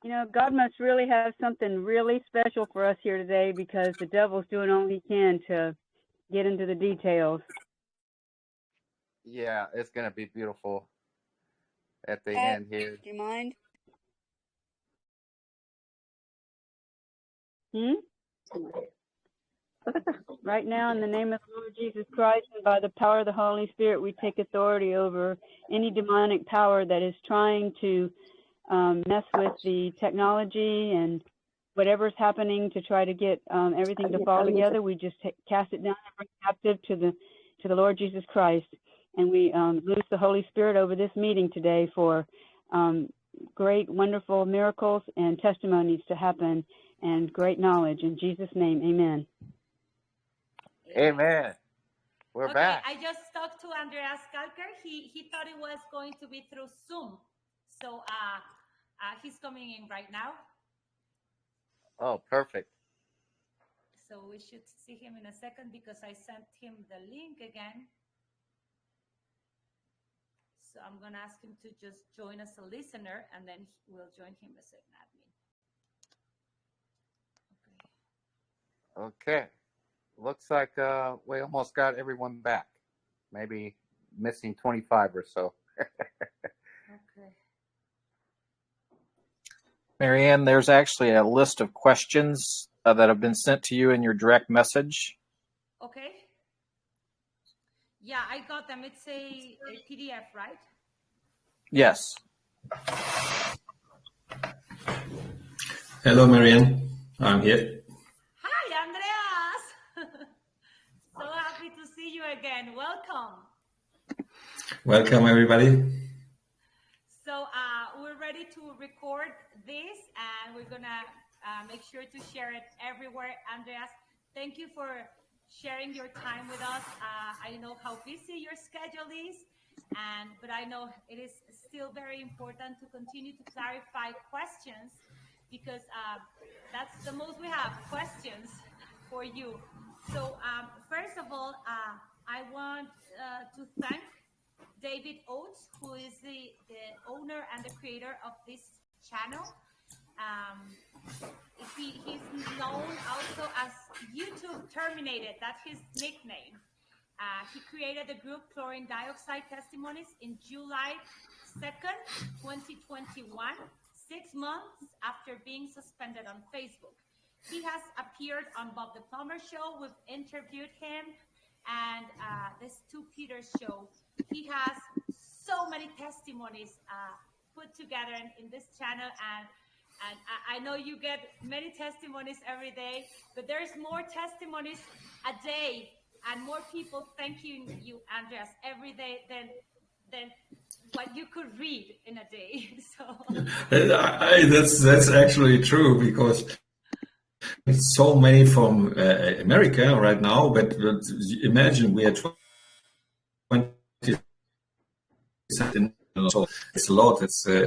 God must really have something really special for us here today because the devil's doing all he can to get into the details. Yeah, it's gonna be beautiful at the Pat, end here. do you mind? Hmm? Right now, in the name of the Lord Jesus Christ and by the power of the Holy Spirit, we take authority over any demonic power that is trying to mess with the technology and whatever's happening to try to get everything to fall together. We just cast it down and bring it captive to the Lord Jesus Christ, and we loose the Holy Spirit over this meeting today for great, wonderful miracles and testimonies to happen and great knowledge. In Jesus' name, amen. Amen. We're Okay, back. I just talked to Andreas Kalker. He thought it was going to be through Zoom. So he's coming in right now. Oh, perfect. So we should see him in a second because I sent him the link again. So I'm going to ask him to just join as a listener, and then we'll join him as an admin. Okay. Looks like we almost got everyone back. Maybe missing 25 or so. Okay. Marianne, there's actually a list of questions that have been sent to you in your direct message. Okay. Yeah, I got them. It's a PDF, right? Yes. Hello, Marianne. I'm here. Hi, Andreas. So happy to see you again. Welcome. Welcome, everybody. So we're ready to record this, and we're going to make sure to share it everywhere. Andreas, thank you for sharing your time with us. I know how busy your schedule is, but I know it is still very important to continue to clarify questions because that's the most we have, questions for you. So first of all, I want to thank David Oates, who is the owner and the creator of this channel. He's known also as YouTube Terminated. That's his nickname. He created the group Chlorine Dioxide Testimonies in July 2nd, 2021, 6 months after being suspended on Facebook. He has appeared on Bob the Plumber Show. We've interviewed him, and the Stu Peters Show. He has so many testimonies put together in this channel, and I know you get many testimonies every day, but there's more testimonies a day and more people thanking you, Andreas, every day than what you could read in a day. So That's actually true because so many from America right now, but imagine we are 20. So it's a lot.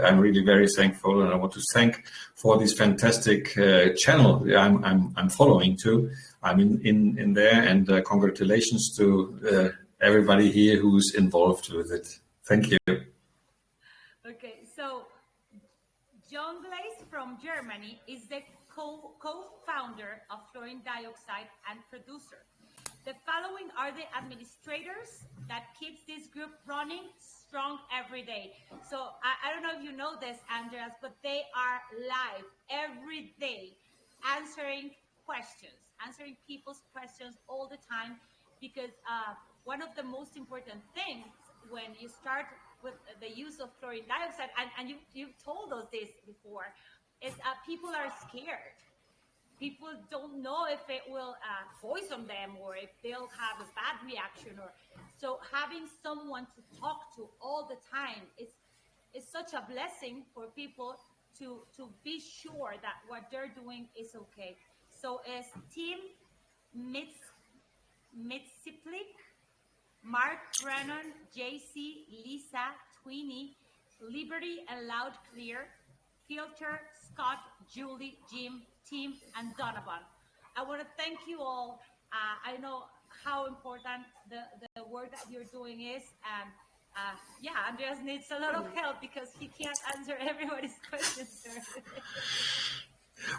I'm really very thankful, and I want to thank for this fantastic channel I'm following too. I'm in there, and congratulations to everybody here who's involved with it. Thank you. Okay, so John Glaze from Germany is the co-founder of Chlorine Dioxide and producer. The following are the administrators that keeps this group running strong every day. So I don't know if you know this, Andreas, but they are live every day answering people's questions all the time, because one of the most important things when you start with the use of chlorine dioxide, and you've told us this before, is people are scared. People don't know if it will poison them or if they'll have a bad reaction. So having someone to talk to all the time is such a blessing for people to be sure that what they're doing is okay. So as Tim Mitsiplik, Mark Brennan, JC, Lisa, Tweenie, Liberty and Loud Clear, Filter, Scott, Julie, Jim, Tim, and Donovan. I want to thank you all. I know how important the work that you're doing is, Yeah, Andreas needs a lot of help because he can't answer everybody's questions, sir.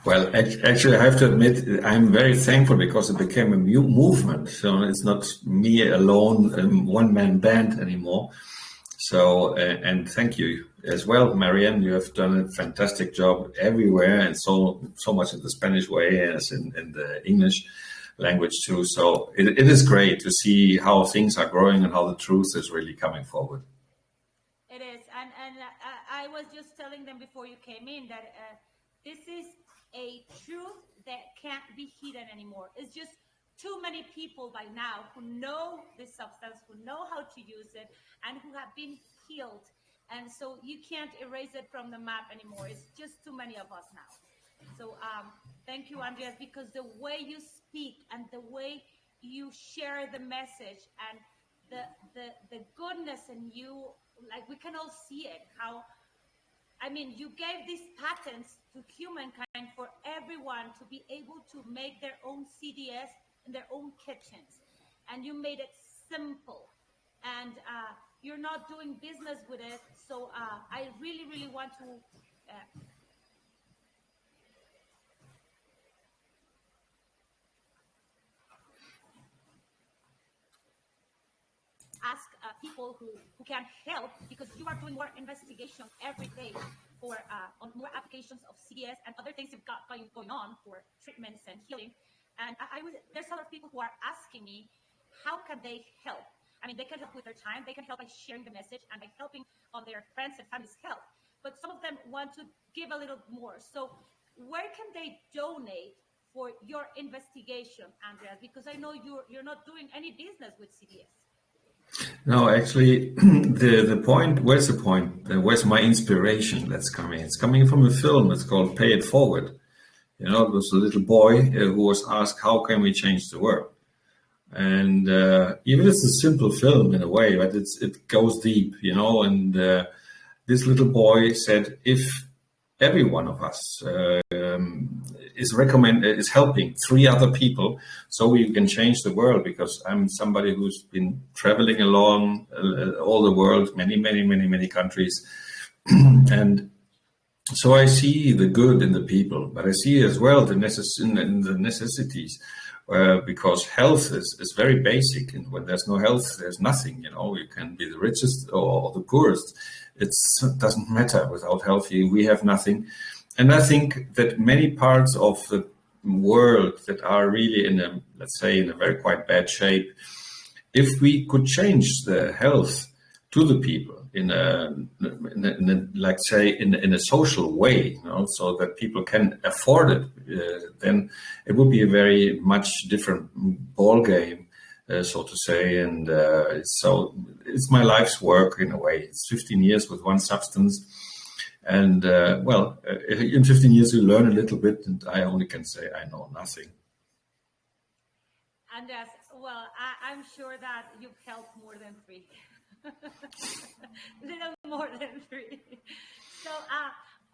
Well, actually, I have to admit, I'm very thankful because it became a movement. So it's not me alone, one-man band anymore. So, and thank you as well, Marianne. You have done a fantastic job everywhere, and so much in the Spanish way as in the English language too. So it is great to see how things are growing and how the truth is really coming forward. It is, and I was just telling them before you came in that this is a truth that can't be hidden anymore. It's just too many people by now who know this substance, who know how to use it, and who have been healed. And so you can't erase it from the map anymore. It's just too many of us now. So thank you, Andreas, because the way you speak and the way you share the message and the goodness in you, like we can all see it, how, I mean, you gave these patents to humankind for everyone to be able to make their own CDS in their own kitchens. And you made it simple. And you're not doing business with it. So I really, really want to ask people who can help, because you are doing more investigation every day for on more applications of CDS and other things you've got going on for treatments and healing. And there's a lot of people who are asking me, how can they help? I mean, they can help with their time, they can help by sharing the message and by helping on their friends and family's health. But some of them want to give a little more. So where can they donate for your investigation, Andreas? Because I know you're not doing any business with CDS. No, actually, the point, where's the point? Where's my inspiration that's coming? It's coming from a film. It's called Pay It Forward. You know, it was a little boy who was asked, how can we change the world? And even it's a simple film in a way, but it goes deep, you know. And this little boy said, if every one of us is helping 3 other people, so we can change the world, because I'm somebody who's been traveling along all the world, many countries. And so I see the good in the people, but I see as well the necessities, because health is very basic. And when there's no health, there's nothing, you know. You can be the richest or the poorest. It doesn't matter. Without health, we have nothing. And I think that many parts of the world that are really in a very quite bad shape, if we could change the health to the people in a social way, you know, so that people can afford it, then it would be a very much different ball game, so to say. And so it's my life's work in a way. It's 15 years with one substance. And in 15 years, you learn a little bit, and I only can say I know nothing. And I'm sure that you've helped more than 3. Little more than 3. So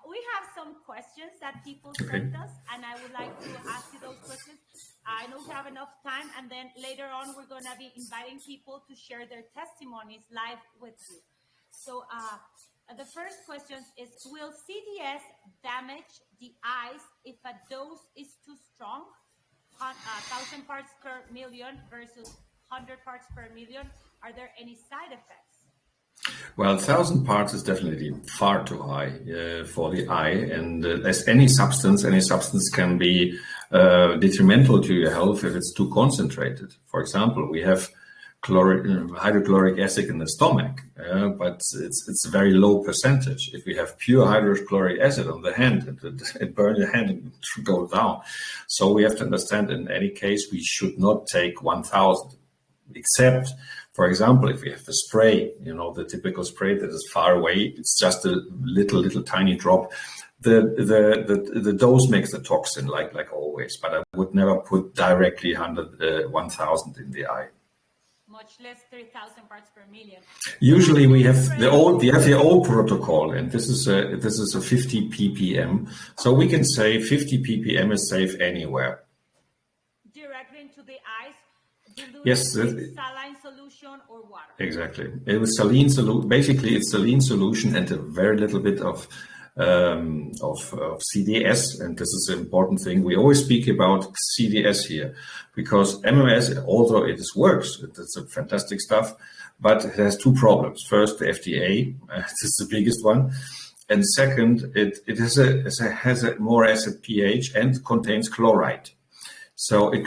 we have some questions that people sent us, and I would like to ask you those questions. I know we have enough time, and then later on, we're going to be inviting people to share their testimonies live with you. So the first question is, will CDS damage the eyes if a dose is too strong? 1,000 parts per million versus 100 parts per million. Are there any side effects? Well, 1,000 parts is definitely far too high for the eye. And as any substance can be detrimental to your health if it's too concentrated. For example, we have hydrochloric acid in the stomach, but it's a very low percentage. If we have pure hydrochloric acid on the hand, it burns your hand and it goes down. So we have to understand, in any case, we should not take 1,000, except, for example, if we have the spray, you know, the typical spray that is far away, it's just a little tiny drop. The dose makes the toxin, like always, but I would never put directly 1,000 in the eye. Much less 3,000 parts per million. Usually we have the old protocol, and this is a 50 ppm. So we can say 50 ppm is safe anywhere. Directly into the eyes. Yes, with saline solution or water? exactly. It was saline solution. Basically, it's saline solution and a very little bit of CDS, and this is an important thing. We always speak about CDS here because MMS, although it works, it's a fantastic stuff, but it has two problems. First, the FDA, this is the biggest one, and second, it has a more acid pH and contains chloride. So it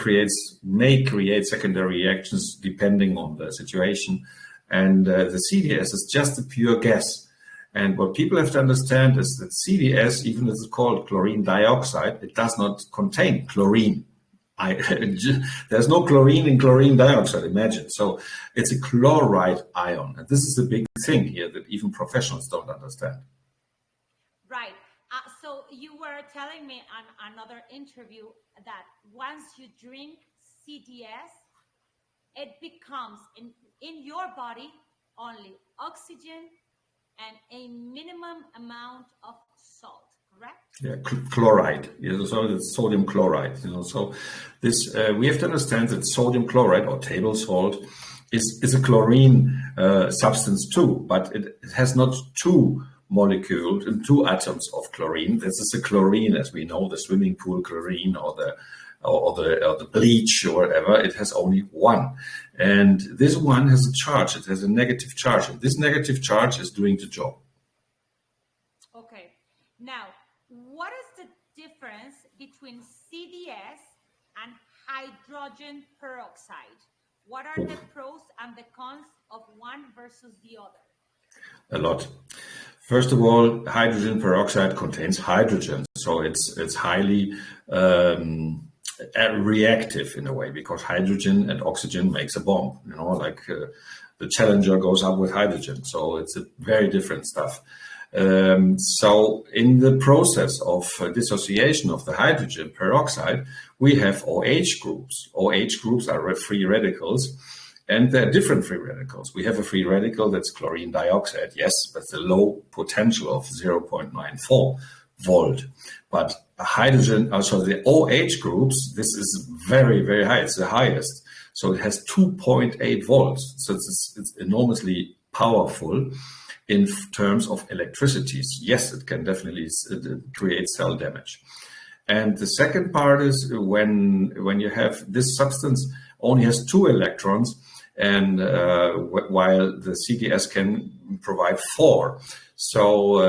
may create secondary reactions depending on the situation. And the CDS is just a pure gas. And what people have to understand is that CDS, even if it's called chlorine dioxide, it does not contain chlorine. There's no chlorine in chlorine dioxide, imagine. So it's a chloride ion. And this is the big thing here that even professionals don't understand. Right. So you were telling me on another interview that once you drink CDS, it becomes in your body only oxygen and a minimum amount of salt, correct? Yeah, chloride. So it's sodium chloride. So this we have to understand that sodium chloride or table salt is a chlorine substance too, but it has not two molecules and two atoms of chlorine. This is a chlorine, as we know, the swimming pool chlorine or the bleach or whatever. It has only one, and this one has a charge. It has a negative charge, and this negative charge is doing the job. Okay. Now, what is the difference between CDS and hydrogen peroxide? What are the pros and the cons of one versus the other? A lot. First of all, hydrogen peroxide contains hydrogen, so it's highly reactive in a way, because hydrogen and oxygen makes a bomb. The Challenger goes up with hydrogen, so it's a very different stuff. So in the process of dissociation of the hydrogen peroxide, we have OH groups. OH groups are free radicals. And there are different free radicals. We have a free radical that's chlorine dioxide, yes, but the low potential of 0.94 volt. But hydrogen, also the OH groups, this is very, very high. It's the highest. So it has 2.8 volts. So it's enormously powerful in terms of electricities. Yes, it can definitely create cell damage. And the second part is when you have this substance only has 2 electrons, and while the CDS can provide 4. So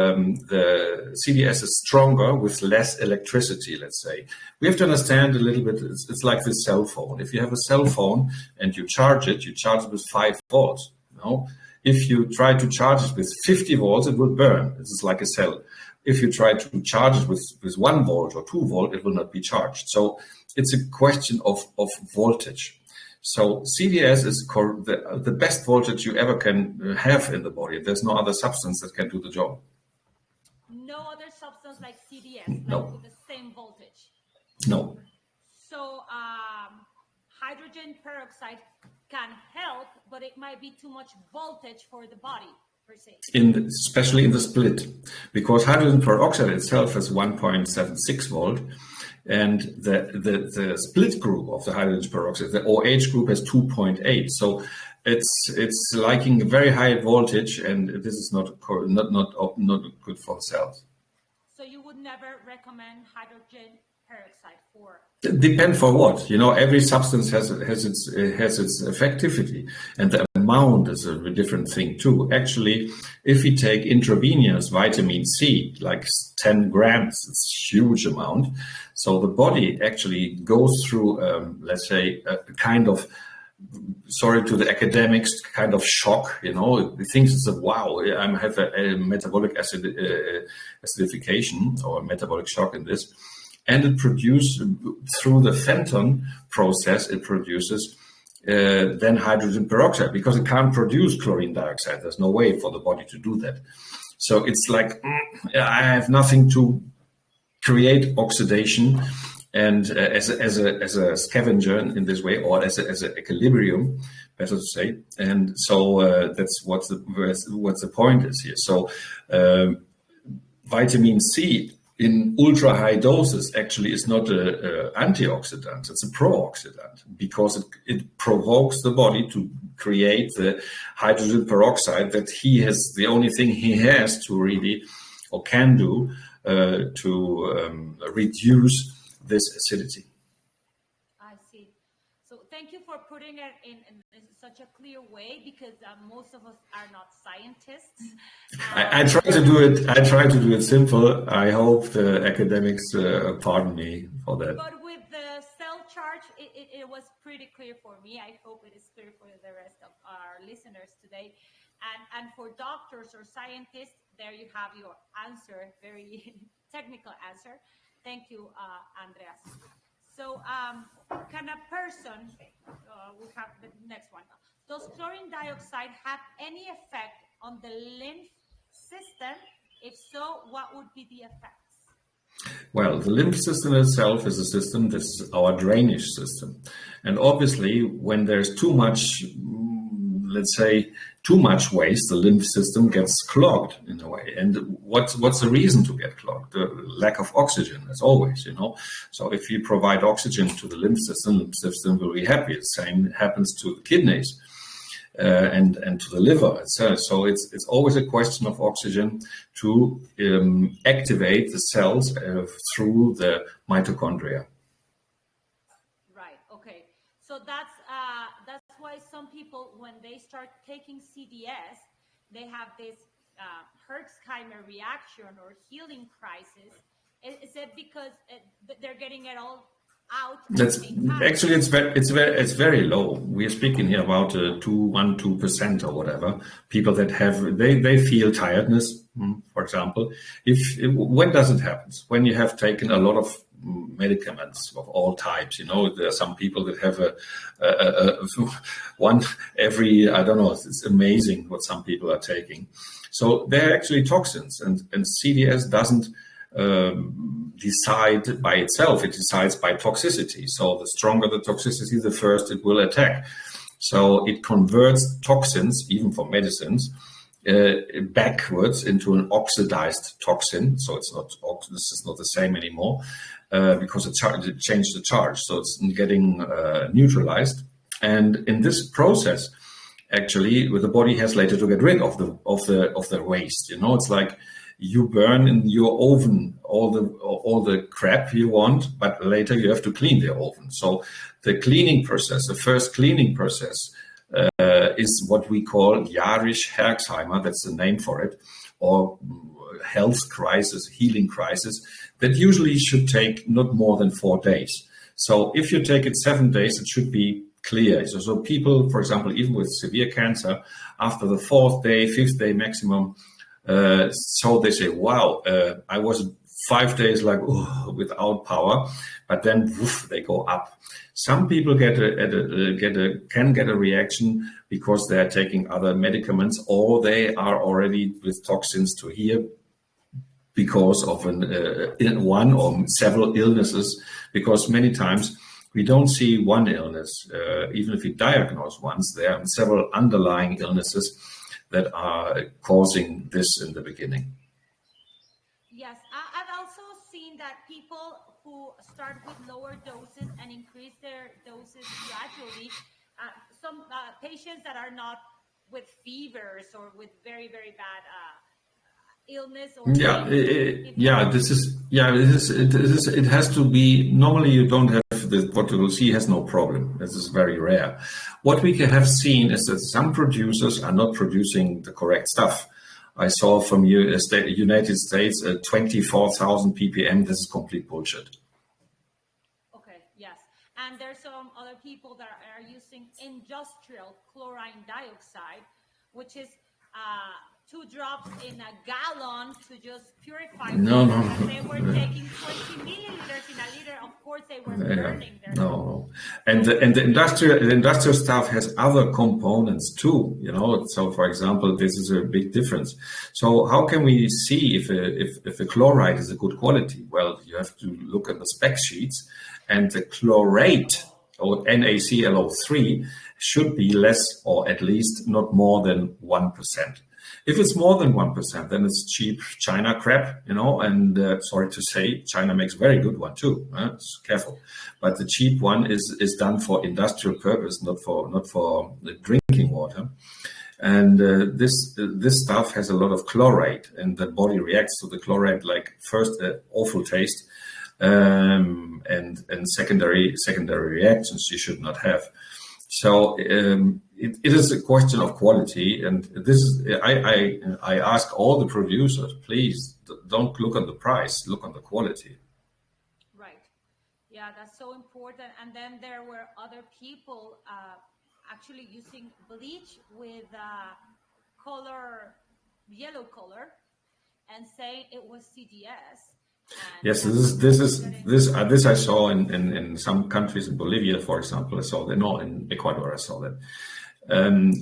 the CDS is stronger with less electricity, let's say. We have to understand a little bit, it's like this cell phone. If you have a cell phone and you charge it with 5 volts. If you try to charge it with 50 volts, it will burn. This is like a cell. If you try to charge it with 1 volt or 2 volt, it will not be charged. So it's a question of voltage. So CDS is the best voltage you ever can have in the body. There's no other substance that can do the job. No other substance like CDS, No. like with the same voltage? No. So hydrogen peroxide can help, but it might be too much voltage for the body, per se. Especially in the split, because hydrogen peroxide itself has 1.76 volt. And the split group of the hydrogen peroxide, the OH group, has 2.8. So it's liking a very high voltage, and this is not good for cells. So you would never recommend hydrogen peroxide for? Depend for what? Every substance has its effectivity, and the amount is a different thing too. Actually, if we take intravenous vitamin C, like 10 grams, it's a huge amount. So the body actually goes through, let's say, a kind of, sorry to the academics, kind of shock. It thinks it's wow, I have a metabolic acidification or a metabolic shock in this. And it produces, through the Fenton process, it produces then hydrogen peroxide, because it can't produce chlorine dioxide. There's no way for the body to do that. So it's like, I have nothing to create oxidation, and as a scavenger in this way, or as an equilibrium, better to say. And so that's what the point is here. So vitamin C in ultra high doses actually is not an antioxidant, it's a pro-oxidant, because it provokes the body to create the hydrogen peroxide that the only thing he has to really, or can do, to reduce this acidity. I see. So thank you for putting it in such a clear way, because most of us are not scientists. I try to do it. I try to do it simple. I hope the academics pardon me for that. But with the cell charge, it was pretty clear for me. I hope it is clear for the rest of our listeners today. And for doctors or scientists, there you have your answer, very technical answer. Thank you, Andreas. So can a person, we have the next one. Does chlorine dioxide have any effect on the lymph system? If so, what would be the effects? Well, the lymph system itself is a system, this is our drainage system. And obviously, when there's too much, let's say, too much waste, the lymph system gets clogged in a way. And what's the reason to get clogged? The lack of oxygen, as always, So if you provide oxygen to the lymph system will be happy. The same happens to the kidneys and to the liver itself. So it's always a question of oxygen to activate the cells through the mitochondria. Right. Okay. So that's why some people, when they start taking CDS, they have this Herxheimer reaction or healing crisis. Is it because they're getting it all out? That's actually it's very low. We are speaking here about 2% or whatever. People that have they feel tiredness, for example. When does it happen? When you have taken a lot of medicaments of all types. There are some people that have one every, I don't know, it's amazing what some people are taking. So they're actually toxins, and CDS doesn't decide by itself, it decides by toxicity. So the stronger the toxicity, the first it will attack. So it converts toxins, even for medicines, backwards into an oxidized toxin. So this is not the same anymore because it changed the charge. So it's getting neutralized. And in this process, actually, the body has later to get rid of the waste. It's like you burn in your oven all the crap you want, but later you have to clean the oven. So the cleaning process, the first cleaning process, is what we call Jarisch-Herxheimer, that's the name for it, or health crisis, healing crisis, that usually should take not more than 4 days. So if you take it 7 days, it should be clear. So people, for example, even with severe cancer, after the 4th day, 5th day maximum, so they say, wow, I was 5 days like without power, but then woof, they go up. Some people can get a reaction because they are taking other medicaments, or they are already with toxins to here because of one or several illnesses. Because many times we don't see one illness, even if we diagnose once, there are several underlying illnesses that are causing this in the beginning. Yes, I've also seen that people who start with lower doses and increase their doses gradually, some patients that are not with fevers or with very, very bad illness or it has to be. Normally you don't have what you will see has no problem. This is very rare. What we have seen is that some producers are not producing the correct stuff. I saw from United States 24,000 ppm. This is complete bullshit. Okay, yes. And there's some other people that are using industrial chlorine dioxide, which is 2 drops in a gallon to just purify water. And they were taking 20 milliliters in a liter. Of course, they were burning their And the industrial stuff has other components too. So for example, this is a big difference. So how can we see if a chloride is a good quality? Well, you have to look at the spec sheets, and the chlorate, or NaClO3, should be less, or at least not more than 1%. If it's more than 1%, then it's cheap China crap, and sorry to say, China makes very good one too. So careful. But the cheap one is done for industrial purpose, not for the drinking water. And this stuff has a lot of chloride, and the body reacts to the chloride like first awful taste, and secondary reactions you should not have. So it is a question of quality, and this is I ask all the producers, please don't look on the price, look on the quality. Right. Yeah, that's so important. And then there were other people actually using bleach with yellow color, and saying it was CDS. Yes, this I saw in some countries, in Bolivia, for example. I saw that. No, in Ecuador, I saw that.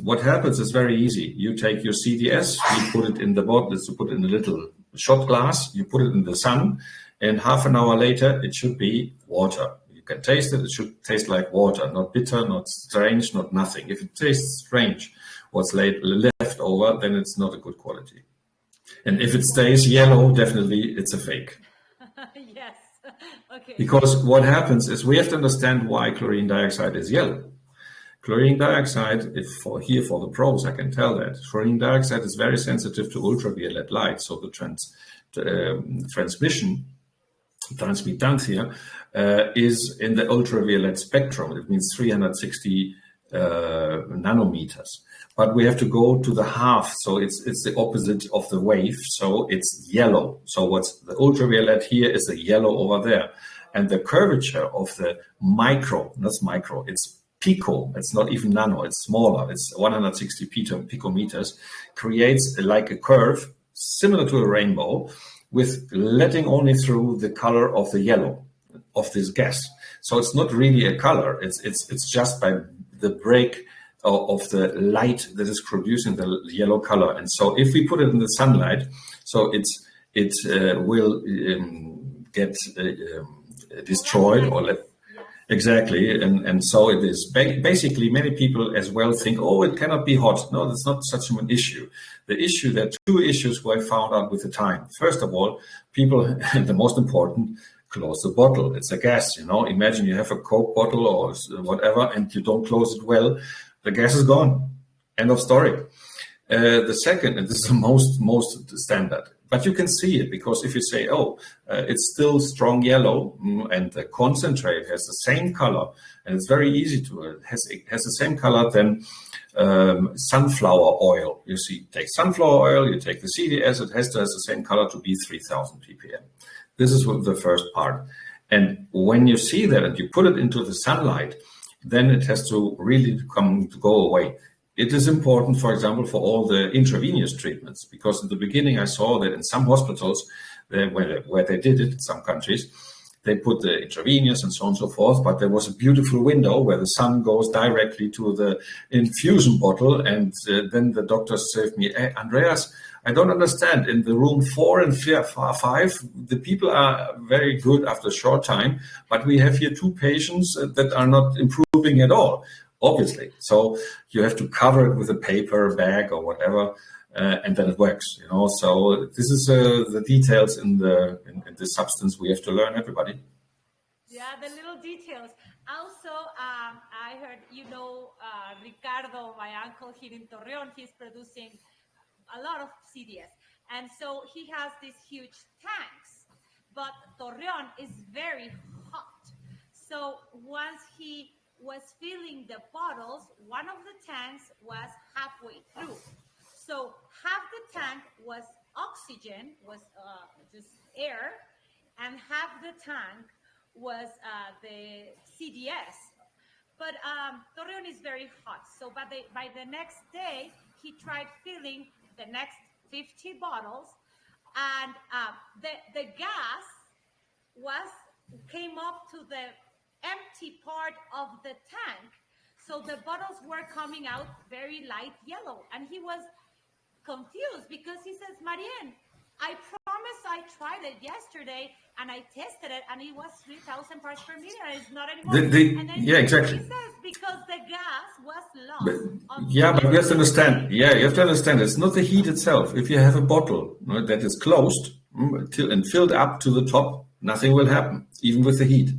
What happens is very easy. You take your CDS, you put it in the bottle, you put it in a little shot glass, you put it in the sun, and half an hour later, it should be water. You can taste it. It should taste like water, not bitter, not strange, not nothing. If it tastes strange, what's left over, then it's not a good quality. And if it stays yellow, definitely it's a fake. Yes. Okay. Because what happens is we have to understand why chlorine dioxide is yellow. Chlorine dioxide, for the pros, I can tell that chlorine dioxide is very sensitive to ultraviolet light. So the transmittancia is in the ultraviolet spectrum. It means 360 nanometers. But we have to go to the half, so it's the opposite of the wave, so it's yellow. So what's the ultraviolet here is the yellow over there. And the curvature of the it's pico, it's not even nano, it's smaller, it's 160 picometers, creates like a curve similar to a rainbow, with letting only through the color of the yellow of this gas. So it's not really a color, it's just by the break of the light that is producing the yellow color. And so if we put it in the sunlight, so it will get destroyed exactly. And so it is basically, many people as well think, oh, it cannot be hot. No, that's not such an issue. There are two issues were found out with the time. First of all, people, and the most important, close the bottle. It's a gas, Imagine you have a Coke bottle or whatever, and you don't close it well. The gas is gone. End of story. The second, and this is the most standard, but you can see it, because if you say, it's still strong yellow, and the concentrate has the same color, and it's very easy to, it has the same color than sunflower oil. You see, take sunflower oil, you take the CDS, it has to have the same color to be 3000 ppm. This is the first part. And when you see that and you put it into the sunlight, then it has to really go away. It is important, for example, for all the intravenous treatments, because in the beginning I saw that in some hospitals, where they did it in some countries, they put the intravenous and so on and so forth, but there was a beautiful window where the sun goes directly to the infusion bottle, and then the doctors said me, hey, Andreas, I don't understand. In the room 4 and 5, the people are very good after a short time, but we have here 2 patients that are not improving at all, obviously. So you have to cover it with a paper bag or whatever, and then it works. So this is the details in the substance we have to learn, everybody. Yeah, the little details. Also, I heard, Ricardo, my uncle here in Torreon, he's producing a lot of CDS. And so he has these huge tanks, but Torreon is very hot. So once he was filling the bottles, one of the tanks was halfway through. So half the tank was oxygen, was just air, and half the tank was the CDS. But Torreon is very hot. So by the next day, he tried filling the next 50 bottles, and the gas came up to the empty part of the tank, so the bottles were coming out very light yellow, and he was confused because he says, Marianne, I promise I tried it yesterday and I tested it, and it was 3,000 parts per million. It's not anymore. And then yeah, exactly. He says because the gas was lost. But you have to understand. Yeah, you have to understand. It's not the heat itself. If you have a bottle that is closed and filled up to the top, nothing will happen, even with the heat.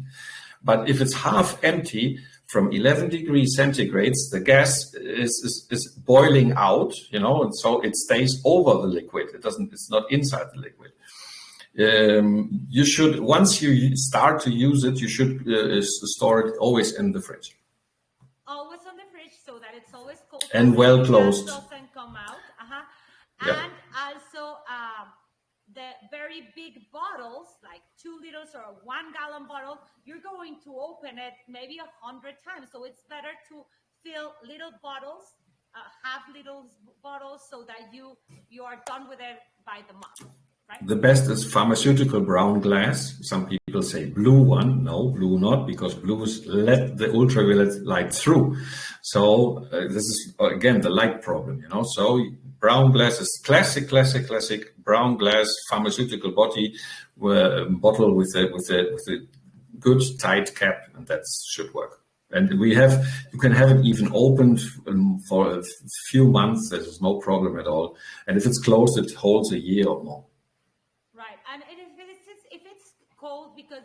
But if it's half empty, from 11 degrees centigrades, the gas is boiling out, and so it stays over the liquid. It's not inside the liquid. You should, once you start to use it, you should store it always in the fridge. Always on the fridge, so that it's always cold and well closed. Doesn't come out. Yeah. And also the very big bottles, like 2 liters or a 1 gallon bottle, you're going to open it maybe 100 times. So it's better to fill little bottles, half little bottles, so that you are done with it by the month. Right? The best is pharmaceutical brown glass. Some people say blue one. No, blue not, because blues let the ultraviolet light through. So this is, again, the light problem, So brown glass is classic brown glass pharmaceutical bottle with a good tight cap, and that should work. And you can have it even opened for a few months. There's no problem at all. And if it's closed, it holds a year or more. Right. And if it's cold, because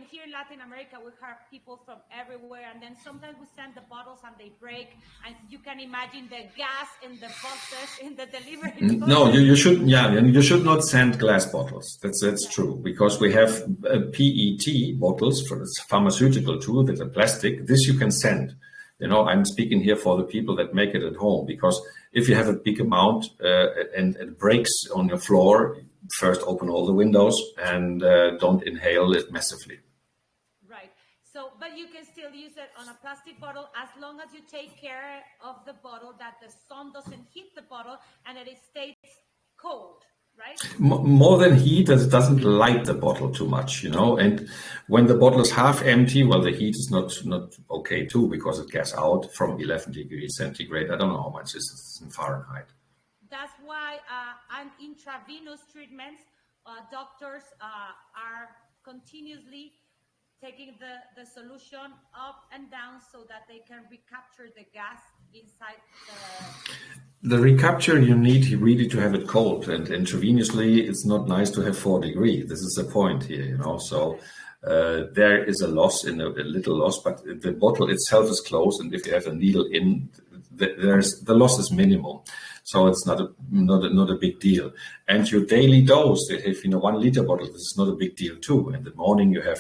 here in Latin America, we have people from everywhere, and then sometimes we send the bottles and they break, and you can imagine the gas in the boxes in the delivery. No, you should. Yeah, you should not send glass bottles. That's true, because we have PET bottles for pharmaceutical too that are plastic. This you can send. I'm speaking here for the people that make it at home, because if you have a big amount and it breaks on your floor, first open all the windows and don't inhale it massively. Right. So, but you can still use it on a plastic bottle as long as you take care of the bottle, that the sun doesn't hit the bottle and that it stays cold, right? More than heat, it doesn't light the bottle too much, And when the bottle is half empty, well, the heat is not okay too, because it gets out from 11 degrees centigrade. I don't know how much this is in Fahrenheit. That's why on intravenous treatments, doctors are continuously taking the solution up and down so that they can recapture the gas inside the recapture. You need really to have it cold, and intravenously it's not nice to have 4 degrees. This is the point here, So there is a little loss, but the bottle itself is closed, and if you have a needle in, the loss is minimal. So it's not a big deal. And your daily dose, if 1 liter bottle, this is not a big deal too. In the morning you have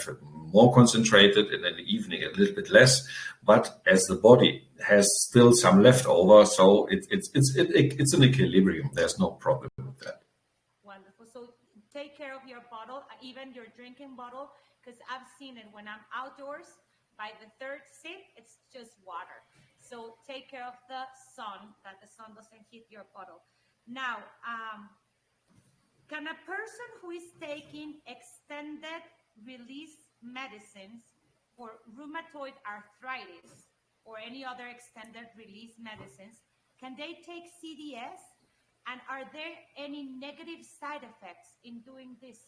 more concentrated, and in the evening a little bit less. But as the body has still some leftover, so it's an equilibrium. There's no problem with that. Wonderful. So take care of your bottle, even your drinking bottle, because I've seen it when I'm outdoors. By the 3rd sip, it's just water. So take care of the sun, that the sun doesn't hit your bottle. Now, can a person who is taking extended release medicines for rheumatoid arthritis or any other extended release medicines, can they take CDS? And are there any negative side effects in doing this?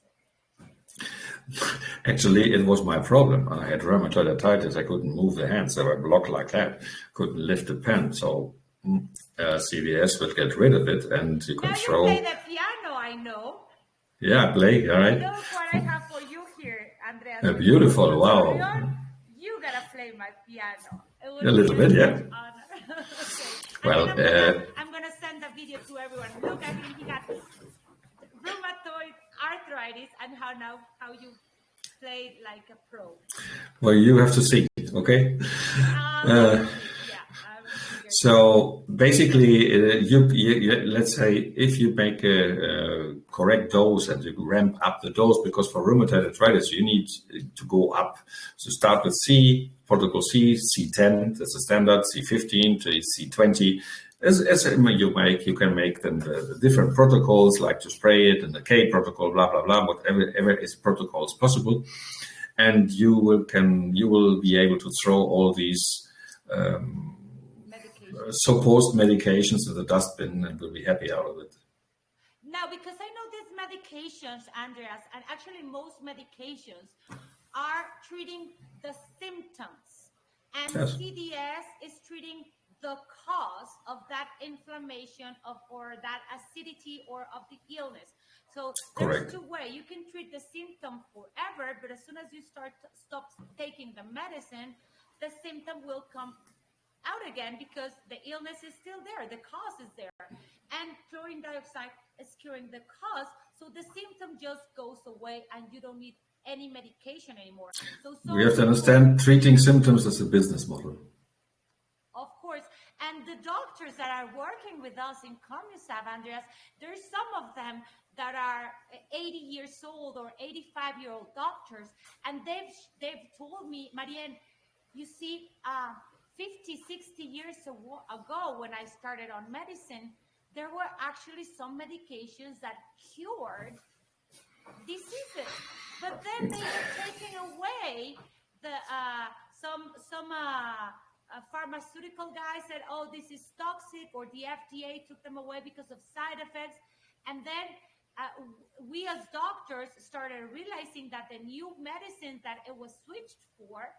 Actually, it was my problem. I had rheumatoid arthritis. I couldn't move the hands. They were blocked like that. Couldn't lift the pen. So CDS will get rid of it, and you can throw. Now you play the piano, I know. Yeah, play. All right. Look what I have for you here, Andreas. Beautiful. Wow. You gotta play my piano. A little bit, yeah. Okay. Well, I'm gonna send a video to everyone. Look, I mean, he got rheumatoid arthritis, and how you play like a pro. Well, you have to see, okay? So basically, let's say if you make a correct dose and you ramp up the dose, because for rheumatoid arthritis you need to go up. So start with C, protocol C, C10, that's the standard, C15 to C20. As you can make them the different protocols, like to spray it, and the K protocol, blah blah blah, whatever is protocols possible, and you will be able to throw all these supposed medications in the dustbin, and will be happy out of it. Now, because I know these medications, Andreas, and actually most medications are treating the symptoms, and Yes. CDS is treating the cause of that inflammation or that acidity or of the illness. So there's Correct. two ways. You can treat the symptom forever, but as soon as you stop taking the medicine, the symptom will come out again because the illness is still there, the cause is there, and chlorine dioxide is curing the cause, so the symptom just goes away and you don't need any medication anymore. So We have to understand treating symptoms as a business model. of course, and the doctors that are working with us in Commusav, Andreas, there's some of them that are 80 years old or 85-year-old doctors, and they've told me, Marianne, you see, 50, 60 years ago when I started on medicine, there were actually some medications that cured diseases, but then they were taking away the some pharmaceutical guy said, oh, this is toxic, or the FDA took them away because of side effects. And then we as doctors started realizing that the new medicine that it was switched for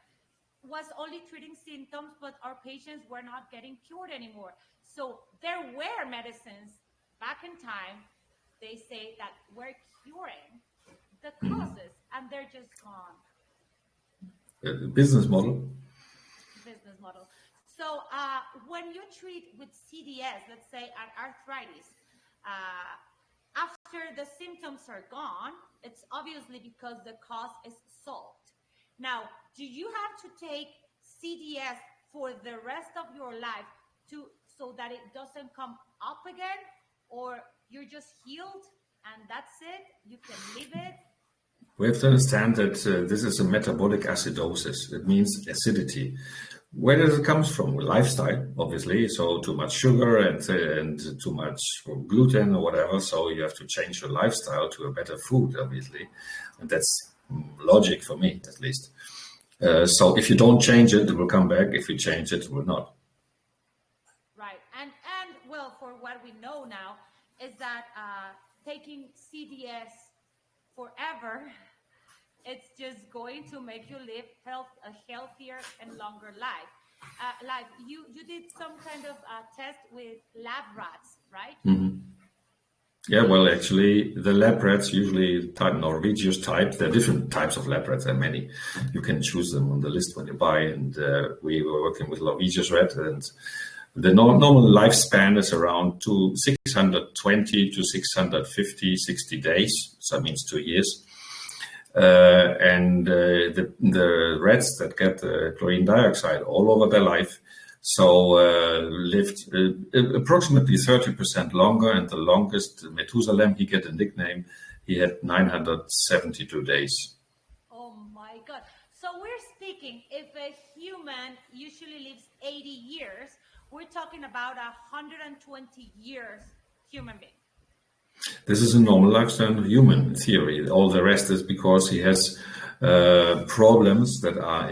was only treating symptoms, but our patients were not getting cured anymore. So there were medicines back in time, they say, that were curing the causes, and they're just gone. Business model. So when you treat with CDS, let's say an arthritis, after the symptoms are gone, it's obviously because the cause is solved. Now, do you have to take CDS for the rest of your life so that it doesn't come up again, or you're just healed and that's it? You can leave it? We have to understand that this is a metabolic acidosis. It means acidity. Where does it come from? Lifestyle, obviously. So too much sugar and too much gluten or whatever. So you have to change your lifestyle to a better food, obviously. And that's logic for me, at least. So if you don't change it, it will come back. If you change it, it will not. Right. And well, for what we know now is that taking CDS forever, it's just going to make you live a healthier and longer life. Like you did some kind of test with lab rats, right? Mm-hmm. Yeah, well, actually, the lab rats usually type Norwegius type. There are different types of lab rats. There are many. You can choose them on the list when you buy. And we were working with Norwegius rat, and the normal lifespan is around 620 to 650, 60 days. So that means 2 years. And the rats that get chlorine dioxide all over their life, so lived approximately 30% longer, and the longest, Methuselah, he get a nickname, he had 972 days. Oh my God. So we're speaking, if a human usually lives 80 years, we're talking about 120 years human being. This is a normal lifespan human theory. All the rest is because he has problems that are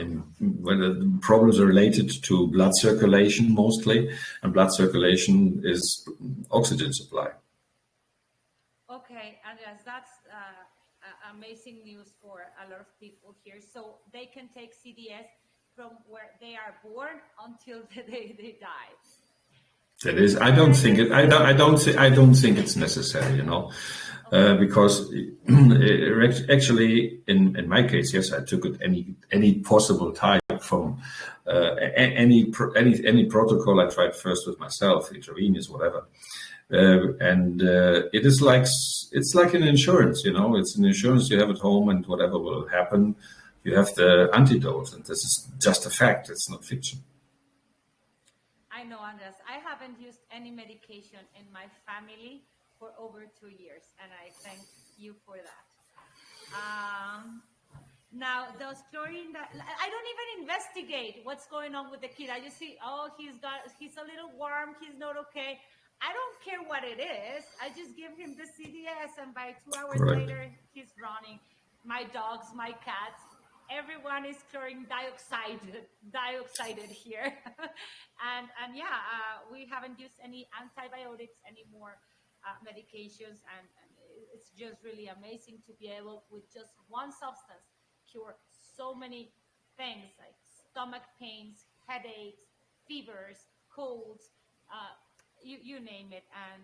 problems are related to blood circulation mostly, and blood circulation is oxygen supply. Okay, Andreas, that's amazing news for a lot of people here. So they can take CDS from where they are born until the day they die. That is, I don't think it's necessary, because actually, in my case, yes, I took it any possible type from any protocol. I tried first with myself, intravenous, whatever, and it's like an insurance, It's an insurance you have at home, and whatever will happen, you have the antidote, and this is just a fact. It's not fiction. I know, Andreas. I haven't used any medication in my family for over 2 years, and I thank you for that. Now, those chlorine, I don't even investigate what's going on with the kid. I just see, he's a little warm, he's not okay. I don't care what it is. I just give him the CDS, and by 2 hours later, he's running. My dogs, my cats, everyone is chlorine dioxided here. and we haven't used any antibiotics anymore. medications, and it's just really amazing to be able, with just one substance, cure so many things like stomach pains, headaches, fevers, colds, you name it. And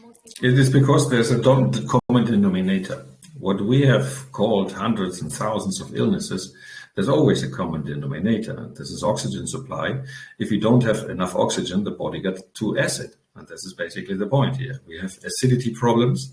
most people, It is because there's a common denominator. What we have called hundreds and thousands of illnesses, there's always a common denominator. This is oxygen supply. If you don't have enough oxygen, the body gets too acid. And this is basically the point here. We have acidity problems.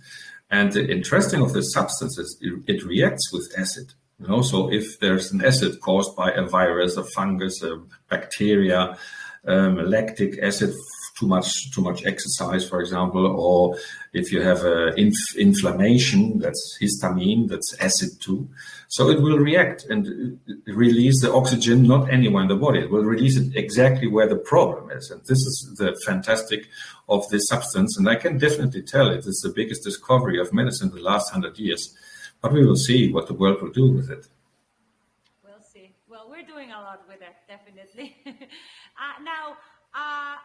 And the interesting of this substance is it reacts with acid. You know, so if there's an acid caused by a virus, a fungus, a bacteria, lactic acid, too much exercise, for example, or if you have inflammation, that's histamine, that's acid too. So it will react and release the oxygen, not anywhere in the body. It will release it exactly where the problem is. And this is the fantastic of this substance. And I can definitely tell it is the biggest discovery of medicine in the last 100 years. But we will see what the world will do with it. We'll see. Well, we're doing a lot with it, definitely. Now,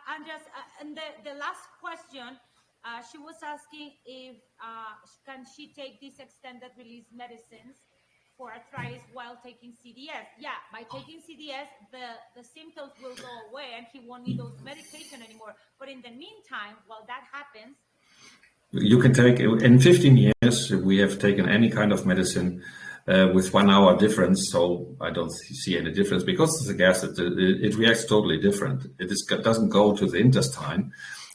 Andreas, and the last question, she was asking if can she take these extended release medicines for arthritis while taking CDS? Yeah, by taking CDS, the symptoms will go away and he won't need those medication anymore. But in the meantime, while that happens, you can take, in 15 years, we have taken any kind of medicine with 1 hour difference, so I don't see any difference because it's a gas. It reacts totally different. Doesn't go to the intestine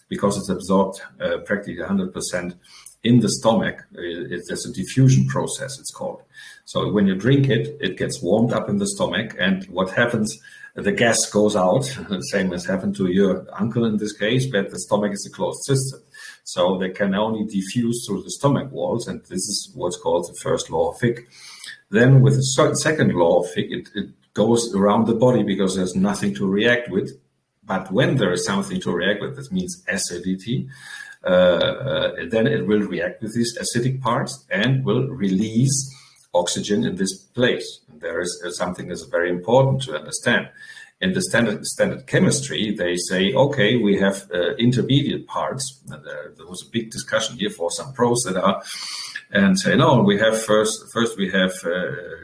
because it's absorbed practically 100% in the stomach. There's a diffusion process, it's called. So when you drink it, it gets warmed up in the stomach, and what happens? The gas goes out, the same as happened to your uncle in this case, but the stomach is a closed system. So they can only diffuse through the stomach walls, and this is what's called the first law of Fick. Then with the second law of Fick, it goes around the body because there's nothing to react with. But when there is something to react with, this means acidity, then it will react with these acidic parts and will release oxygen in this place. And there is something that's very important to understand. In the standard chemistry, they say, okay, we have intermediate parts. There was a big discussion here for some pros that are, and say, no, we have first we have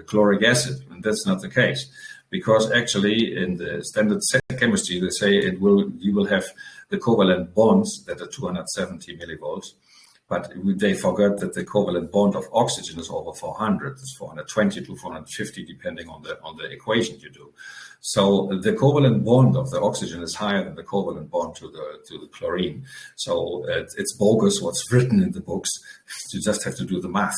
chloric acid, and that's not the case, because actually in the standard chemistry, they say you will have the covalent bonds that are 270 millivolts. But they forgot that the covalent bond of oxygen is over 400. It's 420 to 450, depending on the equation you do. So the covalent bond of the oxygen is higher than the covalent bond to the chlorine. So it's bogus what's written in the books. You just have to do the math.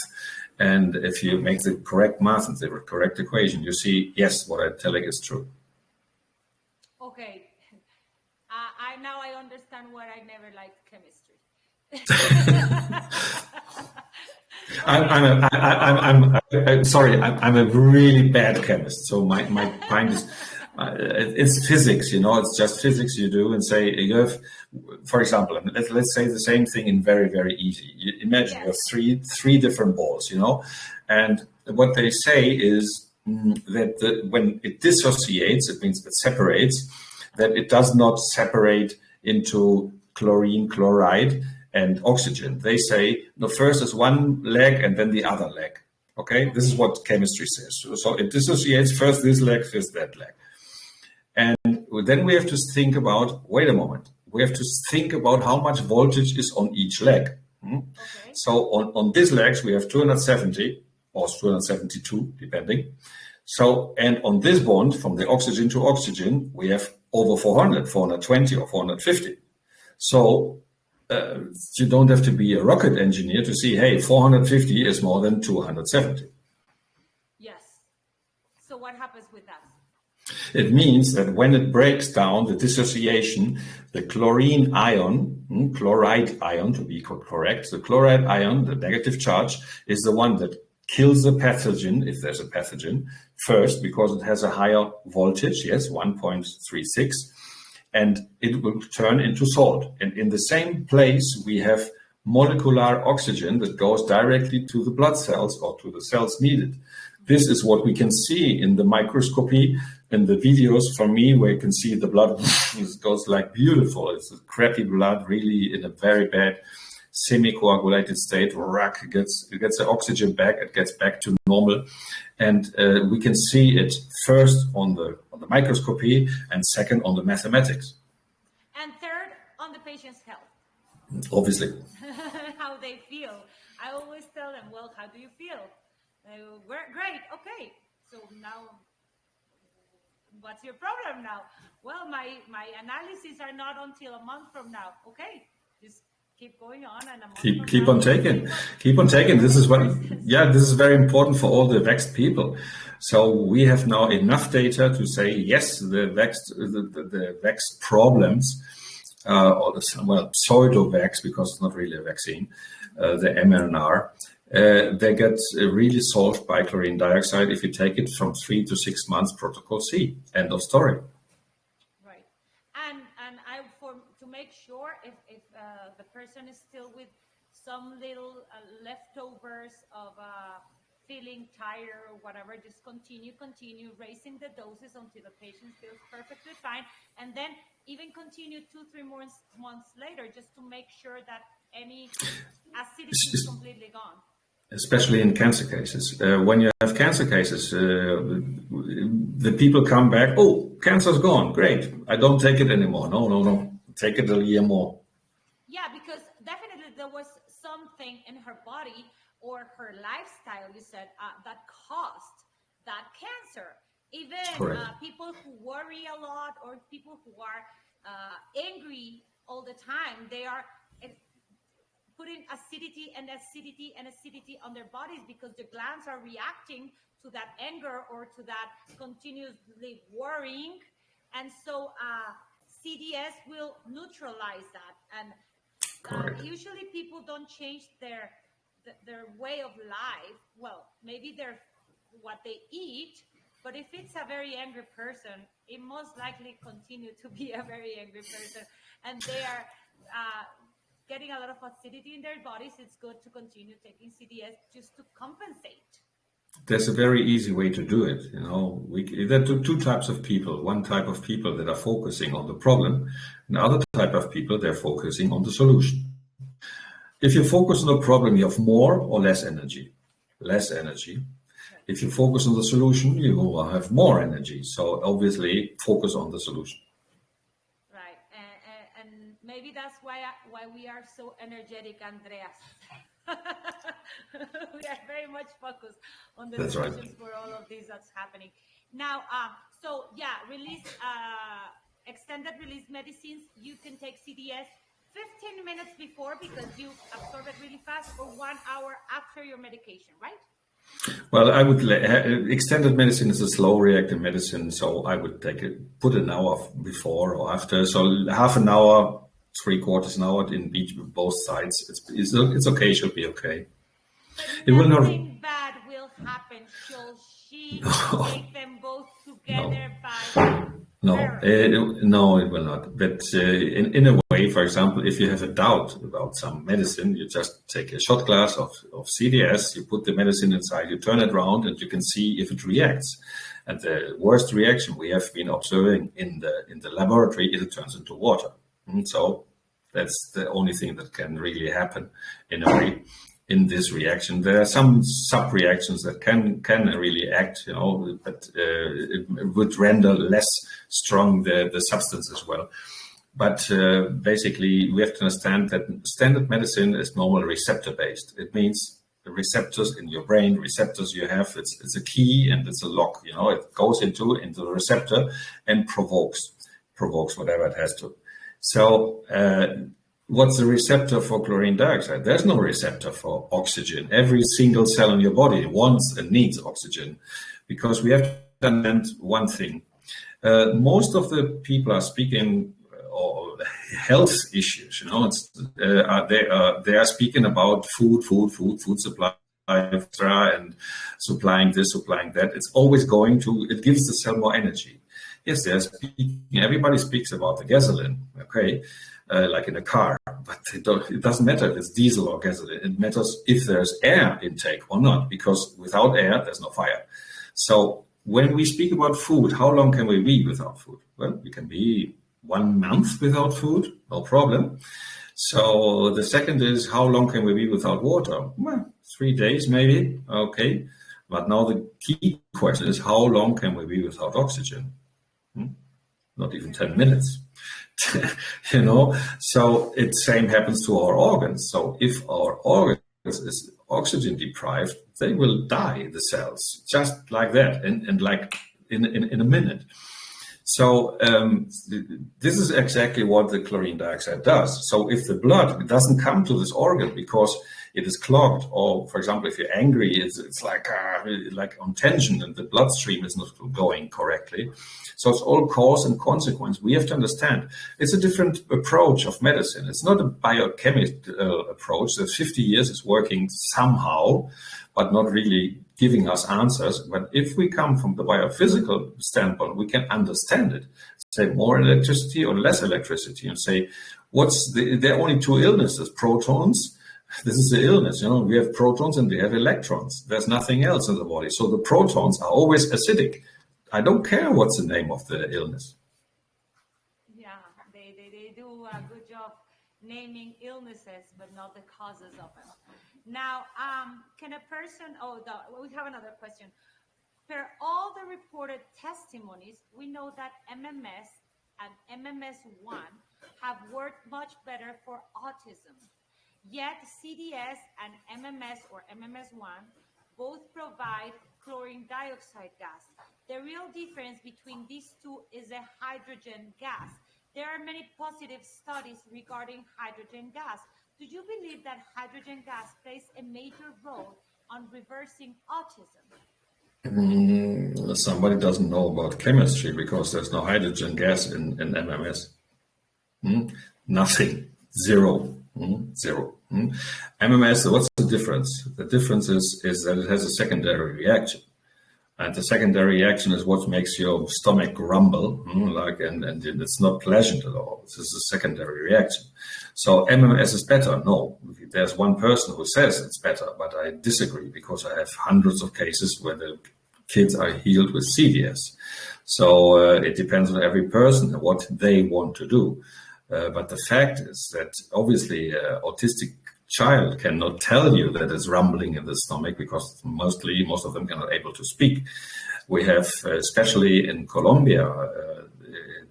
And if you make the correct math and the correct equation, you see, yes, what I'm telling is true. Okay. Now I understand why I never liked chemistry. I'm sorry. I'm a really bad chemist. So my point is, it's physics. You know, it's just physics you do and say you have, for example, let's say the same thing in very, very easy. You imagine you have three different balls. You know, and what they say is that when it dissociates, it means it separates. That it does not separate into chlorine, chloride, and oxygen. They say, no, first is one leg and then the other leg. Okay, this is what chemistry says. So it dissociates first this leg, first that leg. And then we have to think about, wait a moment, we have to think about how much voltage is on each leg. Okay. So on these legs, we have 270 or 272, depending. So, and on this bond, from the oxygen to oxygen, we have over 400, 420 or 450. So you don't have to be a rocket engineer to see, hey, 450 is more than 270. Yes. So what happens with that? It means that when it breaks down the dissociation, the chlorine ion, chloride ion to be correct, the chloride ion, the negative charge, is the one that kills the pathogen, if there's a pathogen, first, because it has a higher voltage, yes, 1.36, and it will turn into salt. And in the same place, we have molecular oxygen that goes directly to the blood cells or to the cells needed. This is what we can see in the microscopy, in the videos from me, where you can see the blood goes like beautiful. It's a crappy blood, really in a very bad semi-coagulated state. It gets the oxygen back. It gets back to normal, and we can see it first on the microscopy, and second on the mathematics. And third, on the patient's health. Obviously. How they feel. I always tell them, well, how do you feel? We're great. Okay. So now, what's your problem now? Well, my analyses are not until a month from now. Okay. Just keep going on, and keep on taking. This is this is very important for all the vexed people. So we have now enough data to say, yes, the vexed problems, pseudo-vax, because it's not really a vaccine, the mRNA, they get really solved by chlorine dioxide if you take it from 3 to 6 months, protocol C. End of story. Right. And to make sure if the person is still with some little leftovers of feeling tired or whatever, just continue raising the doses until the patient feels perfectly fine, and then even continue 2-3 more months later, just to make sure that any acidity is completely gone. Especially in cancer cases. When you have cancer cases, the people come back, oh, cancer's gone, great, I don't take it anymore. No, take it a year more. Yeah, because definitely there was something in her body or her lifestyle, you said, that caused that cancer. Even people who worry a lot, or people who are angry all the time, they are putting acidity on their bodies because the glands are reacting to that anger or to that continuously worrying. And so CDS will neutralize that. And usually people don't change their way of life. Well, maybe what they eat, but if it's a very angry person, it most likely continue to be a very angry person, and they are getting a lot of acidity in their bodies. It's good to continue taking CDS just to compensate. There's a very easy way to do it. There are two types of people. One type of people that are focusing on the problem, and the other type of people, they're focusing on the solution. If you focus on the problem, you have more or less energy. Less energy. If you focus on the solution, you will have more energy. So obviously, focus on the solution. Right, and maybe that's why we are so energetic, Andreas. We are very much focused on the solutions for all of this that's happening now. Extended release medicines. You can take CDS 15 minutes before because you absorb it really fast, or 1 hour after your medication, right? Well, I would extended medicine is a slow reacting medicine, so I would put an hour before or after. So half an hour, 3/4 an hour in both sides. It's okay. It should be okay. But it will not. Nothing bad will happen. Shall she take them both together by? No, it will not. But in a way, for example, if you have a doubt about some medicine, you just take a shot glass of CDS, you put the medicine inside, you turn it around, and you can see if it reacts. And the worst reaction we have been observing in the laboratory is it turns into water. So that's the only thing that can really happen in a way. In this reaction, there are some sub-reactions that can really act, but it would render less strong the substance as well. But basically, we have to understand that standard medicine is normally receptor-based. It means the receptors in your brain, receptors you have, it's a key and it's a lock. It goes into the receptor and provokes whatever it has to. So. What's the receptor for chlorine dioxide? There's no receptor for oxygen. Every single cell in your body wants and needs oxygen, because we have to understand one thing. Most of the people are speaking or health issues. They are speaking about food supply, and supplying this, supplying that. It's always it gives the cell more energy. Yes, everybody speaks about the gasoline. Okay. Like in a car, but it doesn't matter if it's diesel or gasoline. It matters if there's air intake or not, because without air, there's no fire. So when we speak about food, how long can we be without food? Well, we can be 1 month without food, no problem. So the second is, how long can we be without water? Well, 3 days maybe, okay. But now the key question is, how long can we be without oxygen? Not even 10 minutes. So it same happens to our organs. So if our organs is oxygen deprived, they will die, the cells, just like that, and like in a minute. So this is exactly what the chlorine dioxide does. So if the blood doesn't come to this organ because it is clogged, or for example, if you're angry, it's like on tension and the bloodstream is not going correctly. So it's all cause and consequence. We have to understand it's a different approach of medicine. It's not a biochemical approach that 50 years is working somehow, but not really giving us answers. But if we come from the biophysical standpoint, we can understand it. Say more electricity or less electricity, and say there are only two illnesses: protons. This is the illness. We have protons and we have electrons. There's nothing else in the body. So the protons are always acidic. I don't care what's the name of the illness. Yeah, they do a good job naming illnesses, but not the causes of them. Now, can a person, we have another question. Per all the reported testimonies, we know that MMS and MMS1 have worked much better for autism. Yet CDS and MMS or MMS1 both provide chlorine dioxide gas. The real difference between these two is a hydrogen gas. There are many positive studies regarding hydrogen gas. Do you believe that hydrogen gas plays a major role on reversing autism? Somebody doesn't know about chemistry because there's no hydrogen gas in MMS. Nothing. Zero. Zero. MMS, what's the difference? The difference is that it has a secondary reaction. And the secondary reaction is what makes your stomach rumble, and it's not pleasant at all. This is a secondary reaction. So MMS is better. No, there's one person who says it's better, but I disagree because I have hundreds of cases where the kids are healed with CDS. So it depends on every person and what they want to do. But the fact is that obviously autistic child cannot tell you that it's rumbling in the stomach because most of them are not able to speak. We have, especially in Colombia,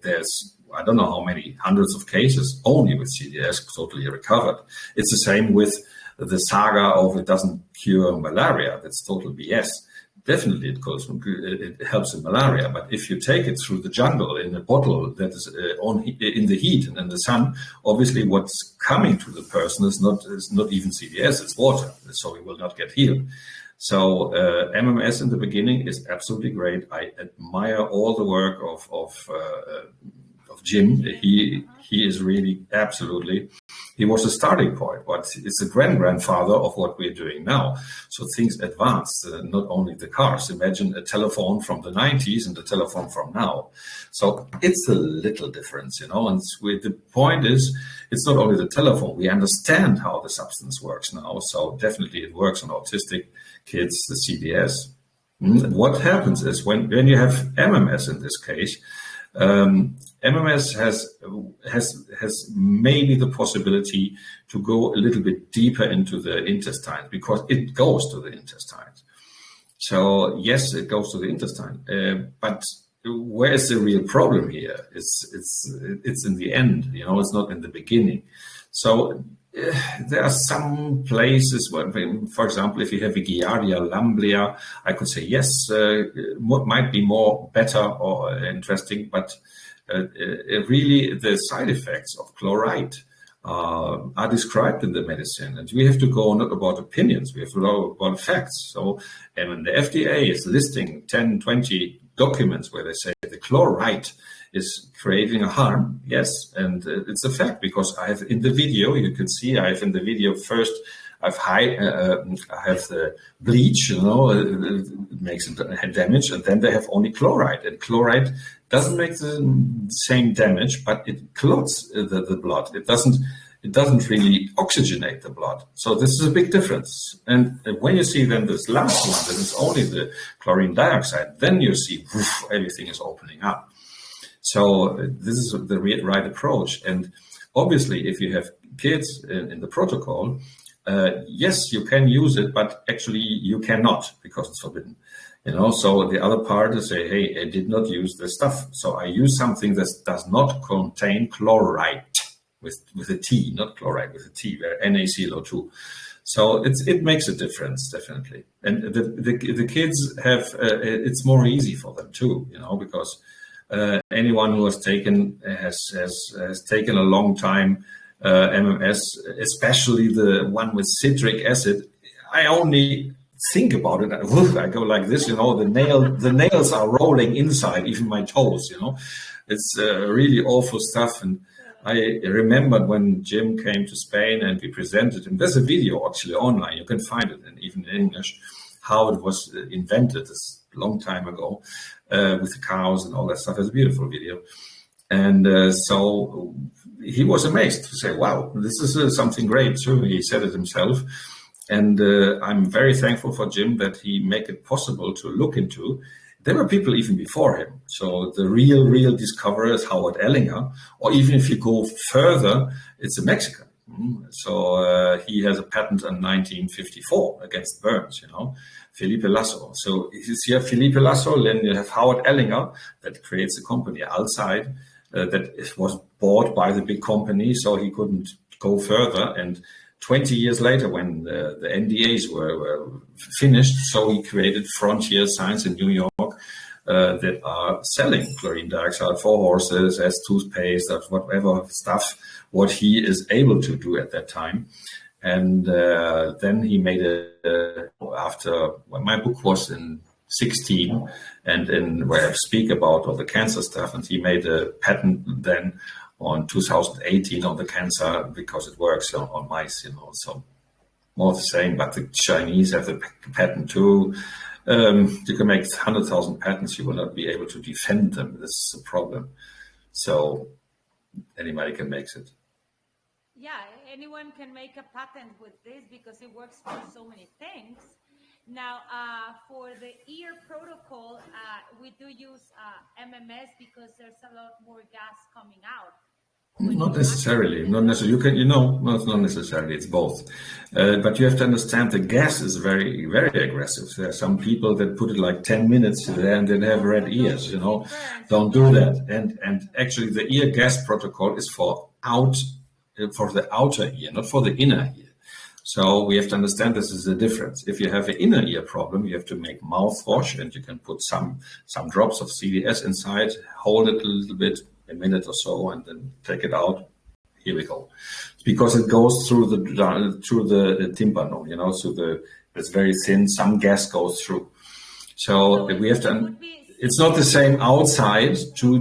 there's, I don't know how many hundreds of cases only with CDS totally recovered. It's the same with the saga of it doesn't cure malaria. That's total BS. Definitely it helps in malaria, but if you take it through the jungle in a bottle that is in the heat and in the sun, obviously what's coming to the person is not even CDS, it's water, so he will not get healed. So MMS in the beginning is absolutely great. I admire all the work of Jim. He is really absolutely. He was the starting point, but it's the grandfather of what we're doing now. So things advance, not only the cars. Imagine a telephone from the 90s and a telephone from now. So it's a little difference, And the point is, it's not only the telephone. We understand how the substance works now. So definitely it works on autistic kids, the CDS. What happens is when you have MMS in this case, MMS has maybe the possibility to go a little bit deeper into the intestines because it goes to the intestines. So yes, it goes to the intestine, but where is the real problem here? It's in the end, it's not in the beginning. So there are some places where, for example, if you have a Giardia lamblia, I could say yes, might be better or interesting, but really the side effects of chloride are described in the medicine, and we have to go not about opinions, we have to go about facts. So, and when the FDA is listing 10, 20 documents where they say the chloride is creating a harm, yes, and it's a fact because I have in the video, you can see I have in the video first, I have the bleach, it makes damage, and then they have only chloride, and chloride doesn't make the same damage, but it clots the blood. It doesn't really oxygenate the blood. So this is a big difference. And when you see then this last one, that is only the chlorine dioxide, then you see everything is opening up. So this is the right approach. And Obviously, if you have kids in the protocol, yes, you can use it, but actually you cannot because it's forbidden. So the other part is say, hey, I did not use this stuff. So I use something that does not contain chloride with a T, not chloride, with a T, where NaClO2. So it makes a difference, definitely. And the kids have, it's more easy for them too, because anyone who has taken a long time MMS, especially the one with citric acid, I only think about it. I go like this, the nails are rolling inside, even my toes, It's really awful stuff. And I remembered when Jim came to Spain and we presented him. There's a video actually online. You can find it, and even in English, how it was invented this long time ago with the cows and all that stuff. It's a beautiful video. And so he was amazed to say, wow, this is something great too. He said it himself. And I'm very thankful for Jim that he make it possible to look into. There were people even before him. So the real discoverer is Howard Ellinger, or even if you go further, it's a Mexican. So he has a patent in 1954 against burns, Felipe Lasso. So you see Felipe Lasso, then you have Howard Ellinger that creates a company outside that was bought by the big company, so he couldn't go further. And 20 years later, when the NDAs were finished, so he created Frontier Science in New York that are selling chlorine dioxide for horses as toothpaste, as whatever stuff, what he is able to do at that time. And then he made my book was in 16, and where I speak about all the cancer stuff, and he made a patent then on 2018 on the cancer because it works on mice, so more the same. But the Chinese have the patent too. You can make 100,000 patents, you will not be able to defend them. This is a problem. So anybody can make it. Yeah, anyone can make a patent with this because it works for so many things. Now, for the ear protocol, we do use MMS because there's a lot more gas coming out. Not necessarily. Not necessarily. No, it's not necessarily. It's both. But you have to understand the gas is very, very aggressive. There are some people that put it like 10 minutes there and then have red ears. Don't do that. And actually, the ear gas protocol is for the outer ear, not for the inner ear. So we have to understand this is the difference. If you have an inner ear problem, you have to make mouthwash, and you can put some drops of CDS inside, hold it a little bit, a minute or so, and then take it out. Here we go. Because it goes through the tympano, so it's very thin. Some gas goes through. So we have to. It's not the same outside. So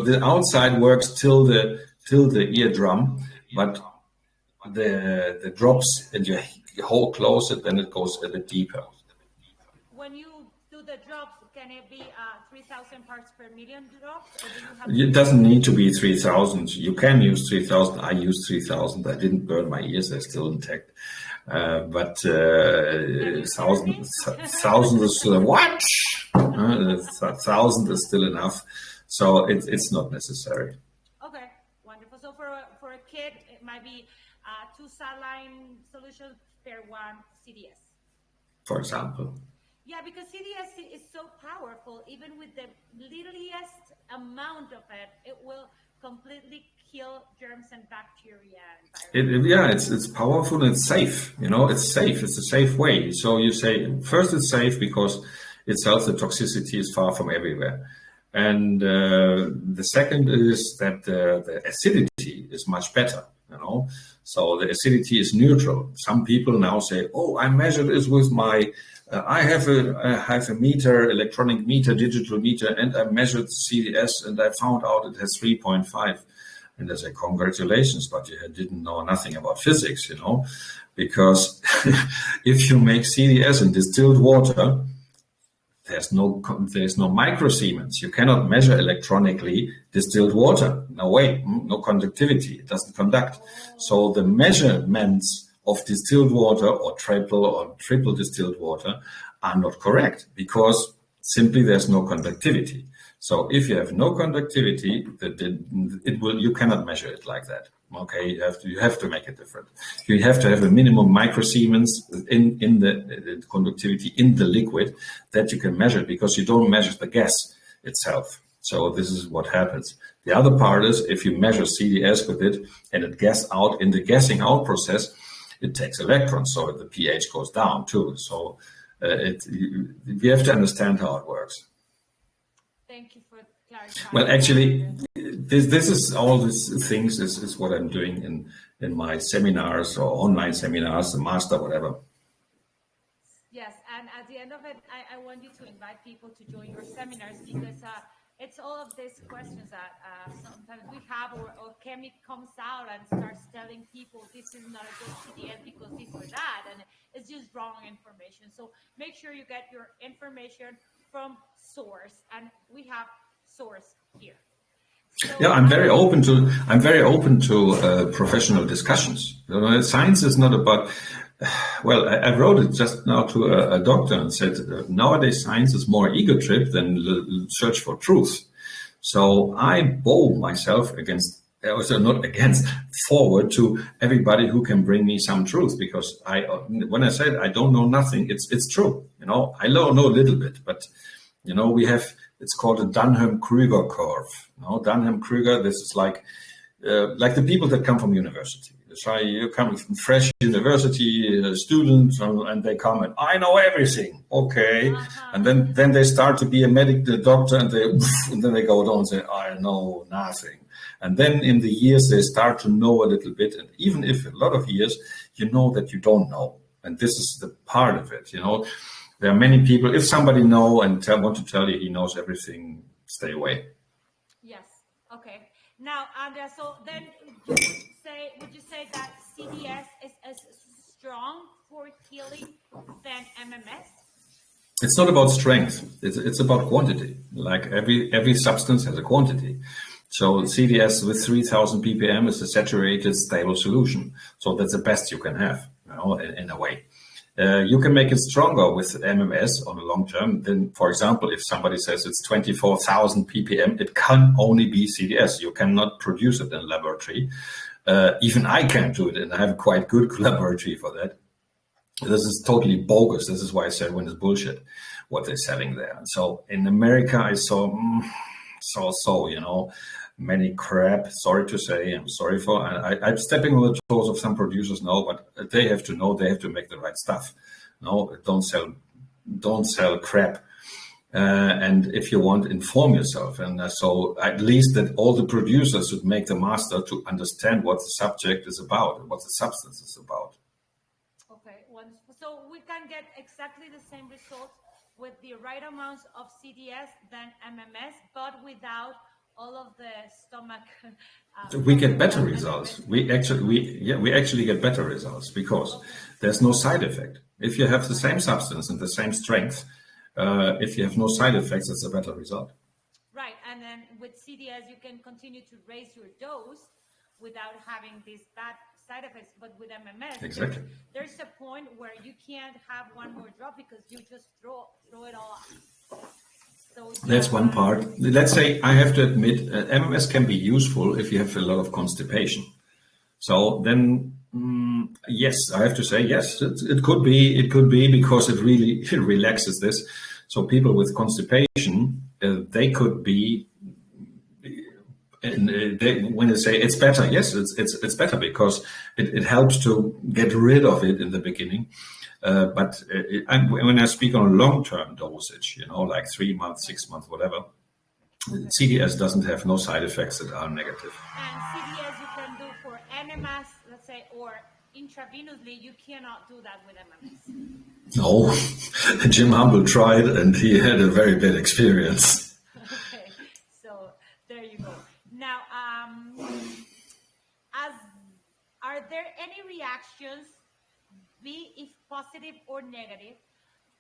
the outside works till the eardrum, but the drops and you hold close it, then it goes a bit deeper. When you do the drops, can it be 3,000 parts per million drops? Or do you have it doesn't need to be 3,000. You can use 3,000. I use 3,000. I didn't burn my ears; they're still intact. But 1,000 is still what? 1,000 is still enough. So it's not necessary. Okay, wonderful. So for a kid, it might be 2 saline solutions per 1 CDS. For example. Yeah, because CDS is so powerful. Even with the littlest amount of it, it will completely kill germs and bacteria. It's powerful and it's safe. It's safe. It's a safe way. So you say first it's safe because itself the toxicity is far from everywhere, and the second is that the acidity is much better. So the acidity is neutral. Some people now say, "Oh, I measured this with my." I have a meter, electronic meter, digital meter, and I measured CDS, and I found out it has 3.5. And I say, congratulations, but you didn't know nothing about physics, because if you make CDS in distilled water, there's no microsiemens. You cannot measure electronically distilled water. No way, no conductivity. It doesn't conduct. So the measurements of distilled water or triple distilled water are not correct because simply there's no conductivity. So if you have no conductivity, you cannot measure it like that. Okay, you have to make it different. You have to have a minimum microsiemens in the conductivity in the liquid that you can measure, because you don't measure the gas itself. So this is what happens. The other part is, if you measure CDS with it and it gas out in the gassing out process, it takes electrons, so the pH goes down too. So you have to understand how it works. Thank you for clarifying. Well, actually, this is all these things is what I'm doing in my seminars or online seminars, the master, whatever. Yes, and at the end of it, I want you to invite people to join your seminars, because it's all of these questions that sometimes we have, or Kemi comes out and starts telling people this is not a good CDS because this or that, and it's just wrong information. So make sure you get your information from source, and we have source here. So, yeah, I'm very open to professional discussions. You know, science is not about. Well, I wrote it just now to a doctor and said, nowadays science is more ego trip than search for truth. So I bow myself forward to everybody who can bring me some truth, because when I said I don't know nothing, it's true. You know, I know a little bit, but you know, it's called a Dunham-Kruger curve. You know, Dunham-Kruger, this is like the people that come from university. So you come from fresh university students, and they come and I know everything. Okay. And then they start to be a medical doctor, and then they go down and say, I know nothing. And then in the years, they start to know a little bit. And even if a lot of years, you know that you don't know. And this is the part of it, you know. There are many people, if somebody know and want to tell you he knows everything, stay away. Yes. Okay. Now, Andrea, so then would you say that CDS is as strong for healing than MMS? It's not about strength. It's about quantity. Like every substance has a quantity. So CDS with 3000 ppm is a saturated, stable solution. So that's the best you can have, you know, in a way. You can make it stronger with MMS on the long term. Then, for example, if somebody says it's 24,000 ppm, it can only be CDS. You cannot produce it in a laboratory. Even I can't do it, and I have a quite good laboratory for that. This is totally bogus. This is why I said when it's bullshit, what they're selling there. And so in America, I saw, you know, many crap. Sorry to say, I'm sorry for. I'm stepping on the toes of some producers now, but they have to know they have to make the right stuff. No, don't sell crap. And if you want, inform yourself. And so at least that all the producers should make the master to understand what the subject is about and what the substance is about. Okay, wonderful. So we can get exactly the same results with the right amounts of CDS than MMS, but without all of the stomach. We get better results. We actually get better results because there's no side effect. If you have the same substance and the same strength, if you have no side effects, it's a better result. Right, and then with CDS, you can continue to raise your dose without having these bad side effects. But with MMS, exactly, there's a point where you can't have one more drop because you just throw it all out. So that's one part. Let's say I have to admit, MMS can be useful if you have a lot of constipation. So then, yes, I have to say yes. It could be because it really relaxes this. So people with constipation, they could be. And when they say it's better, yes, it's better because it helps to get rid of it in the beginning. But when I speak on a long-term dosage, you know, like 3 months, 6 months, whatever, CDS doesn't have no side effects that are negative. And CDS you can do for NMS, let's say, or intravenously. You cannot do that with MMS. No, Jim Humble tried and he had a very bad experience. Okay, so there you go. Now, are there any reactions, be it positive or negative,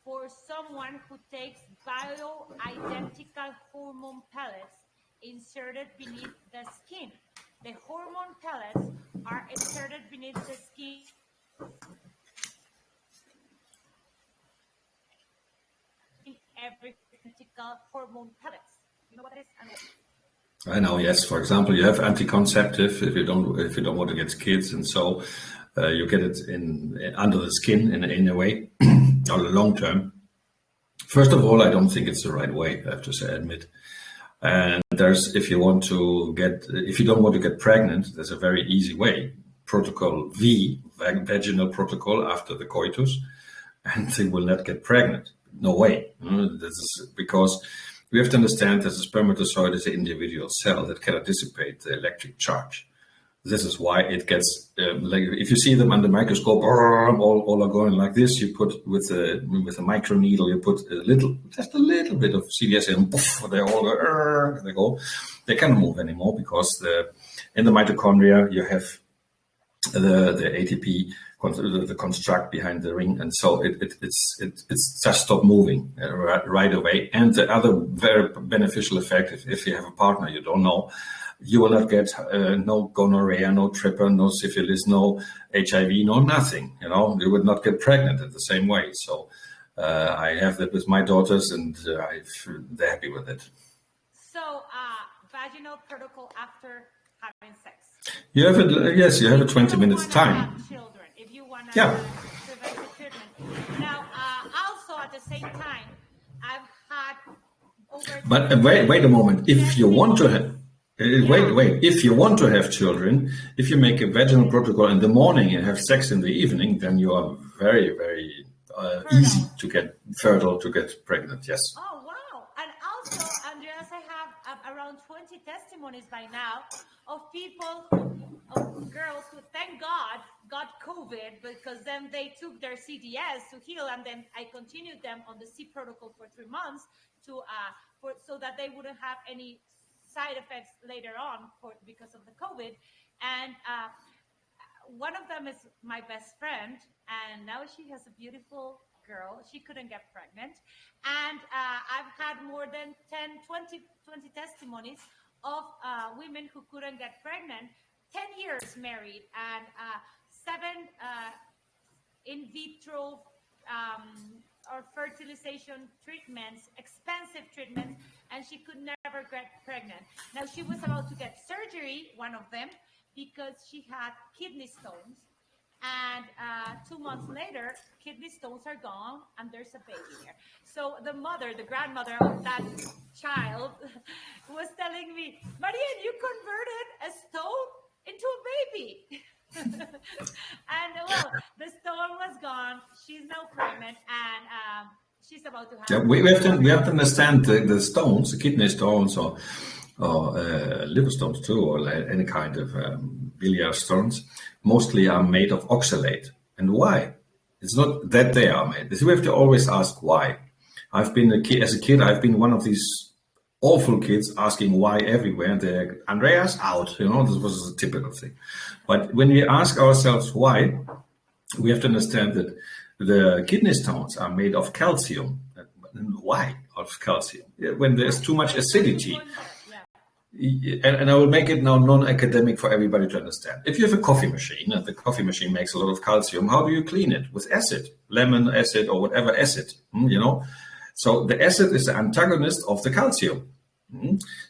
for someone who takes bioidentical hormone pellets inserted beneath the skin? The hormone pellets are inserted beneath the skin. In every identical hormone pellets. You know what it is? I know, yes. For example, you have anti-conceptive if you don't want to get kids, and so you get it in under the skin in a way, on the long term. First of all, I don't think it's the right way. I have to say, admit. And if you don't want to get pregnant, there's a very easy way. Protocol V, vaginal protocol after the coitus, and they will not get pregnant. No way. This is because we have to understand that the spermatozoid is an individual cell that cannot dissipate the electric charge. This is why it gets like if you see them under microscope, all are going like this. You put with a micro needle, you put just a little bit of CDS in, poof, they all go. They go. They can't move anymore because in the mitochondria you have the ATP, the construct behind the ring, and so it's just stop moving right away. And the other very beneficial effect, if you have a partner you don't know, you will not get no gonorrhea, no tripper, no syphilis, no HIV, no nothing. You would not get pregnant in the same way. So I have that with my daughters, and they're happy with it. So vaginal protocol after having sex. You have it. Yes, you have a 20 minutes time. Have children, if you want to Yeah. prevent the treatment. Now, also at the same time, I've had over. But wait a moment. If you want to have. Wait. If you want to have children, if you make a vaginal protocol in the morning and have sex in the evening, then you are very, very easy to get fertile, to get pregnant. Yes. Oh, wow. And also, Andreas, I have around 20 testimonies by now of people, of girls who, thank God, got COVID because then they took their CDS to heal, and then I continued them on the C protocol for 3 months so that they wouldn't have any side effects later on because of the COVID. And one of them is my best friend, and now she has a beautiful girl. She couldn't get pregnant. And I've had more than 20 testimonies of women who couldn't get pregnant, 10 years married, and 7 in vitro or fertilization treatments, expensive treatments, and she could never get pregnant. Now, she was about to get surgery, one of them, because she had kidney stones. And 2 months later, kidney stones are gone, and there's a baby there. So the grandmother of that child was telling me, Marian, you converted a stone into a baby. And well, the stone was gone. She's now pregnant, and she's about to have. Yeah, we have to understand the stones, the kidney stones, or liver stones too, or any kind of biliary stones. Mostly are made of oxalate, and why? It's not that they are made. We have to always ask why. I've been as a kid. I've been one of these awful kids asking why everywhere. They're Andreas out. This was a typical thing. But when we ask ourselves why, we have to understand that the kidney stones are made of calcium. Why of calcium? When there's too much acidity. And I will make it now non-academic for everybody to understand. If you have a coffee machine, and the coffee machine makes a lot of calcium, how do you clean it? With acid, lemon acid or whatever acid, So the acid is the antagonist of the calcium.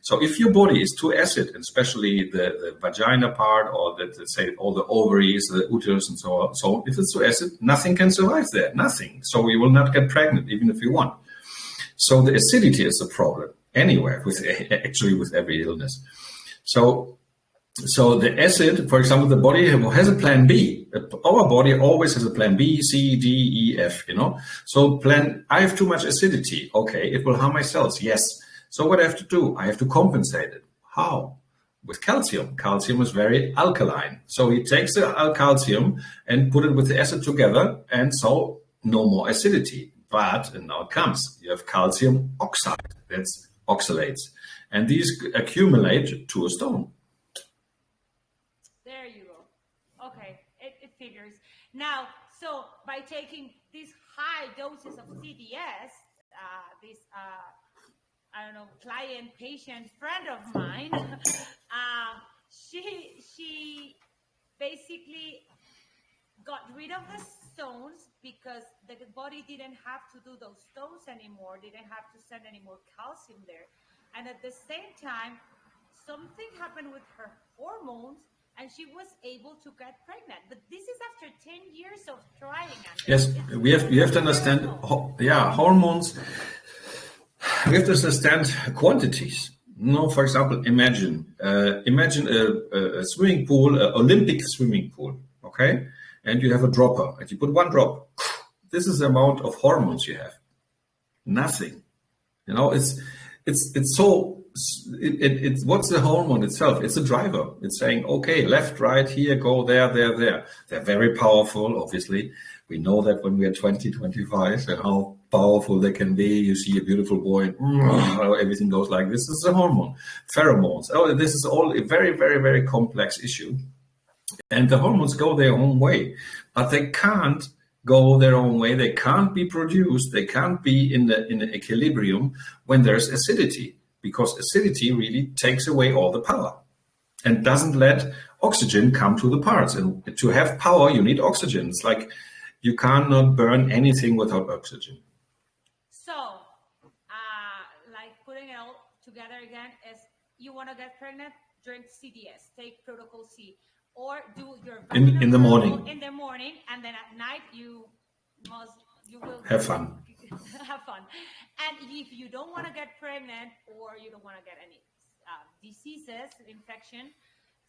So if your body is too acid, and especially the vagina part, or let's say all the ovaries, the uterus, and so on. So if it's too acid, nothing can survive there, nothing. So you will not get pregnant, even if you want. So the acidity is the problem anywhere, with every illness. So the acid, for example, the body has a plan B. Our body always has a plan B, C, D, E, F, So I have too much acidity. Okay, it will harm my cells. Yes. So what I have to do? I have to compensate it. How? With calcium. Calcium is very alkaline. So he takes the calcium and put it with the acid together, and so no more acidity. But, and now it comes, you have calcium oxide. That's oxalates. And these accumulate to a stone. There you go. Okay, it figures. Now, so by taking these high doses of CDS, client, patient, friend of mine, she basically got rid of the stones because the body didn't have to do those stones anymore, didn't have to send any more calcium there. And at the same time, something happened with her hormones and she was able to get pregnant. But this is after 10 years of trying. Yes, you have to understand, hormones. We have to understand quantities. For example, imagine a swimming pool, an Olympic swimming pool, okay? And you have a dropper, and you put one drop. This is the amount of hormones you have. Nothing. It's what's the hormone itself? It's a driver. It's saying, okay, left, right, here, go there, there, there. They're very powerful, obviously. We know that when we are 20, 25, and how powerful they can be. You see a beautiful boy, and everything goes like this. This is a hormone. Pheromones. This is all a very, very, very complex issue. And the hormones go their own way, but they can't go their own way. They can't be produced. They can't be in the equilibrium when there's acidity, because acidity really takes away all the power and doesn't let oxygen come to the parts. And to have power, you need oxygen. It's like you cannot burn anything without oxygen. So, like putting it all together again is, you want to get pregnant, drink CDS, take Protocol C. Or do your in the morning. In the morning, and then at night you will have fun. Have fun. And if you don't want to get pregnant or you don't want to get any diseases, infection,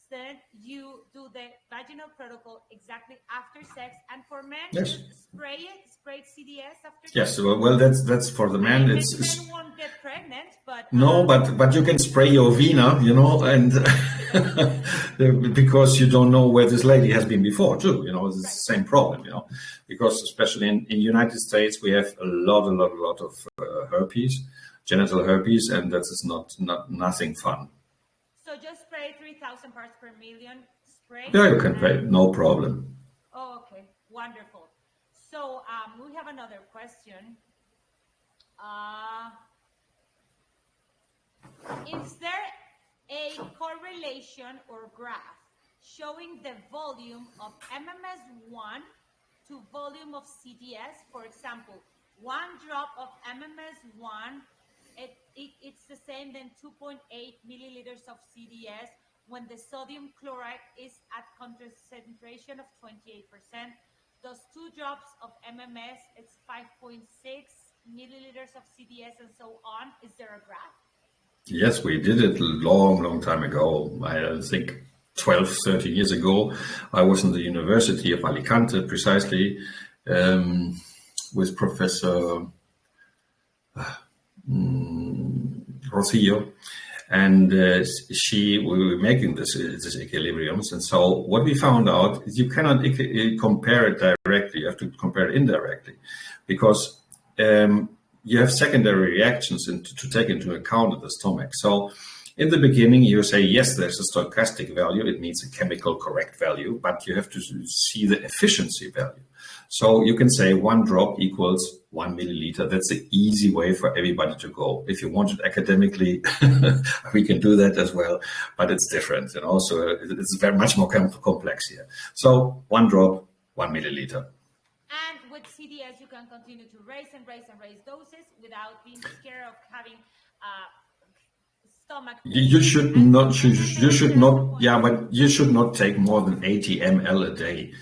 then you do the vaginal protocol exactly after sex. And for men, yes. spray CDS after sex. Yes, well, that's for the men. Men won't get pregnant, but no, but you can spray your vena, and because you don't know where this lady has been before, too. It's the same problem, because especially in United States we have a lot of herpes, genital herpes, and that is not nothing fun. So just spray 3,000 parts per million spray. Yeah, you can spray, no problem. Oh, okay, wonderful. So we have another question. Is there a correlation or graph showing the volume of MMS1 to volume of CDS? For example, 1 drop of MMS1, it's the same than 2.8 milliliters of CDS when the sodium chloride is at concentration of 28%. Those 2 drops of MMS, it's 5.6 milliliters of CDS and so on. Is there a graph? Yes, we did it a long time ago. I think 12, 13 years ago. I was in the University of Alicante, precisely, with Professor Rosillo, and we were making this equilibriums. And so what we found out is you cannot compare it directly. You have to compare it indirectly, because you have secondary reactions to take into account in the stomach. So in the beginning, you say, yes, there's a stochastic value. It means a chemical correct value, but you have to see the efficiency value. So you can say 1 drop equals 1 milliliter. That's the easy way for everybody to go. If you want it academically, we can do that as well, but it's different. And also it's very much more complex here. So 1 drop, 1 milliliter. And with CDS, you can continue to raise doses without being scared of having stomach. You should not take more than 80 ml a day.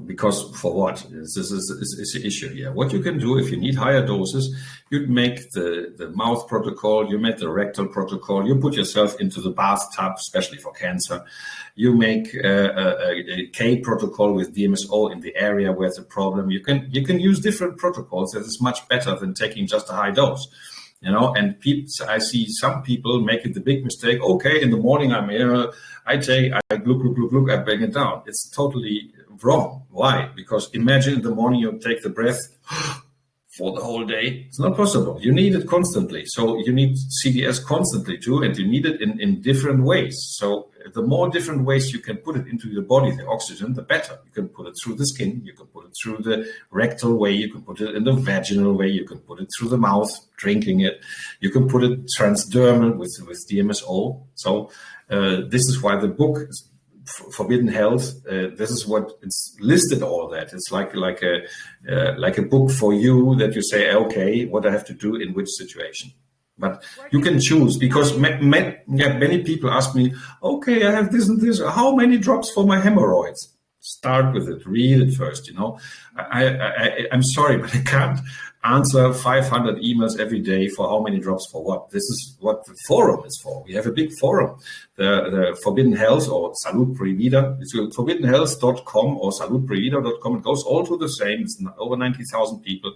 Because for what? This is the issue here. What you can do if you need higher doses, you make the mouth protocol, you make the rectal protocol, you put yourself into the bathtub, especially for cancer. You make a K protocol with DMSO in the area where the problem. You can use different protocols. That is much better than taking just a high dose. And I see some people making the big mistake. Okay, in the morning I gluk, I bring it down. It's totally wrong. Why? Because imagine in the morning you take the breath for the whole day. It's not possible. You need it constantly. So you need CDS constantly too, and you need it in different ways. So the more different ways you can put it into your body, the oxygen, the better. You can put it through the skin, you can put it through the rectal way, you can put it in the vaginal way, you can put it through the mouth, drinking it. You can put it transdermal with DMSO. So this is why the book is Forbidden Health. This is what it's listed. All that it's like a book for you that you say, okay, what I have to do in which situation. But you can choose, because many people ask me, okay, I have this and this. How many drops for my hemorrhoids? Start with it. Read it first. I'm sorry, but I can't answer 500 emails every day for how many drops for what. This is what the forum is for. We have a big forum, the Forbidden Health or Salud Prohibida. It's forbiddenhealth.com or saludprohibida.com. It goes all to the same. It's over 90,000 people.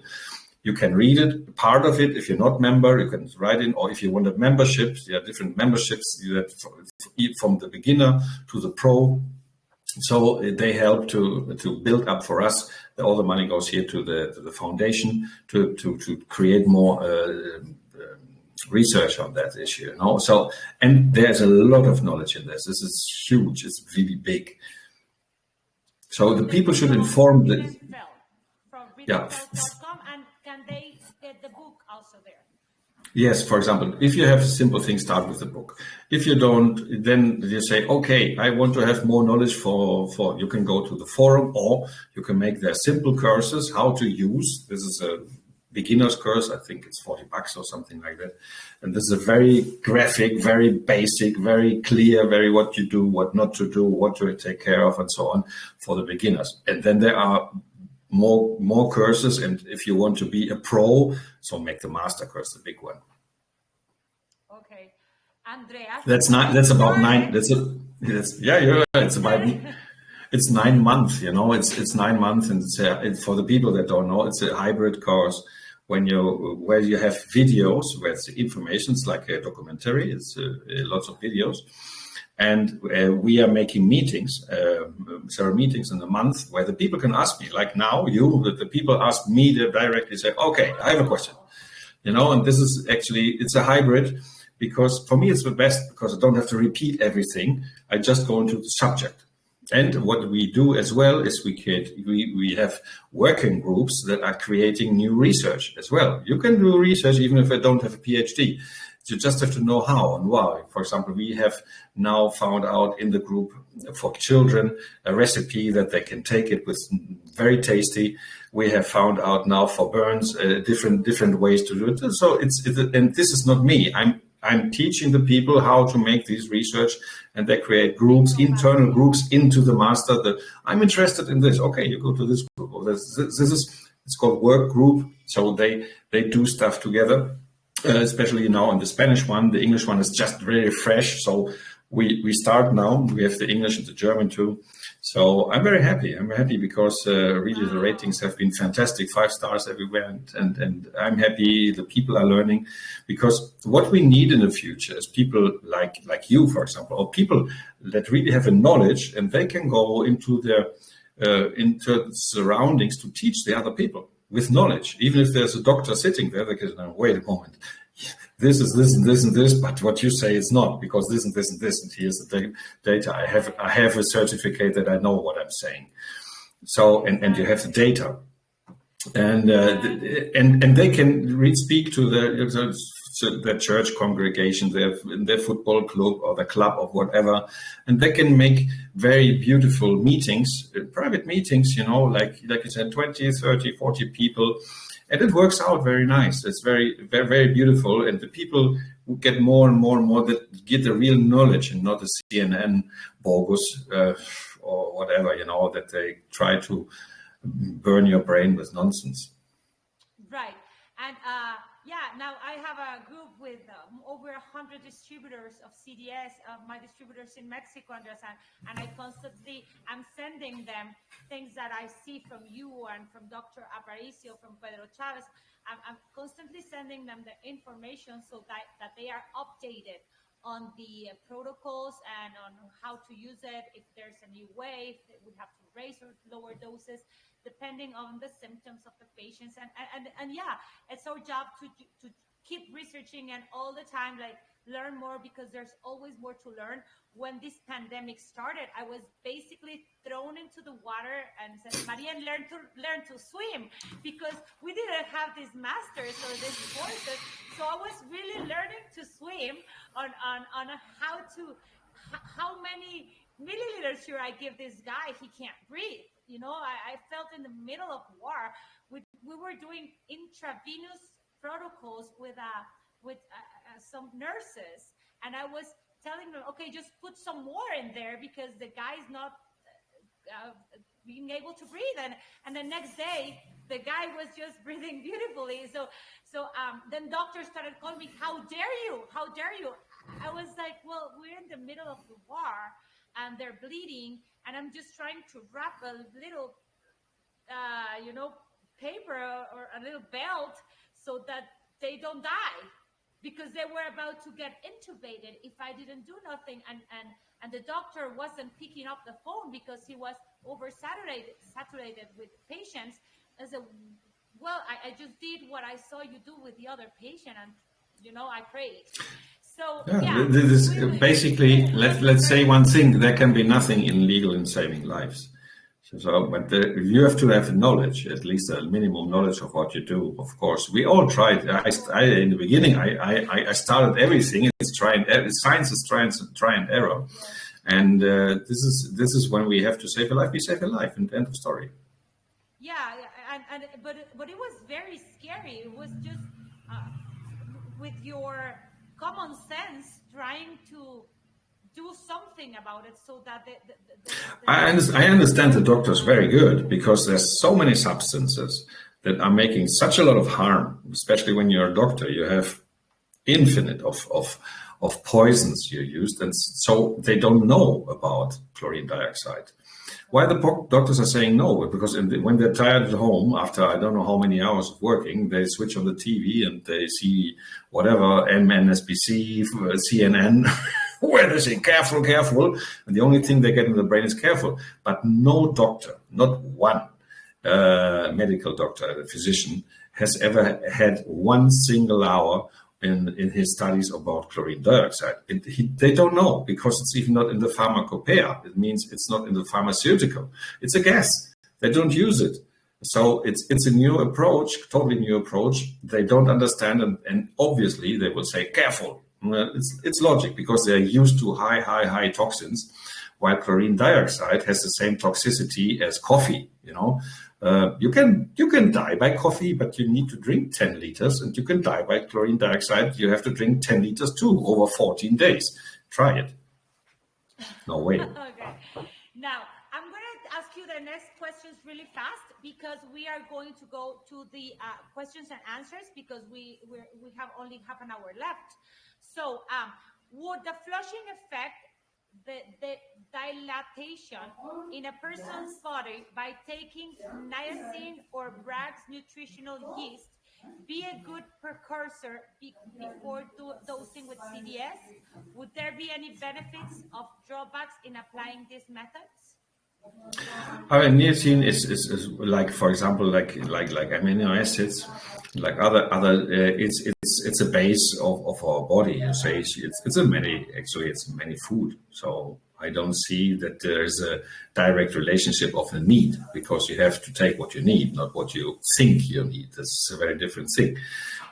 You can read it, part of it. If you're not member, you can write in, or if you want a membership, there are different memberships from the beginner to the pro. So they help to build up for us. All the money goes here to the foundation to create more research on that issue. So, and there's a lot of knowledge in this. This is huge. It's really big. So the people should inform the. Yeah. And can they get the book also there? Yes, for example, if you have simple things, start with the book. If you don't, then you say, okay, I want to have more knowledge for you can go to the forum, or you can make their simple courses, how to use. This is a beginner's course. I think it's $40 or something like that. And this is a very graphic, very basic, very clear, very what you do, what not to do, what to take care of, and so on for the beginners. And then there are more courses, and if you want to be a pro, so make the master course, the big one. Okay, Andreas. That's about 9. You're right. It's 9 months. It's 9 months, and it's for the people that don't know, it's a hybrid course where you have videos where it's information. It's like a documentary. It's lots of videos. And we are making meetings, several meetings in a month, where the people can ask me, like now, the people ask me directly, say, okay, I have a question, and this is actually, it's a hybrid, because for me, it's the best, because I don't have to repeat everything. I just go into the subject. And what we do as well is we have working groups that are creating new research as well. You can do research even if I don't have a PhD. You just have to know how and why. For example, we have now found out in the group for children a recipe that they can take it with, very tasty. We have found out now for burns different ways to do it. So and this is not me. I'm teaching the people how to make this research, and they create groups, internal groups into the master that I'm interested in this. Okay, you go to this group. Or it's called work group. So they do stuff together. Especially now in the Spanish one. The English one is just very fresh. So we start now. We have the English and the German too. So I'm very happy. I'm happy because really the ratings have been fantastic, 5 stars everywhere. And I'm happy the people are learning, because what we need in the future is people like you, for example, or people that really have a knowledge, and they can go into their surroundings to teach the other people. With knowledge, even if there's a doctor sitting there, they can say, wait a moment, this is this and this and this, but what you say is not, because this and this and this, and here's the data. I have a certificate that I know what I'm saying. So, and you have the data, and they can speak to the church congregation, their football club or the club or whatever, and they can make very beautiful meetings, private meetings, like you said, 20, 30, 40 people, and it works out very nice. It's very, very, very beautiful, and the people who get more and more and more that get the real knowledge, and not the CNN bogus or whatever, that they try to burn your brain with nonsense. Right. And now I have a group with over 100 distributors of CDS, my distributors in Mexico, and I constantly am sending them things that I see from you and from Dr. Aparicio, from Pedro Chavez. I'm constantly sending them the information so that they are updated on the protocols and on how to use it. If there's a new way, if we have to raise or lower doses, depending on the symptoms of the patients. And yeah, it's our job to keep researching and all the time, learn more, because there's always more to learn. When this pandemic started, I was basically thrown into the water and said, Marian, learn to swim, because we didn't have these masters or these courses. So I was really learning to swim on how many milliliters should I give this guy? He can't breathe. I felt in the middle of war. We were doing intravenous protocols with a with some nurses, and I was telling them, okay, just put some more in there because the guy's not being able to breathe. And the next day, the guy was just breathing beautifully. So then doctors started calling me, how dare you? How dare you? I was like, well, we're in the middle of the war and they're bleeding. And I'm just trying to wrap a little, paper or a little belt so that they don't die, because they were about to get intubated if I didn't do nothing. And the doctor wasn't picking up the phone because he was saturated with patients. I said, well, I just did what I saw you do with the other patient, and I prayed. So this basically, let's say one thing: there can be nothing illegal in saving lives. But you have to have knowledge, at least a minimum knowledge of what you do. Of course, we all tried. I in the beginning, I started everything. It's science is try and error, and this is when we have to save a life. We save a life, and end of story. Yeah, but it was very scary. It was just with your common sense trying to do something about it so that I understand the doctors very good, because there's so many substances that are making such a lot of harm, especially when you're a doctor. You have infinite of poisons you used, and so they don't know about chlorine dioxide. Why the doctors are saying no? Because when they're tired at home after I don't know how many hours of working, they switch on the TV and they see whatever, MSNBC, CNN, where they say careful, careful, and the only thing they get in the brain is careful. But no doctor, not one medical doctor, a physician, has ever had one single hour in his studies about chlorine dioxide. They don't know, because it's even not in the pharmacopoeia. It means it's not in the pharmaceutical. It's a gas. They don't use it. So it's a new approach, totally new approach. They don't understand, and obviously they will say, careful. It's logic, because they're used to high toxins, while chlorine dioxide has the same toxicity as coffee. You can die by coffee, but you need to drink 10 liters, and you can die by chlorine dioxide. You have to drink 10 liters too over 14 days. Try it. No way. Okay. Now, I'm going to ask you the next questions really fast, because we are going to go to the questions and answers, because we have only half an hour left. So, would the flushing affect the dilatation in a person's body by taking niacin or Bragg's nutritional yeast be a good precursor before dosing with CDS? Would there be any benefits of drawbacks in applying these methods? Niacin is like, for example, like amino acids, like other it's a base of our body. You say it's many food. So I don't see that there is a direct relationship of the need, because you have to take what you need, not what you think you need. That's a very different thing,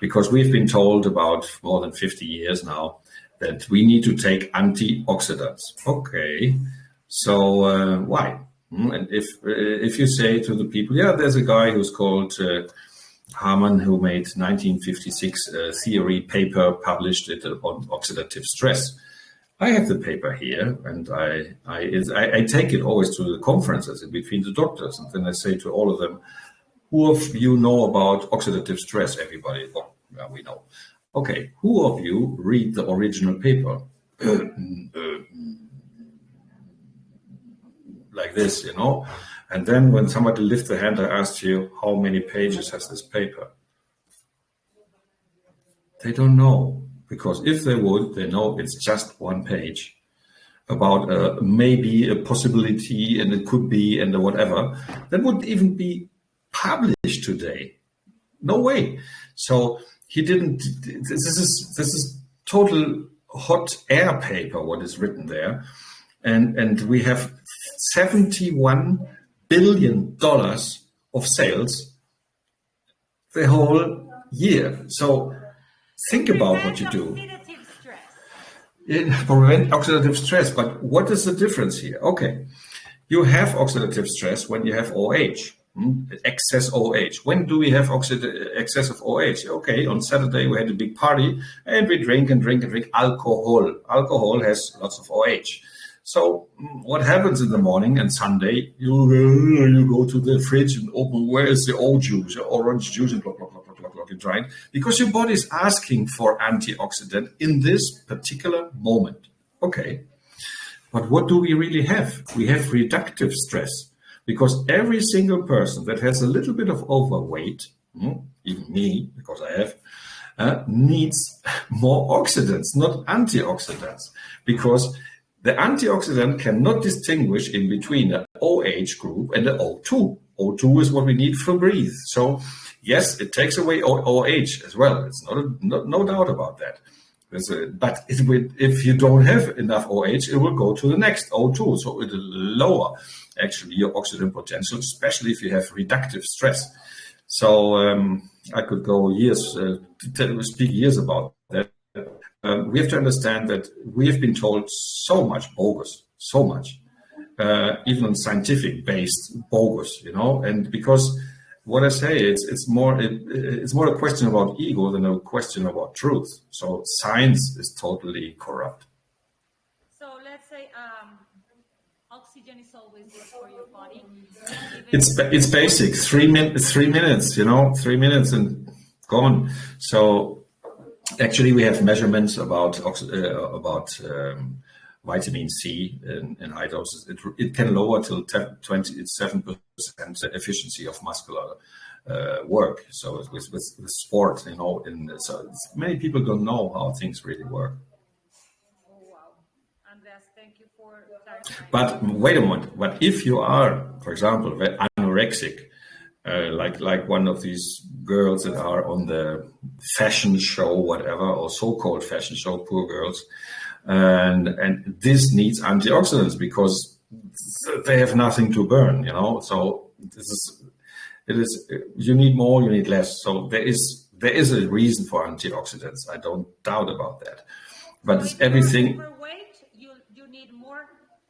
because we've been told about more than 50 years now that we need to take antioxidants. Okay. So why? And if you say to the people, there's a guy who's called Harman, who made 1956 theory paper, published it on oxidative stress. I have the paper here, and I take it always to the conferences in between the doctors, and then I say to all of them, who of you know about oxidative stress? Everybody, we know. Okay, who of you read the original paper? Like this, and then when somebody lifts the hand, I asked you, how many pages has this paper? They don't know, because if they would, they know it's just one page about maybe a possibility, and it could be, and whatever. That wouldn't even be published today. No way. So he didn't. This is total hot air paper. What is written there, and we have $71 billion of sales the whole year. So think about what you do. Prevent oxidative stress. But what is the difference here? Okay, you have oxidative stress when you have OH. Excess OH. When do we have excess of OH? Okay, on Saturday we had a big party and we drink and drink and drink alcohol. Alcohol has lots of OH. So what happens in the morning and Sunday, you go to the fridge and open, where is the orange juice, orange juice, and blah, blah, blah, blah, blah, blah, you try it, because your body is asking for antioxidant in this particular moment. Okay, but what do we really have? We have reductive stress, because every single person that has a little bit of overweight, even me, because I have, needs more oxidants, not antioxidants, because the antioxidant cannot distinguish in between the OH group and the O2. O2 is what we need for breathe. So yes, it takes away OH as well. It's no doubt about that. But if you don't have enough OH, it will go to the next O2. So it will lower actually your oxidant potential, especially if you have reductive stress. So I could go years, speak years about that. We have to understand that we have been told so much bogus, so much, even on scientific-based bogus, and because what I say, it's more a question about ego than a question about truth. So science is totally corrupt. So let's say oxygen is always good for your body. It's basic. 3 minutes, 3 minutes, 3 minutes and gone. So actually, we have measurements about vitamin C in high doses. It can lower till 27% efficiency of muscular work. So with sport, so many people don't know how things really work. Oh wow, Andreas, thank you for clarifying. But wait a moment. But if you are, for example, anorexic, like one of these girls that are on the fashion show, whatever, or so-called fashion show, poor girls, and this needs antioxidants because they have nothing to burn, So it is. You need more, you need less. So there is a reason for antioxidants. I don't doubt about that. But So if everything. you're overweight, you need more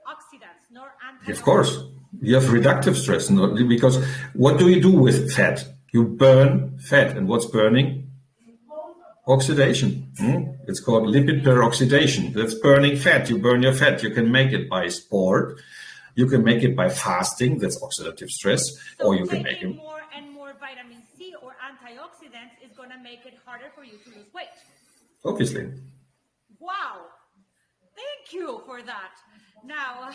oxidants, not antioxidants. Of course, you have reductive stress because what do you do with fat? You burn fat, and what's burning? Oxidation. It's called lipid peroxidation. That's burning fat. You burn your fat. You can make it by sport. You can make it by fasting. That's oxidative stress. So or you can make it. more and more vitamin C or antioxidants is going to make it harder for you to lose weight. Obviously. Wow. Thank you for that. Now,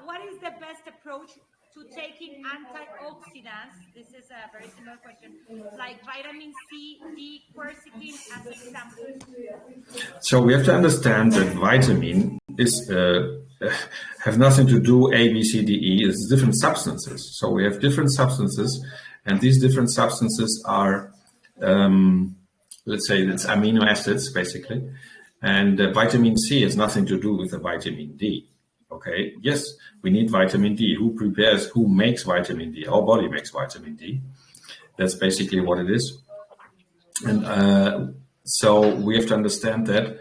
what is the best approach to taking antioxidants? This is a very similar question, like vitamin C, D, quercetin as examples. So we have to understand that vitamin is have nothing to do A, B, C, D, E. It's different substances. So we have different substances, and these different substances are, let's say, it's amino acids basically, and vitamin C has nothing to do with the vitamin D. Okay. Yes, we need vitamin D. Who makes vitamin D? Our body makes vitamin D. That's basically what it is. And so we have to understand that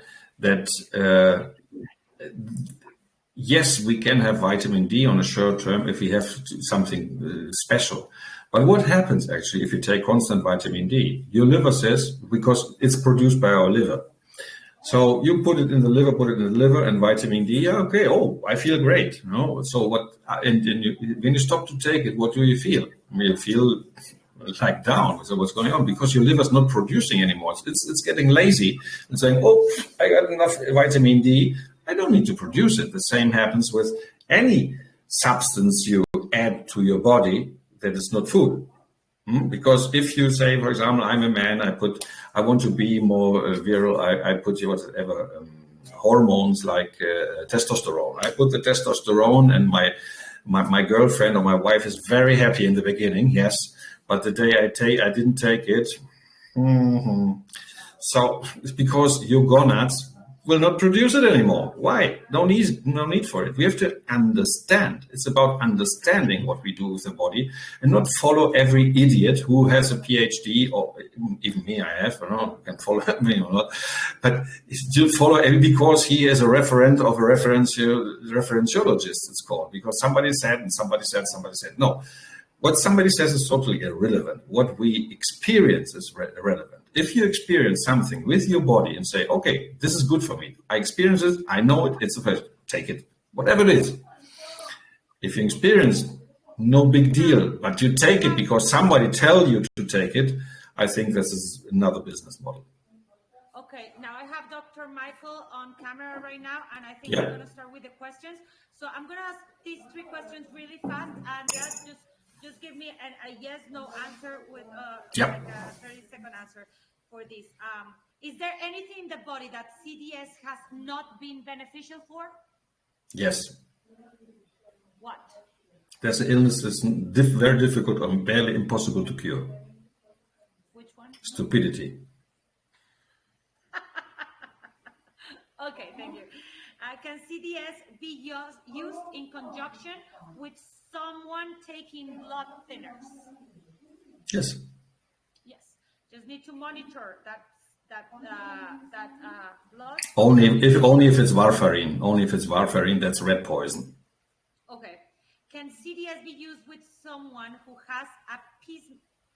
yes, we can have vitamin D on a short term if we have something special. But what happens actually if you take constant vitamin D? Your liver says, because it's produced by our liver. So you put it in the liver, and vitamin D. Yeah, okay. Oh, I feel great. So what? And when you stop to take it, what do you feel? You feel like down. So what's going on? Because your liver's not producing anymore. It's getting lazy and saying, "Oh, I got enough vitamin D. I don't need to produce it." The same happens with any substance you add to your body that is not food. Because if you say, for example, I'm a man, I want to be more virile, I put whatever hormones like testosterone. I put the testosterone, and my girlfriend or my wife is very happy in the beginning, yes, but the day I didn't take it, so it's because your gonads will not produce it anymore. Why? No need for it. We have to understand. It's about understanding what we do with the body and not follow every idiot who has a PhD, or even me, I have, I don't know, can follow me or not, but to follow because he is a referent of a referentiologist, it's called, because somebody said, and somebody said. No. What somebody says is totally irrelevant. What we experience is relevant. If you experience something with your body and say, okay, this is good for me. I experience it. I know it. It's a pleasure. Take it, whatever it is. If you experience, no big deal, but you take it because somebody tell you to take it, I think this is another business model. Okay, now I have Dr. Michael on camera right now, and I think Yeah. we're going to start with the questions. So I'm going to ask these 3 questions really fast, and just give me a yes/no answer with Yep. like a 30-second answer for this. Is there anything in the body that CDS has not been beneficial for? Yes. What? There's an illness that's very difficult or barely impossible to cure. Which one? Stupidity. Okay, thank you. Can CDS be used in conjunction with someone taking blood thinners? Yes. Yes. Just need to monitor that blood. Only if it's warfarin. Only if it's warfarin, that's red poison. Okay. Can CDS be used with someone who has a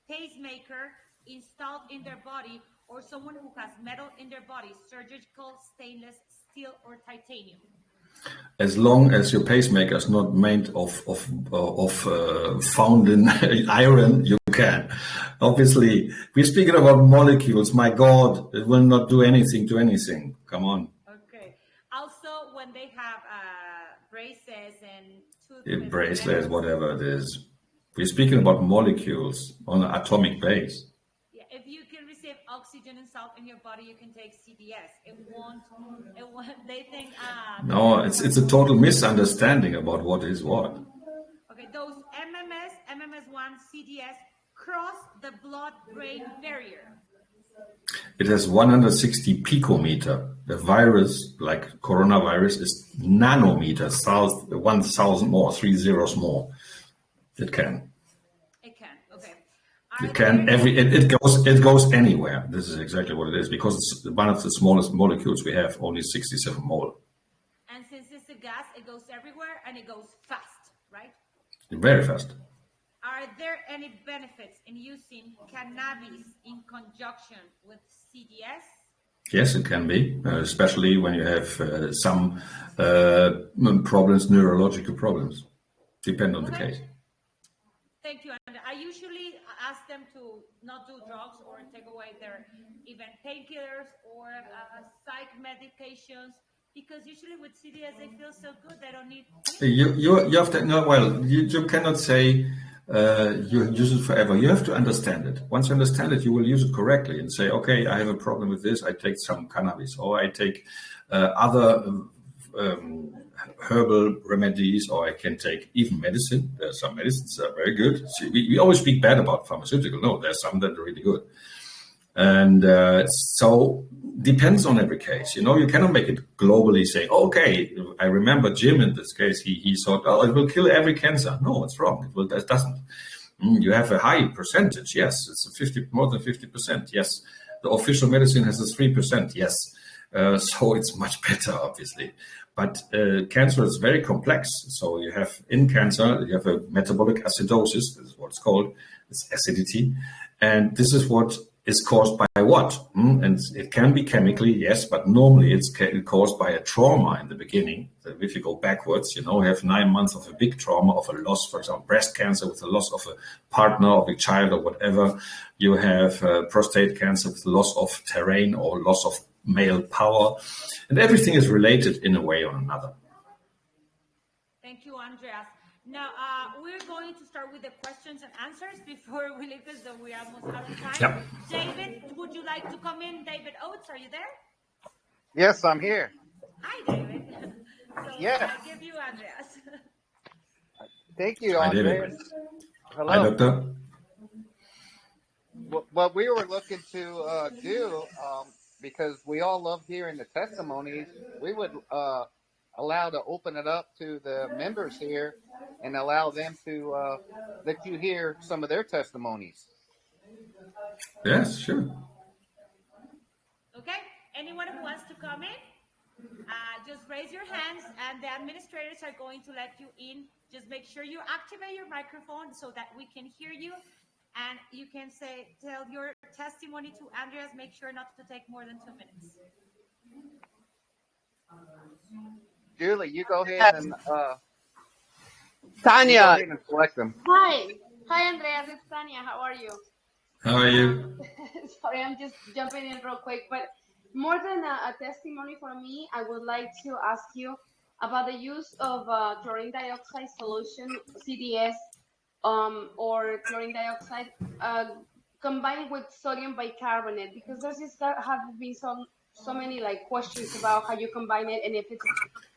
pacemaker installed in their body, or someone who has metal in their body, surgical, stainless steel, or titanium? As long as your pacemaker is not made of found in iron, you can. Obviously, we're speaking about molecules. My God, it will not do anything to anything. Come on. Okay. Also, when they have braces and Bracelets, whatever it is. We're speaking about molecules on an atomic base. Yeah, if you can receive oxygen and salt in your body, you can take CDS. It won't. They think. No, it's a total misunderstanding about what is what. Okay, those MMS1, CDS cross the blood-brain barrier. It has 160 picometer. The virus, like coronavirus, is nanometers, 1,000 more, 3 zeros more. It can. It can. Okay. It can. It goes anywhere. This is exactly what it is, because it's one of the smallest molecules we have, only 67 mole. And since it's a gas, it goes everywhere and it goes fast, right? Very fast. Are there any benefits in using cannabis in conjunction with CDS? Yes, it can be, especially when you have some problems, neurological problems. Depend on the case. Thank you. And I usually ask them to not do drugs or take away their even painkillers or psych medications, because usually with CDS they feel so good they don't need. You have to no. Well, you cannot say you use it forever. You have to understand it. Once you understand it, you will use it correctly and say, okay, I have a problem with this. I take some cannabis, or I take other herbal remedies, or I can take even medicine. There's some medicines that are very good. See, we always speak bad about pharmaceutical. No, there's some that are really good. And so depends on every case. You cannot make it globally say, okay, I remember Jim in this case, he thought, oh, it will kill every cancer. No, it's wrong. It doesn't. You have a high percentage. Yes, it's more than 50%. Yes. The official medicine has a 3%. Yes. So it's much better, obviously. But cancer is very complex. So you have in cancer, you have a metabolic acidosis. This is what it's called. It's acidity. And this is what is caused by what? And it can be chemically, yes, but normally it's caused by a trauma in the beginning. So if you go backwards, you have 9 months of a big trauma, of a loss, for example, breast cancer with the loss of a partner, of a child, or whatever. You have prostate cancer with loss of terrain or loss of male power. And everything is related in a way or another. Thank you, Andreas. Now, we're going to start with the questions and answers before we leave, because we're almost out of time. Yep. David, would you like to come in? David Oates, are you there? Yes, I'm here. Hi, David. So Yeah. I'll give you Andreas. Thank you, Hi, Andreas. David. Hello. Hi, doctor. What we were looking to do, because we all love hearing the testimonies, we would allow to open it up to the members here and allow them to let you hear some of their testimonies. Yes, sure. Okay, anyone who wants to come in, just raise your hands and the administrators are going to let you in Just make sure you activate your microphone so that we can hear you, and you can tell your testimony to Andreas. Make sure not to take more than 2 minutes. Julie, you go ahead and Tanya. select them. Hi, Andreas. It's Tanya. How are you? How are you? Sorry, I'm just jumping in real quick. But more than a testimony for me, I would like to ask you about the use of chlorine dioxide solution, CDS, or chlorine dioxide combined with sodium bicarbonate, because there's just have been so many like questions about how you combine it and if it's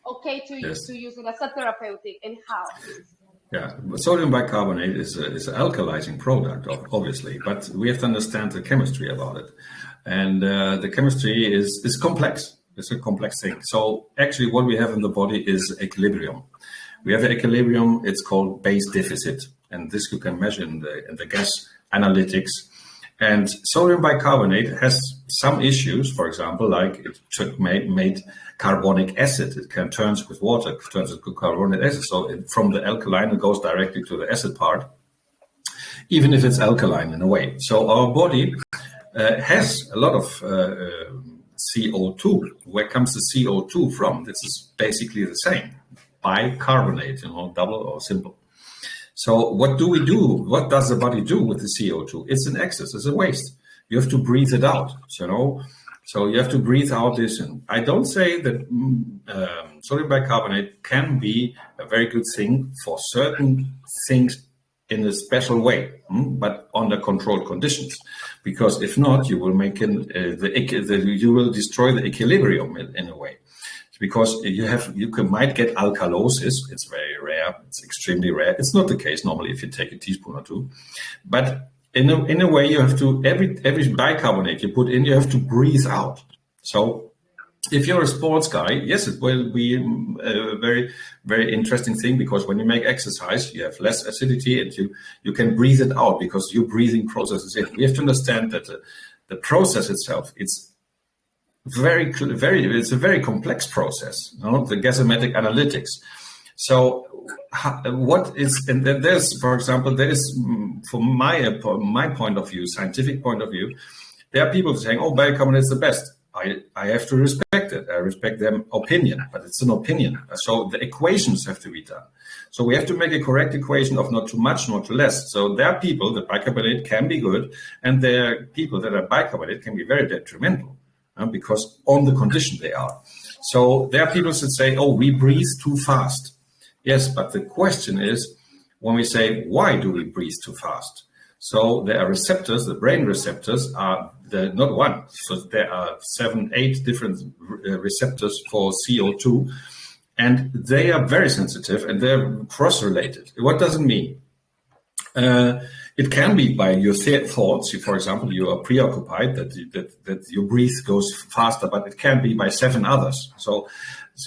okay to use it as a therapeutic and how. Yeah, sodium bicarbonate is an alkalizing product, obviously, but we have to understand the chemistry about it. And the chemistry is complex. It's a complex thing. So actually what we have in the body is equilibrium. We have an equilibrium, it's called base deficit. And this you can measure in the gas analytics. And sodium bicarbonate has some issues, for example, like it made carbonic acid. It can turn with water, turns into carbonic acid. So from the alkaline, it goes directly to the acid part, even if it's alkaline in a way. So our body has a lot of CO2. Where comes the CO2 from? This is basically the same, bicarbonate, double or simple. So what do we do? What does the body do with the CO2? It's an excess, it's a waste. You have to breathe it out, So you have to breathe out this. And I don't say that sodium bicarbonate can be a very good thing for certain things in a special way, but under controlled conditions. Because if not, you will make you will destroy the equilibrium in a way. Because you might get alkalosis. It's very rare. It's extremely rare. It's not the case normally if you take a teaspoon or two, but in a way you have to every bicarbonate you put in, you have to breathe out. So if you're a sports guy, yes, it will be a very, very interesting thing, because when you make exercise, you have less acidity and you can breathe it out because your breathing process is it. We have to understand that the process itself, it's a very complex process, the gasometric analytics. So what is, and then there's, for example, there is, from my point of view, scientific point of view, there are people saying, oh, bicarbonate is the best. I have to respect it. I respect their opinion, but it's an opinion. So the equations have to be done. So we have to make a correct equation of not too much, not too less. So there are people that bicarbonate can be good, and there are people that are bicarbonate can be very detrimental. Because on the condition they are. So there are people that say, oh, we breathe too fast. Yes, but the question is, when we say, why do we breathe too fast? So there are receptors, the brain receptors are not one. So there are 7, 8 different receptors for CO2, and they are very sensitive and they're cross-related. What does it mean? It can be by your thoughts. For example, you are preoccupied that your breath goes faster, but it can be by 7 others. So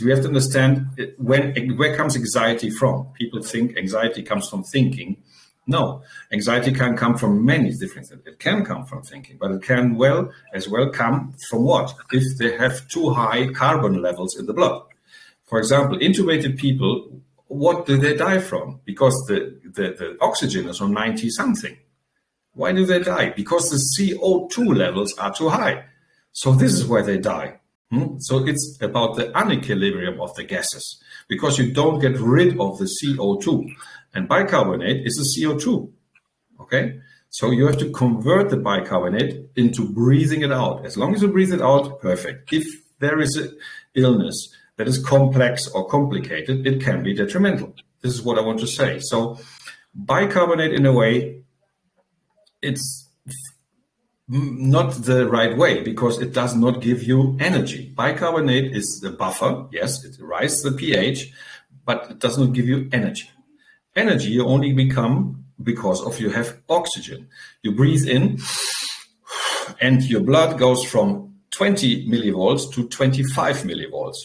we have to understand where comes anxiety from. People think anxiety comes from thinking. No, anxiety can come from many different things. It can come from thinking, but it can as well come from what? If they have too high carbon levels in the blood. For example, intubated people, what do they die from? Because the oxygen is on 90 something. Why do they die? Because the CO2 levels are too high. So this is where they die. So it's about the unequilibrium of the gases, because you don't get rid of the CO2. And bicarbonate is the CO2. Okay? So you have to convert the bicarbonate into breathing it out. As long as you breathe it out, perfect. If there is an illness that is complex or complicated, it can be detrimental. This is what I want to say. So bicarbonate, in a way, it's not the right way, because it does not give you energy. Bicarbonate is the buffer. Yes, it raises the pH, but it does not give you energy. Energy you only become because of you have oxygen. You breathe in and your blood goes from 20 millivolts to 25 millivolts.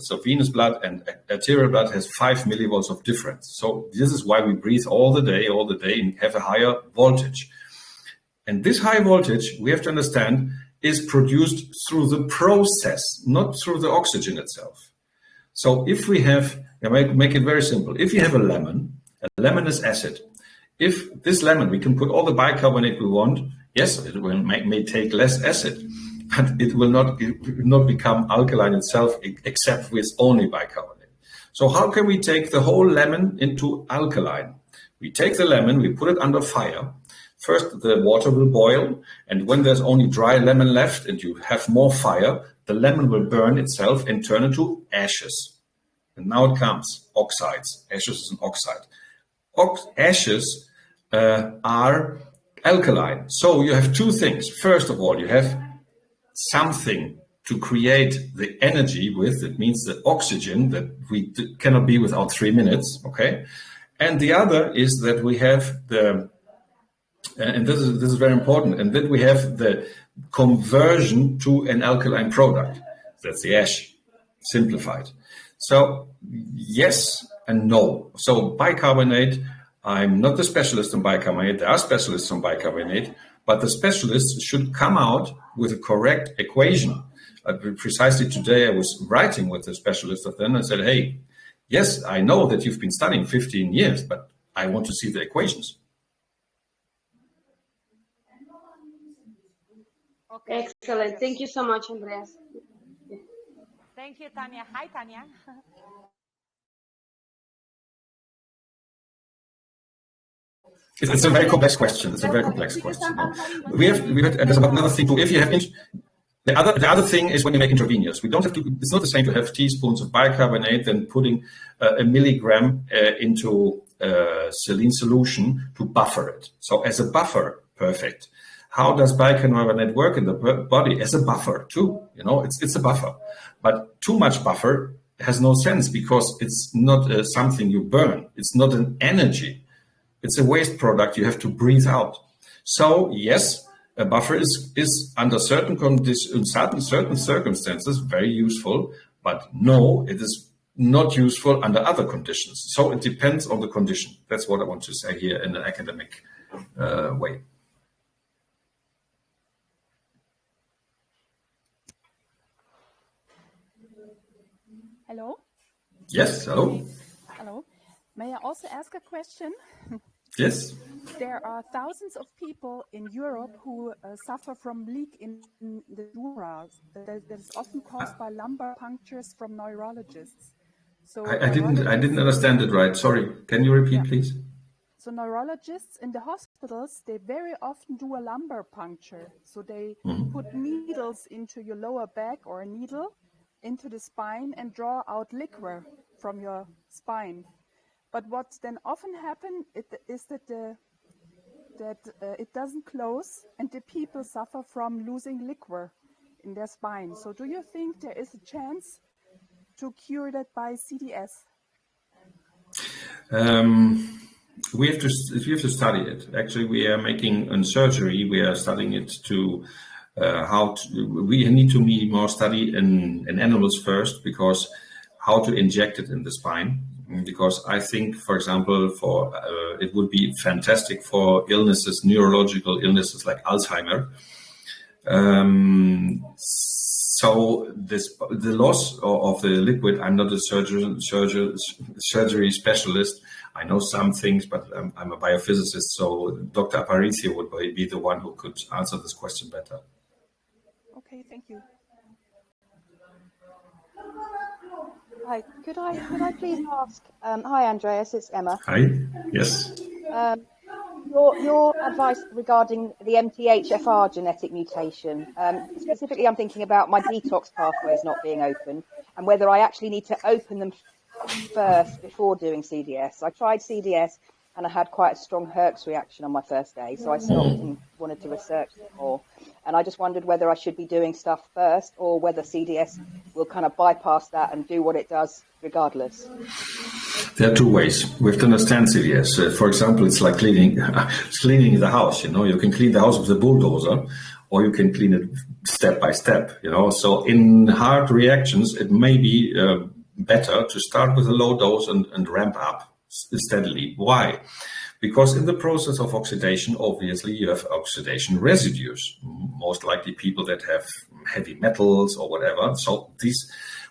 So venous blood and arterial blood has 5 millivolts of difference. So this is why we breathe all the day, and have a higher voltage. And this high voltage, we have to understand, is produced through the process, not through the oxygen itself. So if we have, make it very simple. If you have a lemon is acid. If this lemon, we can put all the bicarbonate we want, yes, it will may take less acid, but it will not become alkaline itself except with only bicarbonate. So how can we take the whole lemon into alkaline? We take the lemon, we put it under fire. First, the water will boil, and when there's only dry lemon left and you have more fire, the lemon will burn itself and turn into ashes. And now it comes, oxides. Ashes is an oxide. Ashes are alkaline. So you have two things. First of all, you have something to create the energy with. It means the oxygen that we cannot be without 3 minutes, okay? And the other is that we have the, and this is very important, and that we have the conversion to an alkaline product. That's the ash, simplified. So yes and no. So bicarbonate, I'm not the specialist on bicarbonate. There are specialists on bicarbonate, but the specialists should come out with a correct equation. Precisely today, I was writing with a specialist of them and said, hey, yes, I know that you've been studying 15 years, but I want to see the equations. Okay. Excellent. Thank you so much, Andreas. Thank you, Tanya. Hi, Tanya. It's a very complex question. It's a very complex question. We have there's another thing too. If you have the other thing is when you make intravenous, we don't have to. It's not the same to have teaspoons of bicarbonate than putting a milligram into saline solution to buffer it. So as a buffer, perfect. How does bicarbonate work in the body? As a buffer too. You know, it's a buffer, but too much buffer has no sense because it's not something you burn. It's not an energy. It's a waste product you have to breathe out. So yes, a buffer is under certain conditions, certain circumstances, very useful, but no, it is not useful under other conditions. So it depends on the condition. That's what I want to say here in an academic way. Hello? Yes, hello. Hello. May I also ask a question? Yes. There are thousands of people in Europe who suffer from leak in the dura that is often caused by lumbar punctures from neurologists. So I didn't understand it right. Sorry. Can you repeat, please? So neurologists in the hospitals, they very often do a lumbar puncture. So they put needles into your lower back or a needle into the spine and draw out liquor from your spine. But what then often happens is that it doesn't close and the people suffer from losing liquor in their spine. So do you think there is a chance to cure that by CDS? We have to study it. Actually, we are making a surgery. We are studying it to we need to be more study in animals first, because how to inject it in the spine. Because I think, for example, it would be fantastic for illnesses, neurological illnesses like Alzheimer. So the loss of the liquid, I'm not a surgery specialist. I know some things, but I'm a biophysicist. So Dr. Aparicio would be the one who could answer this question better. Okay, thank you. Hi, could I please ask? Hi, Andreas, it's Emma. Hi. Yes. Your advice regarding the MTHFR genetic mutation. Specifically, I'm thinking about my detox pathways not being open and whether I actually need to open them first before doing CDS. I tried CDS and I had quite a strong Herx reaction on my first day, so I stopped and wanted to research more. And I just wondered whether I should be doing stuff first or whether CDS will kind of bypass that and do what it does regardless. There are two ways. We have to understand CDS. For example, it's like cleaning the house. You know, you can clean the house with a bulldozer, or you can clean it step by step. You know, so in hard reactions, it may be better to start with a low dose and ramp up steadily. Why? Because in the process of oxidation, obviously you have oxidation residues, most likely people that have heavy metals or whatever. So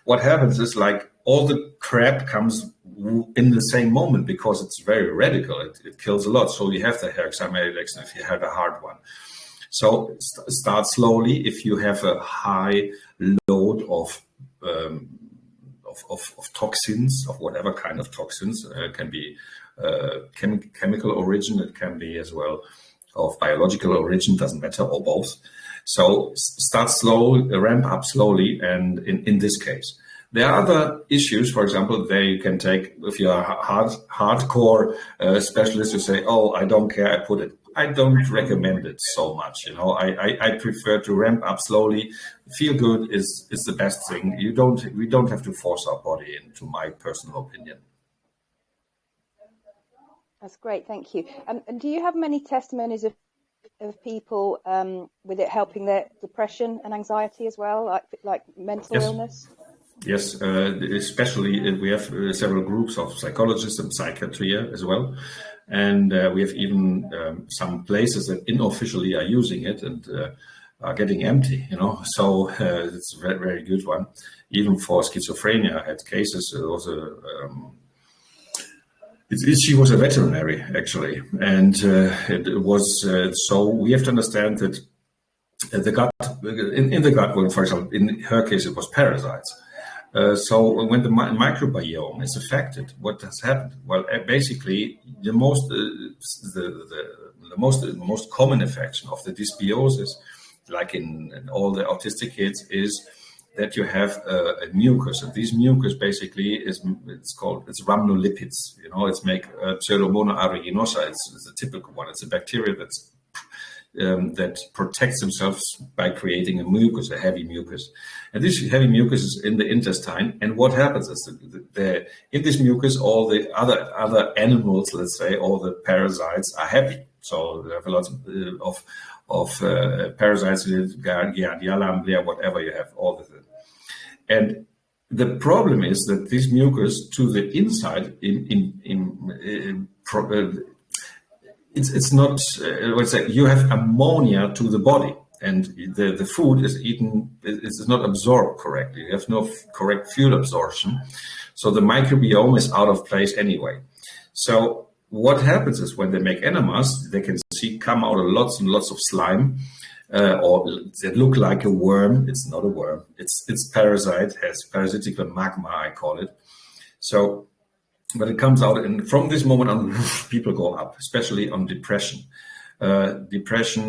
what happens is, like all the crap comes in the same moment because it's very radical. It kills a lot. So you have the hexamidelex if you have a hard one. So start slowly. If you have a high load of toxins, of whatever kind of toxins, can be chemical origin, it can be as well of biological origin, doesn't matter, or both. So start slow, ramp up slowly, and in this case. There are other issues, for example, there you can take, if you're a hardcore specialist, you say, oh, I don't care, I put it. I don't recommend it so much. You know, I prefer to ramp up slowly. Feel good is the best thing. We don't have to force our body into my personal opinion. That's great, thank you. And do you have many testimonies of people with it helping their depression and anxiety as well, like mental illness? Yes, especially we have several groups of psychologists and psychiatry as well. And we have even some places that unofficially are using it and are getting empty, you know. So it's a very, very good one. Even for schizophrenia, I had cases. There was she was a veterinary, actually. And it was, so we have to understand that the gut, in the gut, well, for example, in her case, it was parasites. So when the microbiome is affected, what has happened? Well, basically, the most common affection of the dysbiosis, like in all the autistic kids, is that you have a mucus, and this mucus basically it's rhamnolipids. You know, it's make Pseudomonas aeruginosa. It's a typical one. It's a bacteria that protects themselves by creating a mucus, a heavy mucus. And this heavy mucus is in the intestine. And what happens is that in this mucus, all the other animals, let's say, all the parasites are happy. So there have a lot of parasites, Giardia lamblia, whatever you have, all of it. And the problem is that this mucus to the inside it's not, let's say, you have ammonia to the body, and the food is eaten, it's not absorbed correctly. You have no correct fuel absorption. So the microbiome is out of place anyway. So what happens is when they make enemas, they can come out lots and lots of slime, or they look like a worm. It's not a worm. It's parasite, has parasitical magma, I call it. So, but it comes out, and from this moment on, people go up, especially on depression,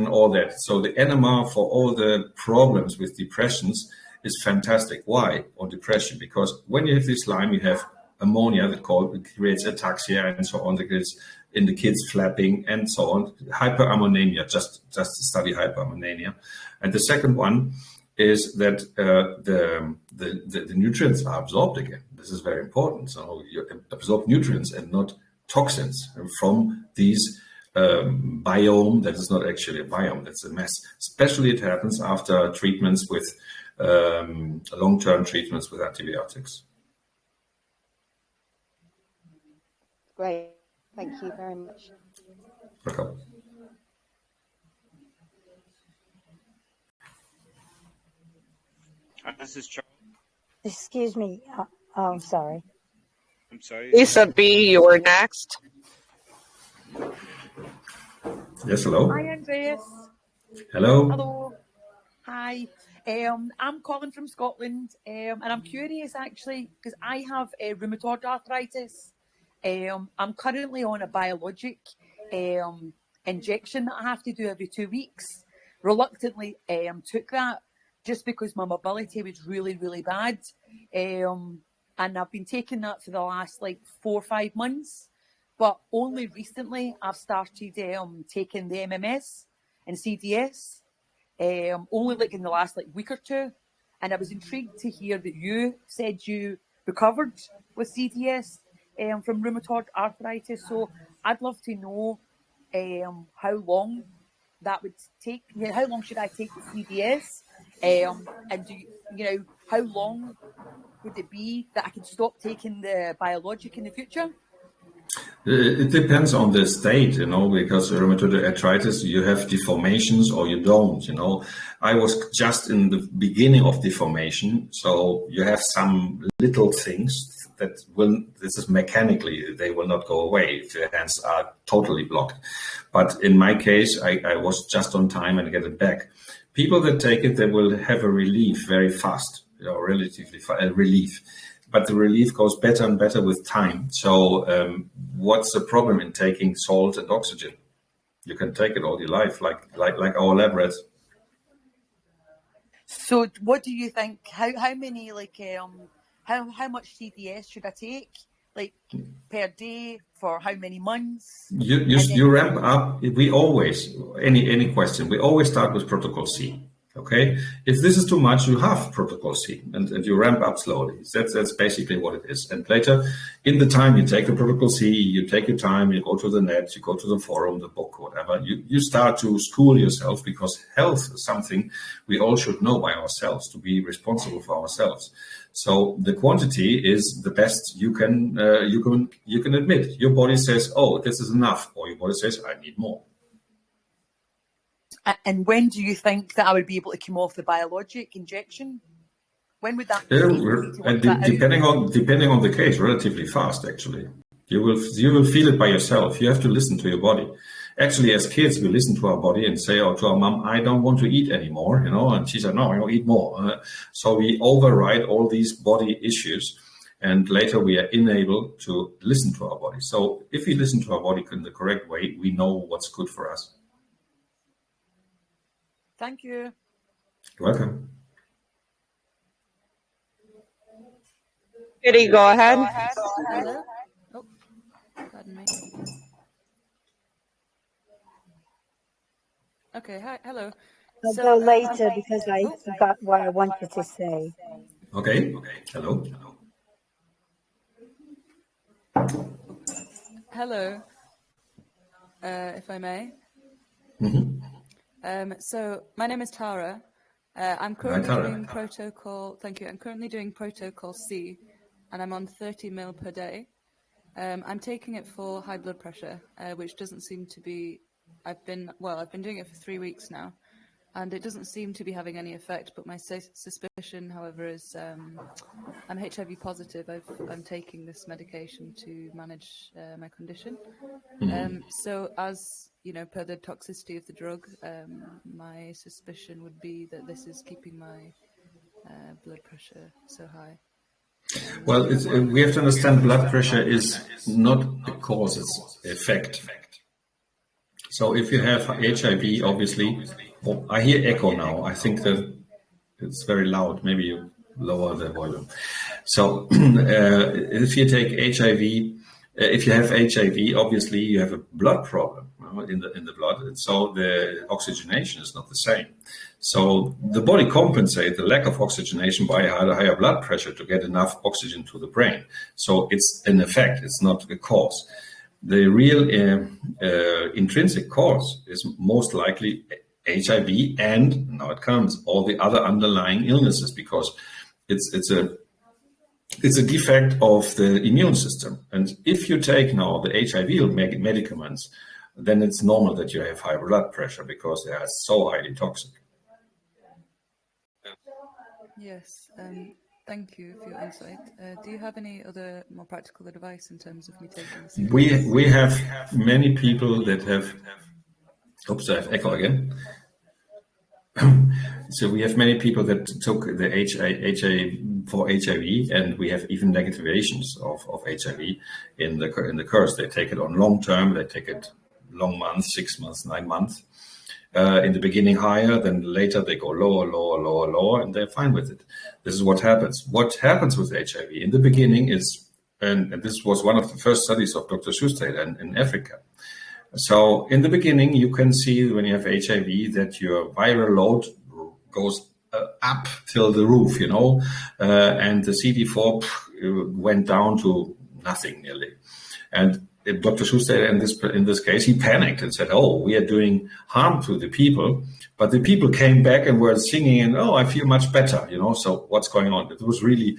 all that. So the enema for all the problems with depressions is fantastic. Why on depression? Because when you have this slime, you have ammonia that creates ataxia and so on. That creates in the kids flapping and so on. Hyperammonemia, just to study hyperammonemia. And the second one is that the nutrients are absorbed again. This is very important. So you absorb nutrients and not toxins from these biome that is not actually a biome. That's a mess. Especially it happens after treatments with long-term treatments with antibiotics. Great. Thank you very much. Welcome. This is Charles. Excuse me. I'm sorry. I'm sorry. Lisa B., you're next. Yes, hello. Hi, Andreas. Hello. Hello. Hi. I'm calling from Scotland, and I'm curious actually because I have rheumatoid arthritis. I'm currently on a biologic injection that I have to do every 2 weeks. Reluctantly took that just because my mobility was really, really bad. And I've been taking that for the last 4 or 5 months. But only recently I've started taking the MMS and CDS, only in the last week or two. And I was intrigued to hear that you said you recovered with CDS from rheumatoid arthritis. So I'd love to know how long that would take. How long should I take the CDS? And how long would it be that I could stop taking the biologic in the future? It depends on the state, because rheumatoid arthritis, you have deformations or you don't, I was just in the beginning of deformation, so you have some little things this is mechanically, they will not go away if your hands are totally blocked. But in my case, I was just on time and get it back. People that take it, they will have a relief very fast, relatively relief. But the relief goes better and better with time. So what's the problem in taking salt and oxygen? You can take it all your life, like our lab rats. So what do you think? How many how much CDS should I take? Per day for how many months? You ramp up. We always any question. We always start with protocol C. Okay, if this is too much, you have protocol C and you ramp up slowly. That's basically what it is. And later, in the time you take the protocol C, you take your time, you go to the net, you go to the forum, the book, whatever. You start to school yourself, because health is something we all should know by ourselves, to be responsible for ourselves. So the quantity is the best you can admit. Your body says, "Oh, this is enough," or your body says, "I need more." And when do you think that I would be able to come off the biologic injection? When would that be? Depending on the case, relatively fast, actually. You will feel it by yourself. You have to listen to your body. Actually, as kids, we listen to our body and say, to our mom, "I don't want to eat anymore," and she said, "No, I want to eat more." So we override all these body issues, and later we are unable to listen to our body. So if we listen to our body in the correct way, we know what's good for us. Thank you. You're welcome. Kitty, go ahead. Hello? Oh, pardon me. Okay, hi, hello. I'll go later because I forgot what I wanted to say. Okay, hello. Hello, if I may. Mm-hmm. So my name is Tara. I'm currently doing protocol. Thank you. I'm currently doing protocol C, and I'm on 30 ml per day. I'm taking it for high blood pressure, which doesn't seem to be. I've been doing it for 3 weeks now, and it doesn't seem to be having any effect. But my suspicion, however, is I'm HIV positive. I'm taking this medication to manage my condition. So as per the toxicity of the drug, my suspicion would be that this is keeping my blood pressure so high. Well, we have to understand blood pressure is not a cause, it's effect. So if you have HIV, obviously, I hear echo now. I think that it's very loud. Maybe you lower the volume. So if you take HIV, if you have HIV, obviously you have a blood problem in the blood, and so the oxygenation is not the same. So the body compensates the lack of oxygenation by higher blood pressure to get enough oxygen to the brain. So it's an effect, it's not a cause. The real intrinsic cause is most likely HIV, and now it comes all the other underlying illnesses, because it's a defect of the immune system. And if you take now the HIV medicaments, then it's normal that you have high blood pressure because they are so highly toxic. Yes, thank you for your insight. Do you have any other more practical advice in terms of me taking this? We have many people that have. Oops, I have echo again. So we have many people that took the HIV, and we have even negativations of HIV in the course. They take it on long term. They take it long months, 6 months, 9 months. In the beginning higher, then later they go lower, and they're fine with it. This is what happens. What happens with HIV in the beginning is, and this was one of the first studies of Dr. Schuster in Africa. So in the beginning, you can see when you have HIV that your viral load goes up till the roof, and the CD4 went down to nothing nearly. And Dr. Schuster, in this case, he panicked and said, "Oh, we are doing harm to the people." But the people came back and were singing, and "Oh, I feel much better," So what's going on? It was really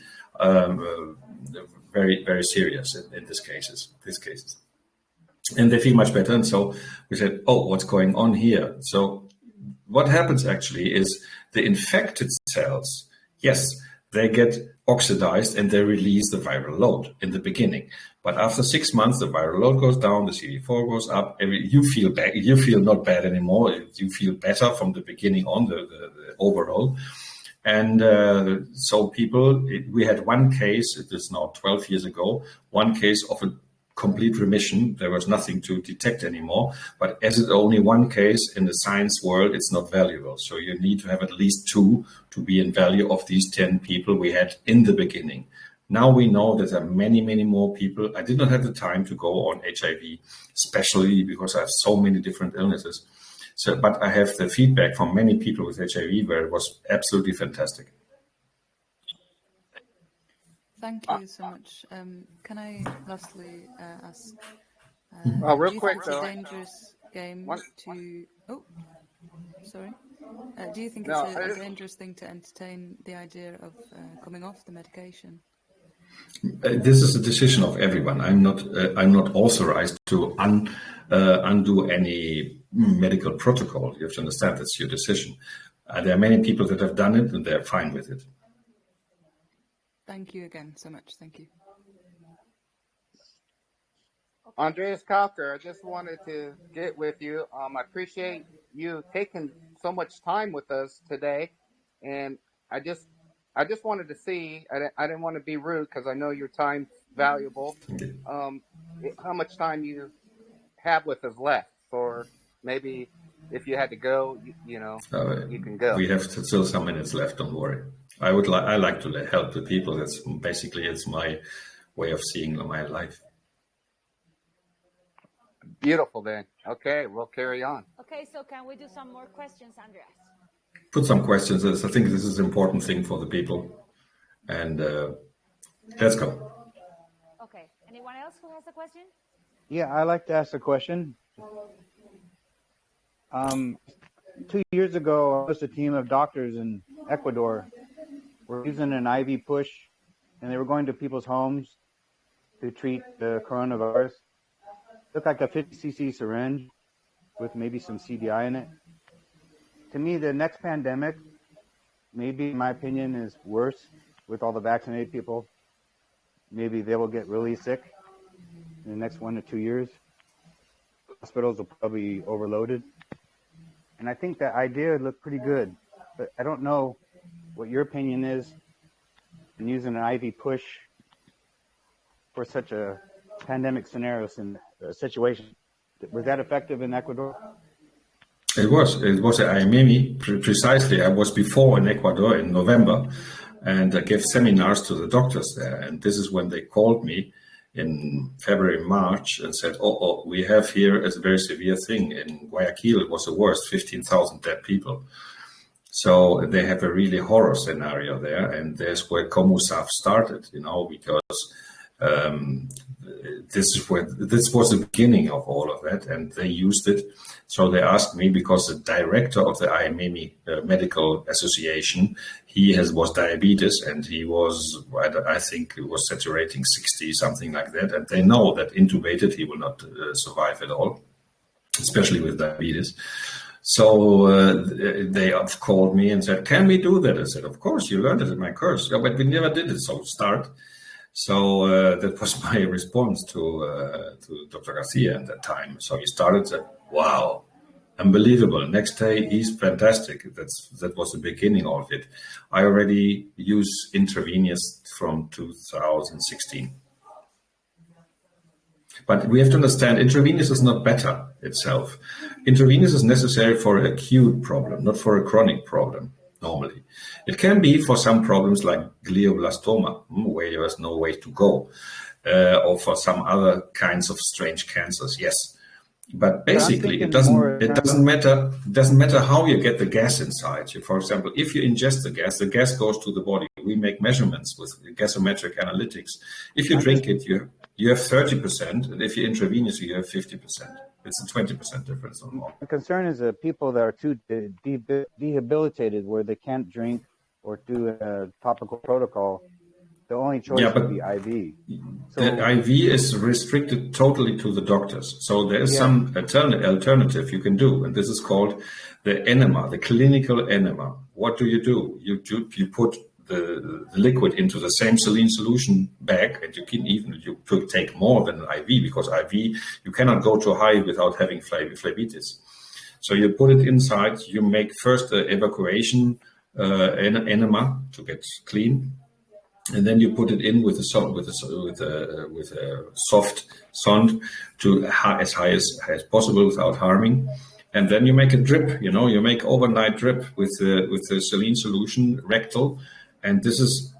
very, very serious in these cases. and they feel much better. And so we said, oh, what's going on here? So what happens actually is the infected cells, yes, they get oxidized and they release the viral load in the beginning. But after 6 months, the viral load goes down, the CD4 goes up. You feel bad. You feel not bad anymore. You feel better from the beginning on, the overall. And so we had one case, it is now 12 years ago, one case of a complete remission. There was nothing to detect anymore. But as it's only one case in the science world, it's not valuable. So you need to have at least 2 to be in value of these 10 people we had in the beginning. Now we know that there are many, many more people. I did not have the time to go on HIV, especially because I have so many different illnesses. So, but I have the feedback from many people with HIV where it was absolutely fantastic. Thank you so much. Can I lastly ask, real do you quick, think it's though, a dangerous game to... Oh, sorry. Do you think No, it's a dangerous thing to entertain the idea of coming off the medication? This is a decision of everyone. I'm not authorized to undo any medical protocol. You have to understand that's your decision. There are many people that have done it and they're fine with it. Thank you again so much. Thank you. Andreas Kalker, I just wanted to get with you. I appreciate you taking so much time with us today, and I just wanted to see. I didn't want to be rude because I know your time's valuable. How much time you have with us left, or maybe if you had to go, you can go. We have still some minutes left. Don't worry. I like to help the people. That's basically it's my way of seeing my life. Beautiful, then. Okay, we'll carry on. Okay, so can we do some more questions, Andreas? Put some questions. I think this is an important thing for the people. And let's go. Okay. Anyone else who has a question? Yeah, I'd like to ask a question. 2 years ago, I was a team of doctors in Ecuador. We're using an IV push, and they were going to people's homes to treat the coronavirus. Looked like a 50cc syringe with maybe some CDI in it. To me, the next pandemic, maybe in my opinion, is worse with all the vaccinated people. Maybe they will get really sick in the next 1 to 2 years. Hospitals will probably be overloaded. And I think that idea looked pretty good, but I don't know what your opinion is in using an IV push for such a pandemic scenario situation. Was that effective in Ecuador? It was at IMEMI, precisely. I was before in Ecuador in November, and I gave seminars to the doctors there. And this is when they called me in February, March, and said, we have here a very severe thing. In Guayaquil, it was the worst, 15,000 dead people. So they have a really horror scenario there. And there's where COMUSAF started, because this was the beginning of all of that, and they used it. So they asked me, because the director of the IMEMI Medical Association, was diabetes, and he was, I think it was saturating 60, something like that. And they know that intubated, he will not survive at all, especially with diabetes. So they have called me and said, can we do that? I said, of course, you learned it in my course. Yeah, but we never did it, so start. So that was my response to Dr. Garcia at that time. So he started, said, wow, unbelievable. Next day, he's fantastic. That was the beginning of it. I already use intravenous from 2016. But we have to understand, intravenous is not better itself. Intravenous is necessary for an acute problem, not for a chronic problem. Normally, it can be for some problems like glioblastoma, where there is no way to go, or for some other kinds of strange cancers. Yes, but basically, it doesn't matter. It doesn't matter how you get the gas inside. For example, if you ingest the gas goes to the body. We make measurements with gasometric analytics. If you drink it, you have 30%, and if you intravenous, you have 50%. It's a 20% difference or more. The concern is that people that are too debilitated, where they can't drink or do a topical protocol, The only choice would be IV. So, the IV is restricted totally to the doctors. So there is some alternative you can do, and this is called the enema, the clinical enema. What do? You put the liquid into the same saline solution bag, and you can even take more than an IV, because IV you cannot go too high without having phlebitis. So you put it inside. You make first the evacuation enema to get clean. And then you put it in with a soft sonde to as high as possible without harming. And then you make a drip. You make overnight drip with the saline solution rectal. And this is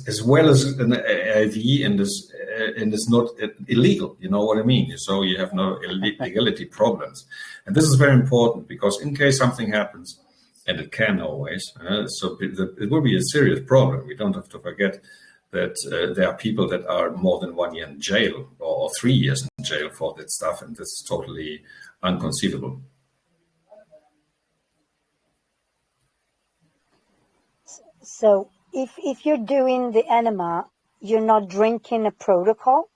as well as an IV, and is not illegal. You know what I mean? So you have no legality problems. And this is very important, because in case something happens, and it can always, so it will be a serious problem. We don't have to forget that there are people that are more than 1 year in jail or 3 years in jail for that stuff, and this is totally unconceivable. So if you're doing the enema, you're not drinking a protocol?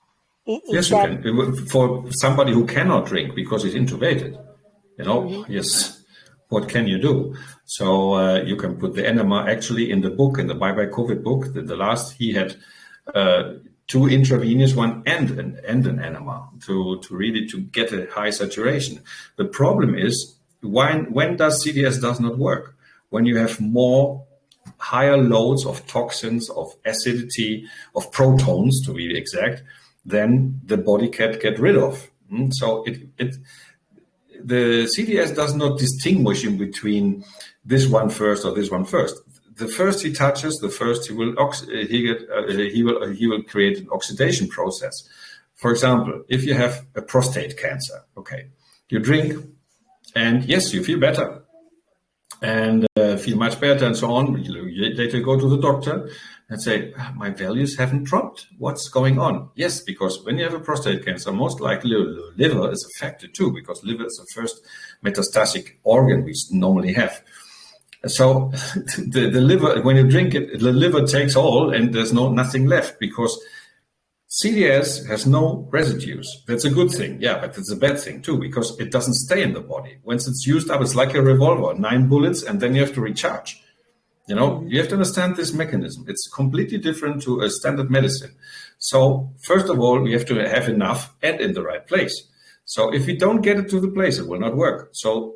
Yes, you can. For somebody who cannot drink because he's intubated, yes. What can you do? So you can put the enema actually in the book, in the Bye Bye COVID book. The last, he had 2 intravenous, one and an enema to get a high saturation. The problem is when does CDS does not work? When you have higher loads of toxins, of acidity, of protons to be exact, then the body can't get rid of. So the CDS does not distinguish in between this one first or this one first. The first he touches, the first he will create an oxidation process. For example, if you have a prostate cancer, okay, you drink, and yes, you feel better, and feel much better, and so on. You later go to the doctor and say, my values haven't dropped. What's going on? Yes, because when you have a prostate cancer, most likely the liver is affected too, because liver is the first metastatic organ we normally have. So the liver, when you drink it, the liver takes all, and there's nothing left, because CDS has no residues. That's a good thing, yeah, but it's a bad thing too, because it doesn't stay in the body. Once it's used up, it's like a revolver, 9 bullets, and then you have to recharge. You have to understand this mechanism. It's completely different to a standard medicine. So first of all, we have to have enough and in the right place. So if we don't get it to the place, it will not work. So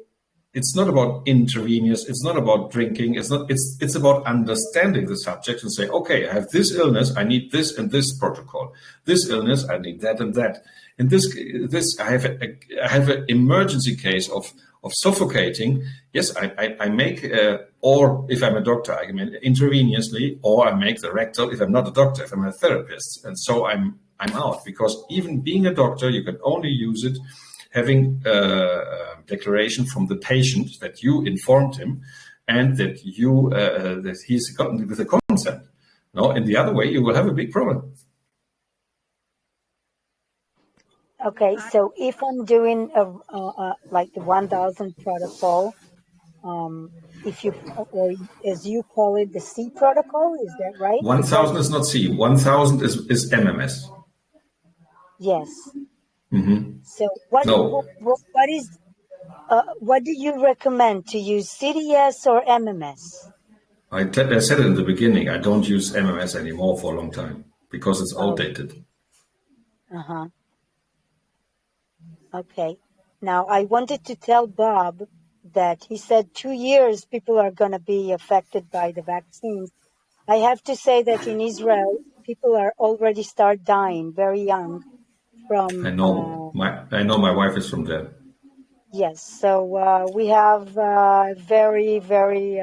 it's not about intravenous. It's not about drinking. It's about understanding the subject and say, okay, I have this illness. I need this and this protocol. This illness, I need that and that. In this I have an emergency case of suffocating. Yes, I make, or if I'm a doctor, I can intravenously, or I make the rectal if I'm not a doctor, if I'm a therapist. And so I'm out, because even being a doctor, you can only use it having a declaration from the patient that you informed him and that that he's gotten with the consent. In the other way, you will have a big problem. Okay, so if I'm doing like the 1000 protocol, if you, or as you call it, the C protocol, is that right? 1000 is not C. 1000 is MMS. Yes. Mm-hmm. So what do you recommend, to use CDS or MMS? I said it in the beginning. I don't use MMS anymore for a long time because it's outdated. Uh-huh. Okay. Now, I wanted to tell Bob that he said 2 years people are going to be affected by the vaccines. I have to say that in Israel, people are already start dying very young from... I know my wife is from there. Yes. So we have very, very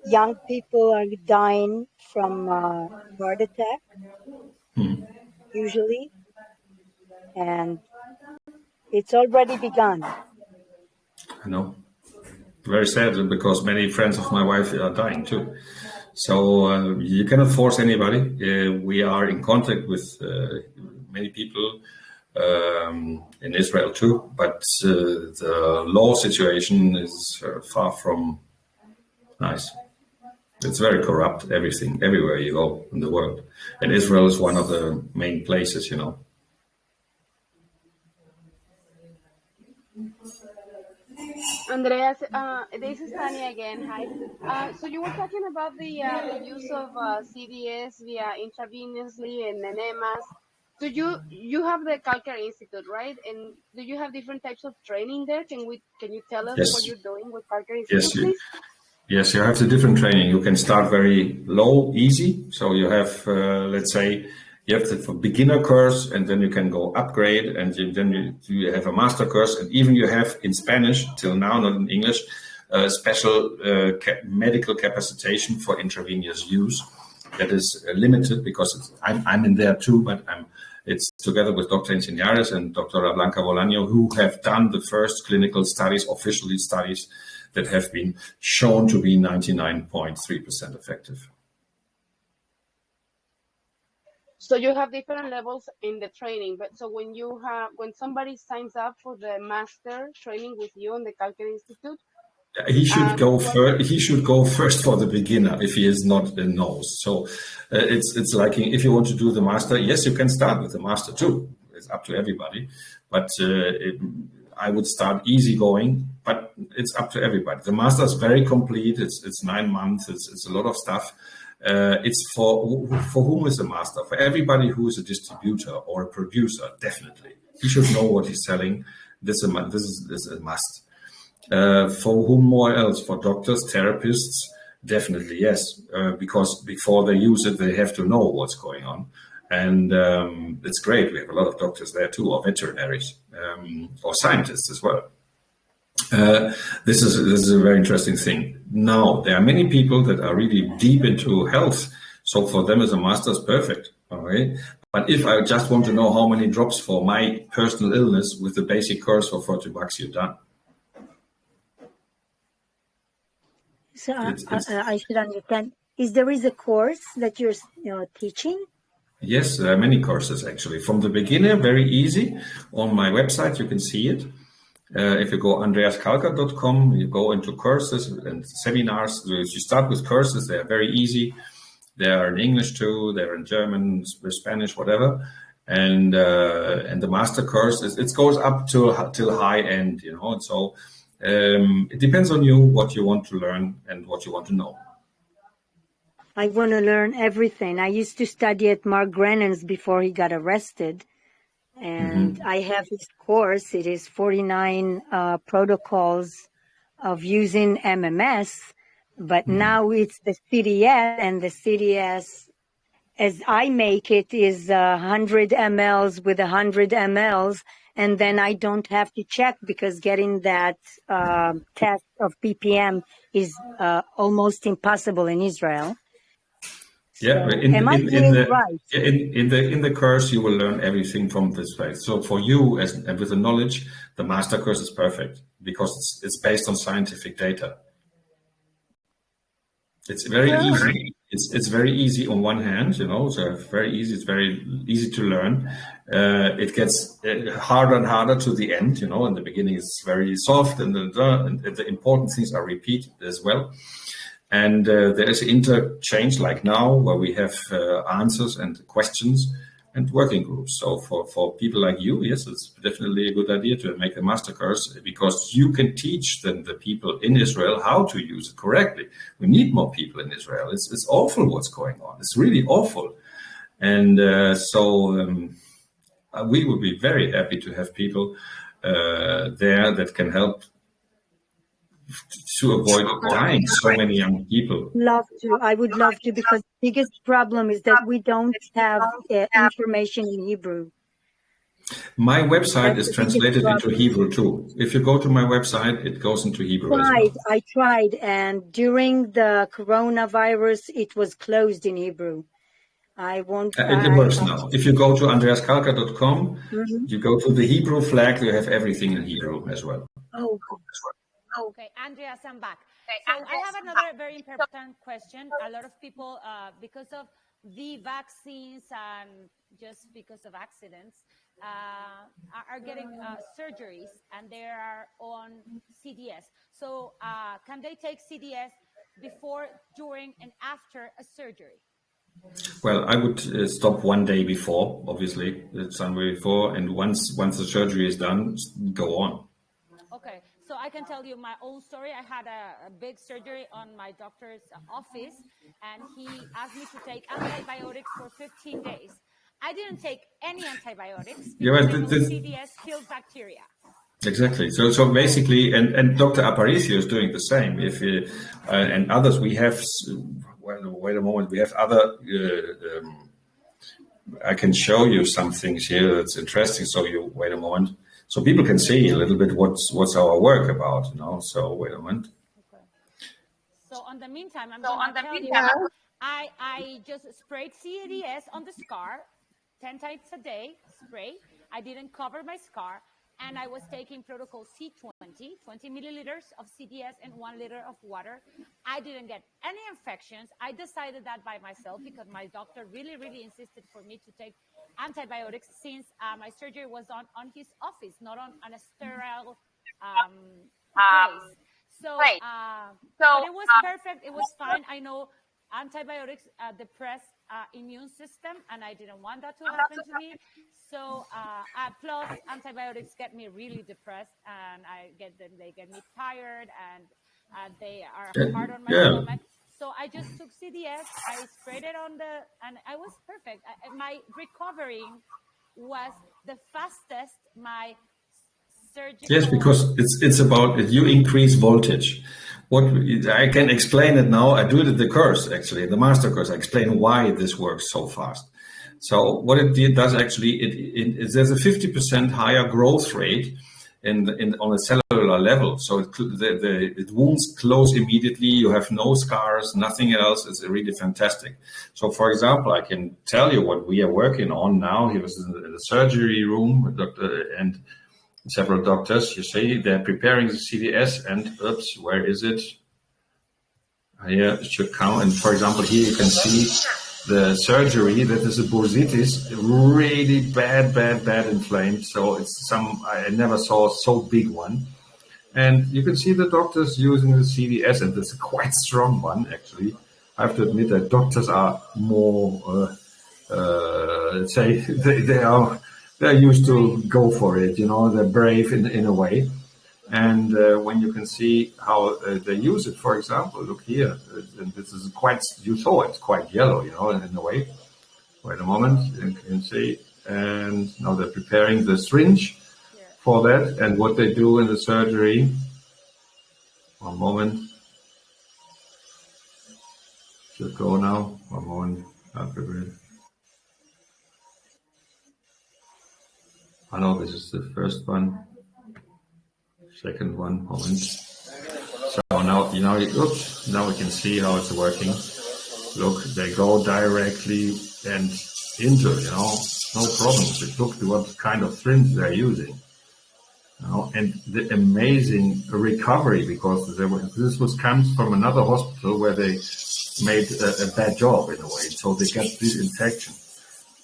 young people are dying from heart attack, usually. And it's already begun. I know. Very sad, because many friends of my wife are dying too. So you cannot force anybody. We are in contact with many people in Israel too, but the law situation is far from nice. It's very corrupt, everything, everywhere you go in the world. And Israel is one of the main places, you know. Andreas, this is Tanya again. Hi. So you were talking about the use of CDS via intravenously and enemas. Do you have the Calcare Institute, right? And do you have different types of training there? Can you tell us Yes. what you're doing with Calcare Institute, please? Yes, you have the different training. You can start very low, easy. So you have, let's say, you have the beginner course, and then you can go upgrade, and then you have a master course, and even you have in Spanish till now, not in English, special medical capacitation for intravenous use. That is limited because I'm in there too, but it's together with Dr. Insignares and Dr. Blanca Bolaño, who have done the first clinical studies, officially studies, that have been shown to be 99.3% effective. So you have different levels in the training, but so when somebody signs up for the master training with you in the Calcare Institute, he should go first. He should go first for the beginner if he is not a nose. So it's like if you want to do the master, yes, you can start with the master too. It's up to everybody, but I would start easy going. But it's up to everybody. The master is very complete. It's 9 months. It's a lot of stuff. It's for whom is a master? For everybody who is a distributor or a producer, definitely. He should know what he's selling. This is a must. For whom more else? For doctors, therapists, definitely yes. Because before they use it, they have to know what's going on. And it's great. We have a lot of doctors there too, or veterinaries, or scientists as well. This is a very interesting thing. Now, there are many people that are really deep into health. So for them as a master is perfect. All right. But if I just want to know how many drops for my personal illness with the basic course for $40, you're done. So I should understand. There is a course that you're teaching? Yes, there are many courses actually. From the beginner, very easy. On my website, you can see it. If you go andreaskalkar.com, you go into courses and seminars. So if you start with courses, they are very easy. They are in English too. They're in German, Spanish, whatever. And the master course it goes up till high end, you know. And so it depends on you what you want to learn and what you want to know. I want to learn everything. I used to study at Mark Grannon's before he got arrested. And I have his course. It is 49 protocols of using MMS, but now it's the CDS, and the CDS, as I make it, is 100 mLs with 100 mLs, and then I don't have to check because getting that test of ppm is almost impossible in Israel. Yeah, in the course you will learn everything from this place. So for you, and with the knowledge, the master course is perfect because it's based on scientific data. It's very easy. It's very easy on one hand, you know. So very easy. It's very easy to learn. It gets harder and harder to the end, you know. In the beginning, it's very soft, and the important things are repeated as well. And there is interchange like now where we have answers and questions and working groups. So for people like you, yes, it's definitely a good idea to make a master course because you can teach then the people in Israel how to use it correctly. We need more people in Israel. It's awful what's going on. It's really awful. And we would be very happy to have people there that can help to avoid dying so many young people. I would love to, because the biggest problem is that we don't have information in Hebrew. My website is translated into Hebrew too. If you go to my website, it goes into Hebrew as well. I tried, and during the coronavirus, it was closed in Hebrew. It works now. If you go to andreaskalkar.com, you go to the Hebrew flag, you have everything in Hebrew as well. Oh, okay, Andreas, I'm back. So I have another very important question. A lot of people, because of the vaccines and just because of accidents, are getting surgeries, and they are on CDS. So can they take CDS before, during, and after a surgery? Well, I would stop 1 day before, obviously, it's done before, and once the surgery is done, go on. Okay, so I can tell you my own story. I had a big surgery on my doctor's office, and he asked me to take antibiotics for 15 days. I didn't take any antibiotics because I know CDS kills bacteria. Exactly. So basically, and Dr. Aparicio is doing the same. If and others, we have. Well, wait a moment. We have other. I can show you some things here that's interesting. So you wait a moment, so people can see a little bit what's our work about. So wait a moment. Okay. So on the meantime, I'm going to tell you. I just sprayed CDS on the scar 10 times a day. Spray. I didn't cover my scar. And I was taking protocol C20, 20 milliliters of CDS and 1 liter of water. I didn't get any infections. I decided that by myself because my doctor really, really insisted for me to take antibiotics since my surgery was on his office, not on a sterile place. So, but it was perfect. It was fine. I know antibiotics depress immune system, and I didn't want that to happen to me. So plus antibiotics get me really depressed, and they get me tired, and they are hard on my stomach. So I just took CDS, I sprayed it and I was perfect. My recovery was the fastest my surgical. Yes, because it's about you increase voltage. What I can explain it now. I do it in the course, actually, the master course. I explain why this works so fast. So what it does actually, there's a 50% higher growth rate on a cellular level. So the wounds close immediately. You have no scars, nothing else. It's really fantastic. So, for example, I can tell you what we are working on now. He was in the surgery room, and several doctors. You see, they're preparing the CDS, and oops, where is it? Here it should come. And for example, here you can see the surgery, that is a bursitis, really bad inflamed. So it's I never saw so big one. And you can see the doctors using the CDS, and it's a quite strong one, actually. I have to admit that doctors are more, let's say, they're used to go for it, they're brave in a way. And when you can see how they use it, for example, look here, and this is you saw it's quite yellow, in a way. Wait a moment, you can see. And now they're preparing the syringe for that, and what they do in the surgery. One moment. Should go now. One moment. I know this is the first one. Second one, moment. So now, oops, now we can see how it's working. Look, they go directly and into, no problems. Look what kind of syringe they're using. And the amazing recovery, because this comes from another hospital where they made a bad job in a way. So they get this infection.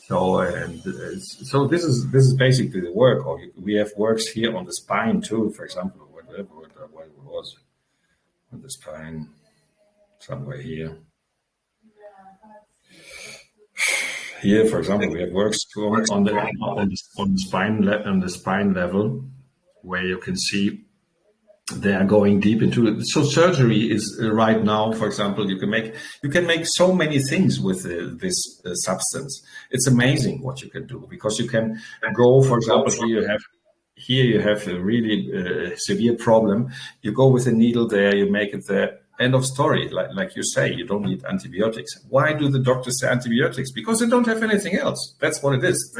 So this is basically the work. Or we have works here on the spine too, for example. Whatever it was on the spine, somewhere here. Here, for example, we have works on the spine level, where you can see they are going deep into it. So surgery is right now, for example, you can make so many things with this substance. It's amazing what you can do, because you can go, for example, here you have a really severe problem. You go with a needle there, you make it there. End of story. Like you say, you don't need antibiotics. Why do the doctors say antibiotics? Because they don't have anything else. That's what it is.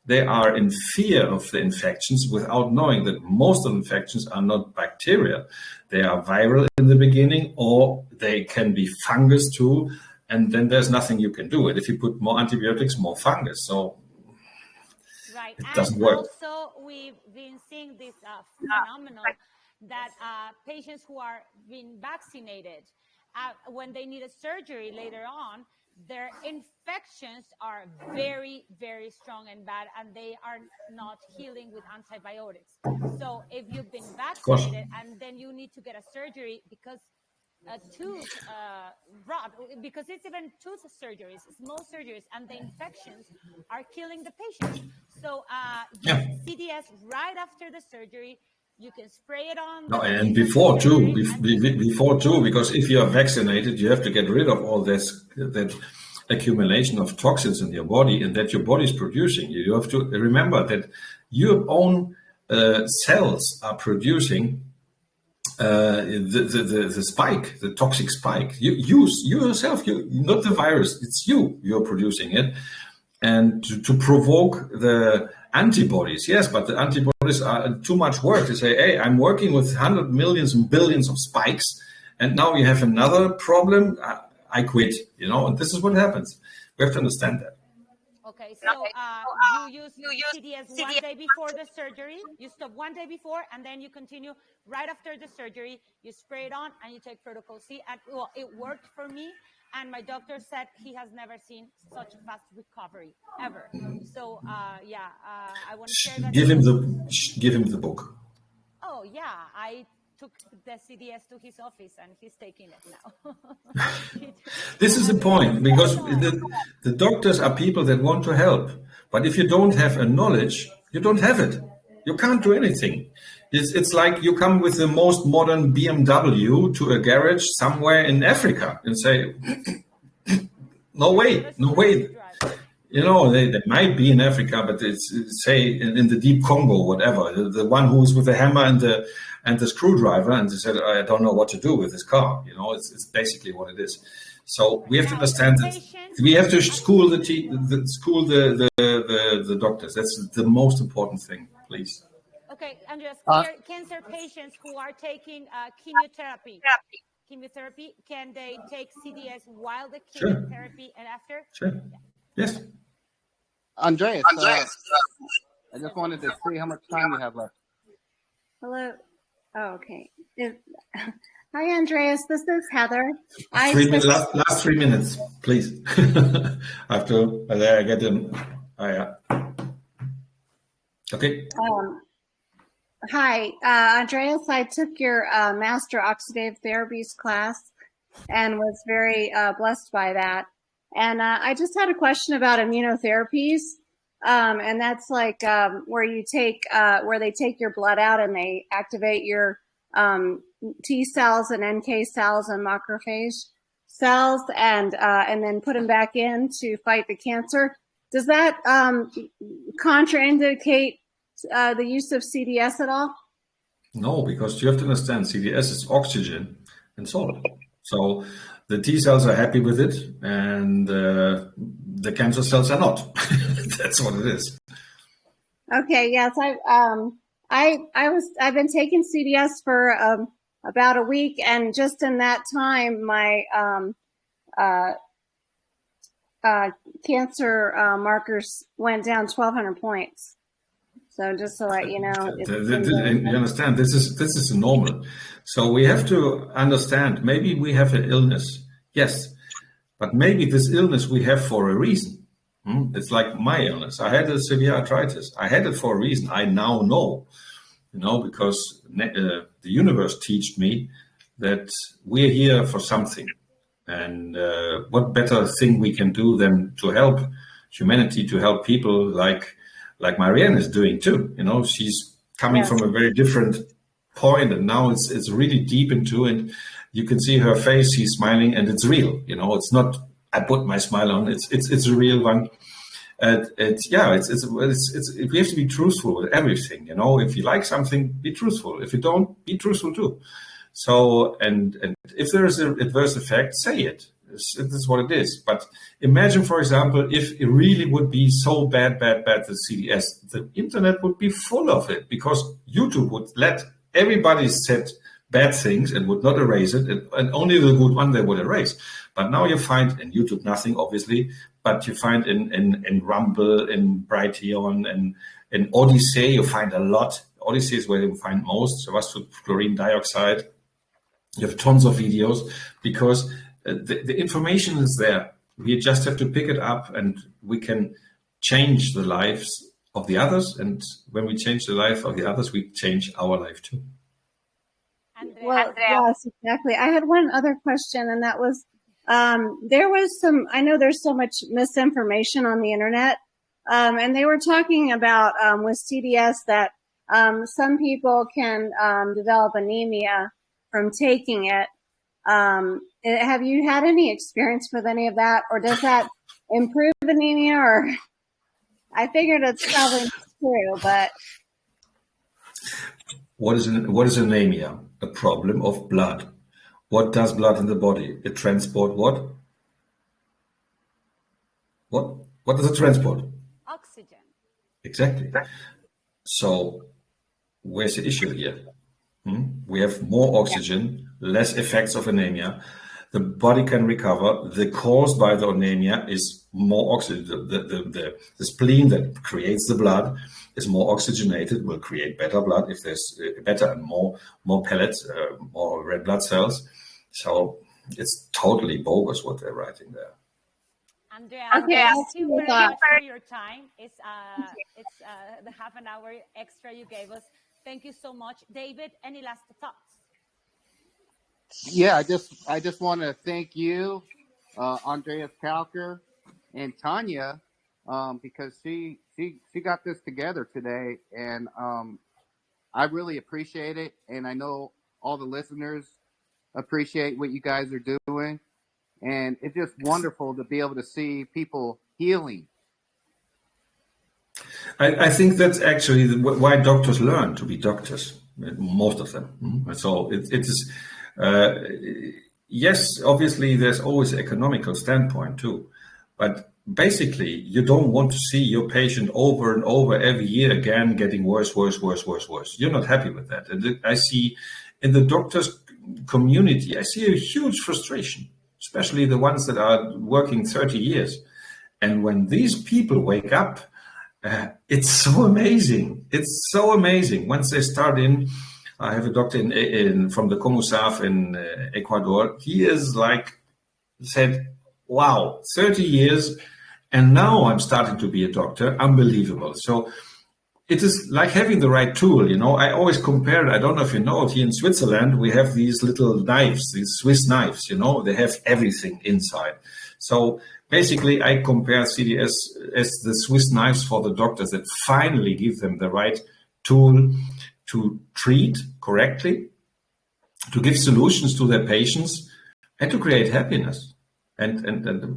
They are in fear of the infections without knowing that most of the infections are not bacterial. They are viral in the beginning, or they can be fungus too, and then there's nothing you can do. And if you put more antibiotics, more fungus. So it doesn't work. Also, we've been seeing this phenomenon that patients who are being vaccinated, when they need a surgery later on, their infections are very, very strong and bad, and they are not healing with antibiotics. So if you've been vaccinated and then you need to get a surgery because tooth rot, because it's even tooth surgeries, small surgeries, and the infections are killing the patient. So CDS right after the surgery, you can spray it on. No, and before too, because if you are vaccinated, you have to get rid of all that accumulation of toxins in your body, and that your body is producing. You have to remember that your own cells are producing the spike, the toxic spike. You yourself, not the virus, it's you're producing it, and to provoke the antibodies. Yes, but the antibodies are too much work to say, hey, I'm working with 100 millions and billions of spikes, and now you have another problem. I quit, and this is what happens. We have to understand that. Okay, so you use CDS 1 day before the surgery. You stop 1 day before, and then you continue right after the surgery. You spray it on, and you take Protocol C. And it worked for me. And my doctor said he has never seen such a fast recovery ever. So I want to share that. Give him the book. Oh yeah, I took the CDS to his office, and he's taking it now. This is the point, because the doctors are people that want to help. But if you don't have a knowledge, you don't have it. You can't do anything. It's like you come with the most modern BMW to a garage somewhere in Africa and say, no way. They might be in Africa, but it's say in the deep Congo, whatever. The one who's with the hammer and the screwdriver, and they said, I don't know what to do with this car. It's basically what it is. So we have to understand that we have to school the doctors. That's the most important thing, please. Okay, Andreas, cancer patients who are taking chemotherapy, can they take CDS while the chemotherapy and after? Sure. Yes. Andreas, I just wanted to see how much time you have left. Hello. Oh, okay. Hi, Andreas. This is Heather. Last 3 minutes, please. After I get them. Okay. Hi, Andreas. I took your Master Oxidative Therapies class and was very blessed by that. And I just had a question about immunotherapies. And that's like where they take your blood out and they activate your T cells and NK cells and macrophage cells and then put them back in to fight the cancer. Does that contraindicate the use of CDS at all? No, because you have to understand CDS is oxygen and salt. So the T cells are happy with it, and the cancer cells are not. That's what it is. Okay. Yes, I've been taking CDS for about a week, and just in that time, my cancer markers went down 1,200 points. So just to let you know, you understand, this is normal. So we have to understand, maybe we have an illness, yes, but maybe this illness we have for a reason. It's like my illness. I had a severe arthritis. I had it for a reason. I now know, because the universe taught me that we're here for something. And what better thing we can do than to help humanity, to help people like Marianne is doing too. She's coming from a very different point, and now it's really deep into, and you can see her face. She's smiling, and it's real. It's not I put my smile on. It's a real one. We have to be truthful with everything. If you like something, be truthful. If you don't, be truthful too. So and if there is an adverse effect, say it. This is what it is. But imagine, for example, if it really would be so bad, the CDS, the internet would be full of it, because YouTube would let everybody said bad things and would not erase it, and only the good one they would erase. But now you find in YouTube nothing, obviously, but you find in Rumble, in Brighteon, and in Odyssey, you find a lot. Odyssey is where you find most. So as for chlorine dioxide, you have tons of videos, because the information is there. We just have to pick it up, and we can change the lives of the others. And when we change the life of the others, we change our life too. Well, yes, exactly. I had one other question, and that was, there was some, I know there's so much misinformation on the internet, and they were talking about with CDS that some people can develop anemia from taking it. Have you had any experience with any of that, or does that improve anemia? Or I figured it's probably not true, but what is anemia? A problem of blood. What does blood in the body? It transport what? What does it transport? Oxygen. Exactly. So where's the issue here? We have more oxygen, less effects of anemia. The body can recover. The cause by the anemia is more oxygen. The spleen that creates the blood is more oxygenated, will create better blood if there's better and more pellets, more red blood cells. So it's totally bogus what they're writing there. Andrea, thank you very much for your time. It's the half an hour extra you gave us. Thank you so much. David, any last thoughts? Yeah, I just want to thank you, Andreas Kalker, and Tanya, because she got this together today, and I really appreciate it, and I know all the listeners appreciate what you guys are doing, and it's just wonderful to be able to see people healing. I think that's actually why doctors learn to be doctors, most of them. So it is. Yes, obviously there's always an economical standpoint too, but basically you don't want to see your patient over and over every year again getting worse. You're not happy with that. And I see in the doctors community, I see a huge frustration, especially the ones that are working 30 years. And when these people wake up, it's so amazing. It's so amazing. Once they start I have a doctor from the Comusaf in Ecuador. He is said, wow, 30 years, and now I'm starting to be a doctor. Unbelievable. So it is like having the right tool. I always compare it. I don't know if you know it. Here in Switzerland, we have these little knives, these Swiss knives. They have everything inside. So basically, I compare CDS as the Swiss knives for the doctors that finally give them the right tool to treat correctly, to give solutions to their patients, and to create happiness and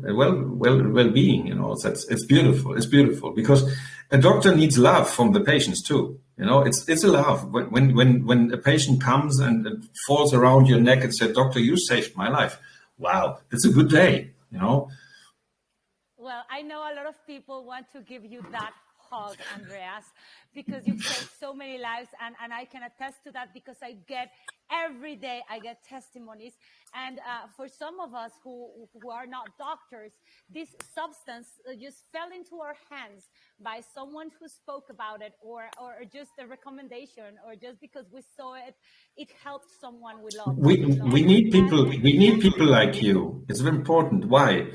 well-being. It's beautiful. It's beautiful because a doctor needs love from the patients too. It's a love when a patient comes and falls around your neck and said, "Doctor, you saved my life." Wow, it's a good day. Well, I know a lot of people want to give you that hug, Andreas, because you've saved so many lives, and I can attest to that because every day I get testimonies. And for some of us who are not doctors, this substance just fell into our hands by someone who spoke about it, or just a recommendation, or just because we saw it, it helped someone we love. We need people. We need people like you. It's very important. Why?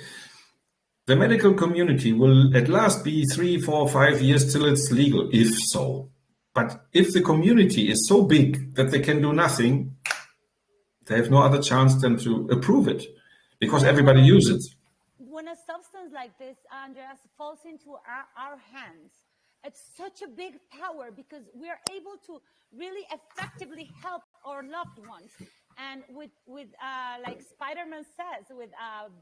The medical community will at last be 3, 4, 5 years till it's legal, if so. But if the community is so big that they can do nothing, they have no other chance than to approve it, because everybody uses it. When a substance like this, Andreas, falls into our hands, it's such a big power because we are able to really effectively help our loved ones. And with like Spider-Man says, with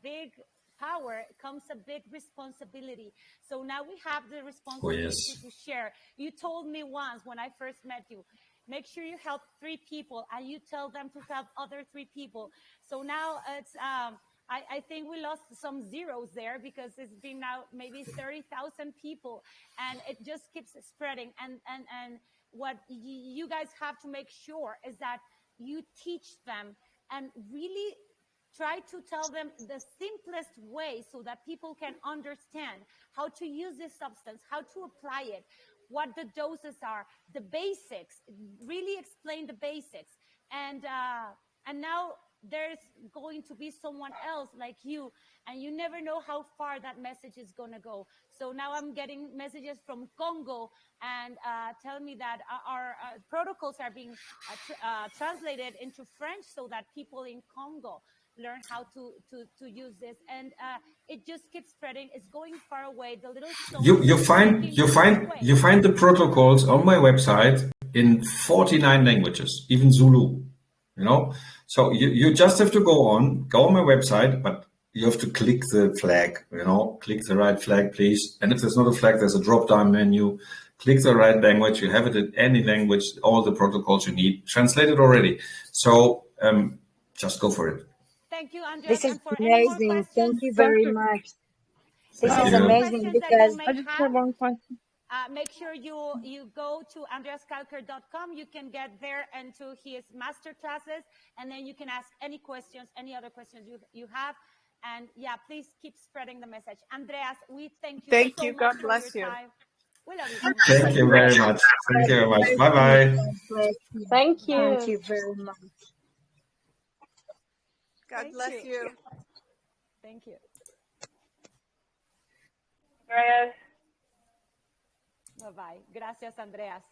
big power comes a big responsibility. So now we have the responsibility to share. You told me once when I first met you, make sure you help 3 people and you tell them to help other 3 people. So now it's I think we lost some zeros there because it's been now maybe 30,000 people, and it just keeps spreading. And what you guys have to make sure is that you teach them and really try to tell them the simplest way so that people can understand how to use this substance, how to apply it, what the doses are, the basics, really explain the basics. And now there's going to be someone else like you, and you never know how far that message is going to go. So now I'm getting messages from Congo and tell me that our protocols are being translated into French so that people in Congo learn how to use this, and it just keeps spreading. It's going far away. The little you find the protocols on my website in 49 languages, even Zulu. So you just have to go on my website, but you have to click the flag. Click the right flag, please. And if there's not a flag, there's a drop-down menu. Click the right language. You have it in any language. All the protocols you need translated already. So just go for it. Thank you, Andrea. This is amazing. Thank you very much. This is amazing because I just have one question. Make sure you go to andreaskalker.com. You can get there into his master classes, and then you can ask any questions, any other questions you have. And yeah, please keep spreading the message. Andreas, we thank you. Thank so you. much God for bless your you. time. We love you so much. Thank you very much. Thank you very much. Bye-bye. Thank you. Thank you very much. God bless you. Thank you. Andreas. Bye-bye. Gracias, Andreas.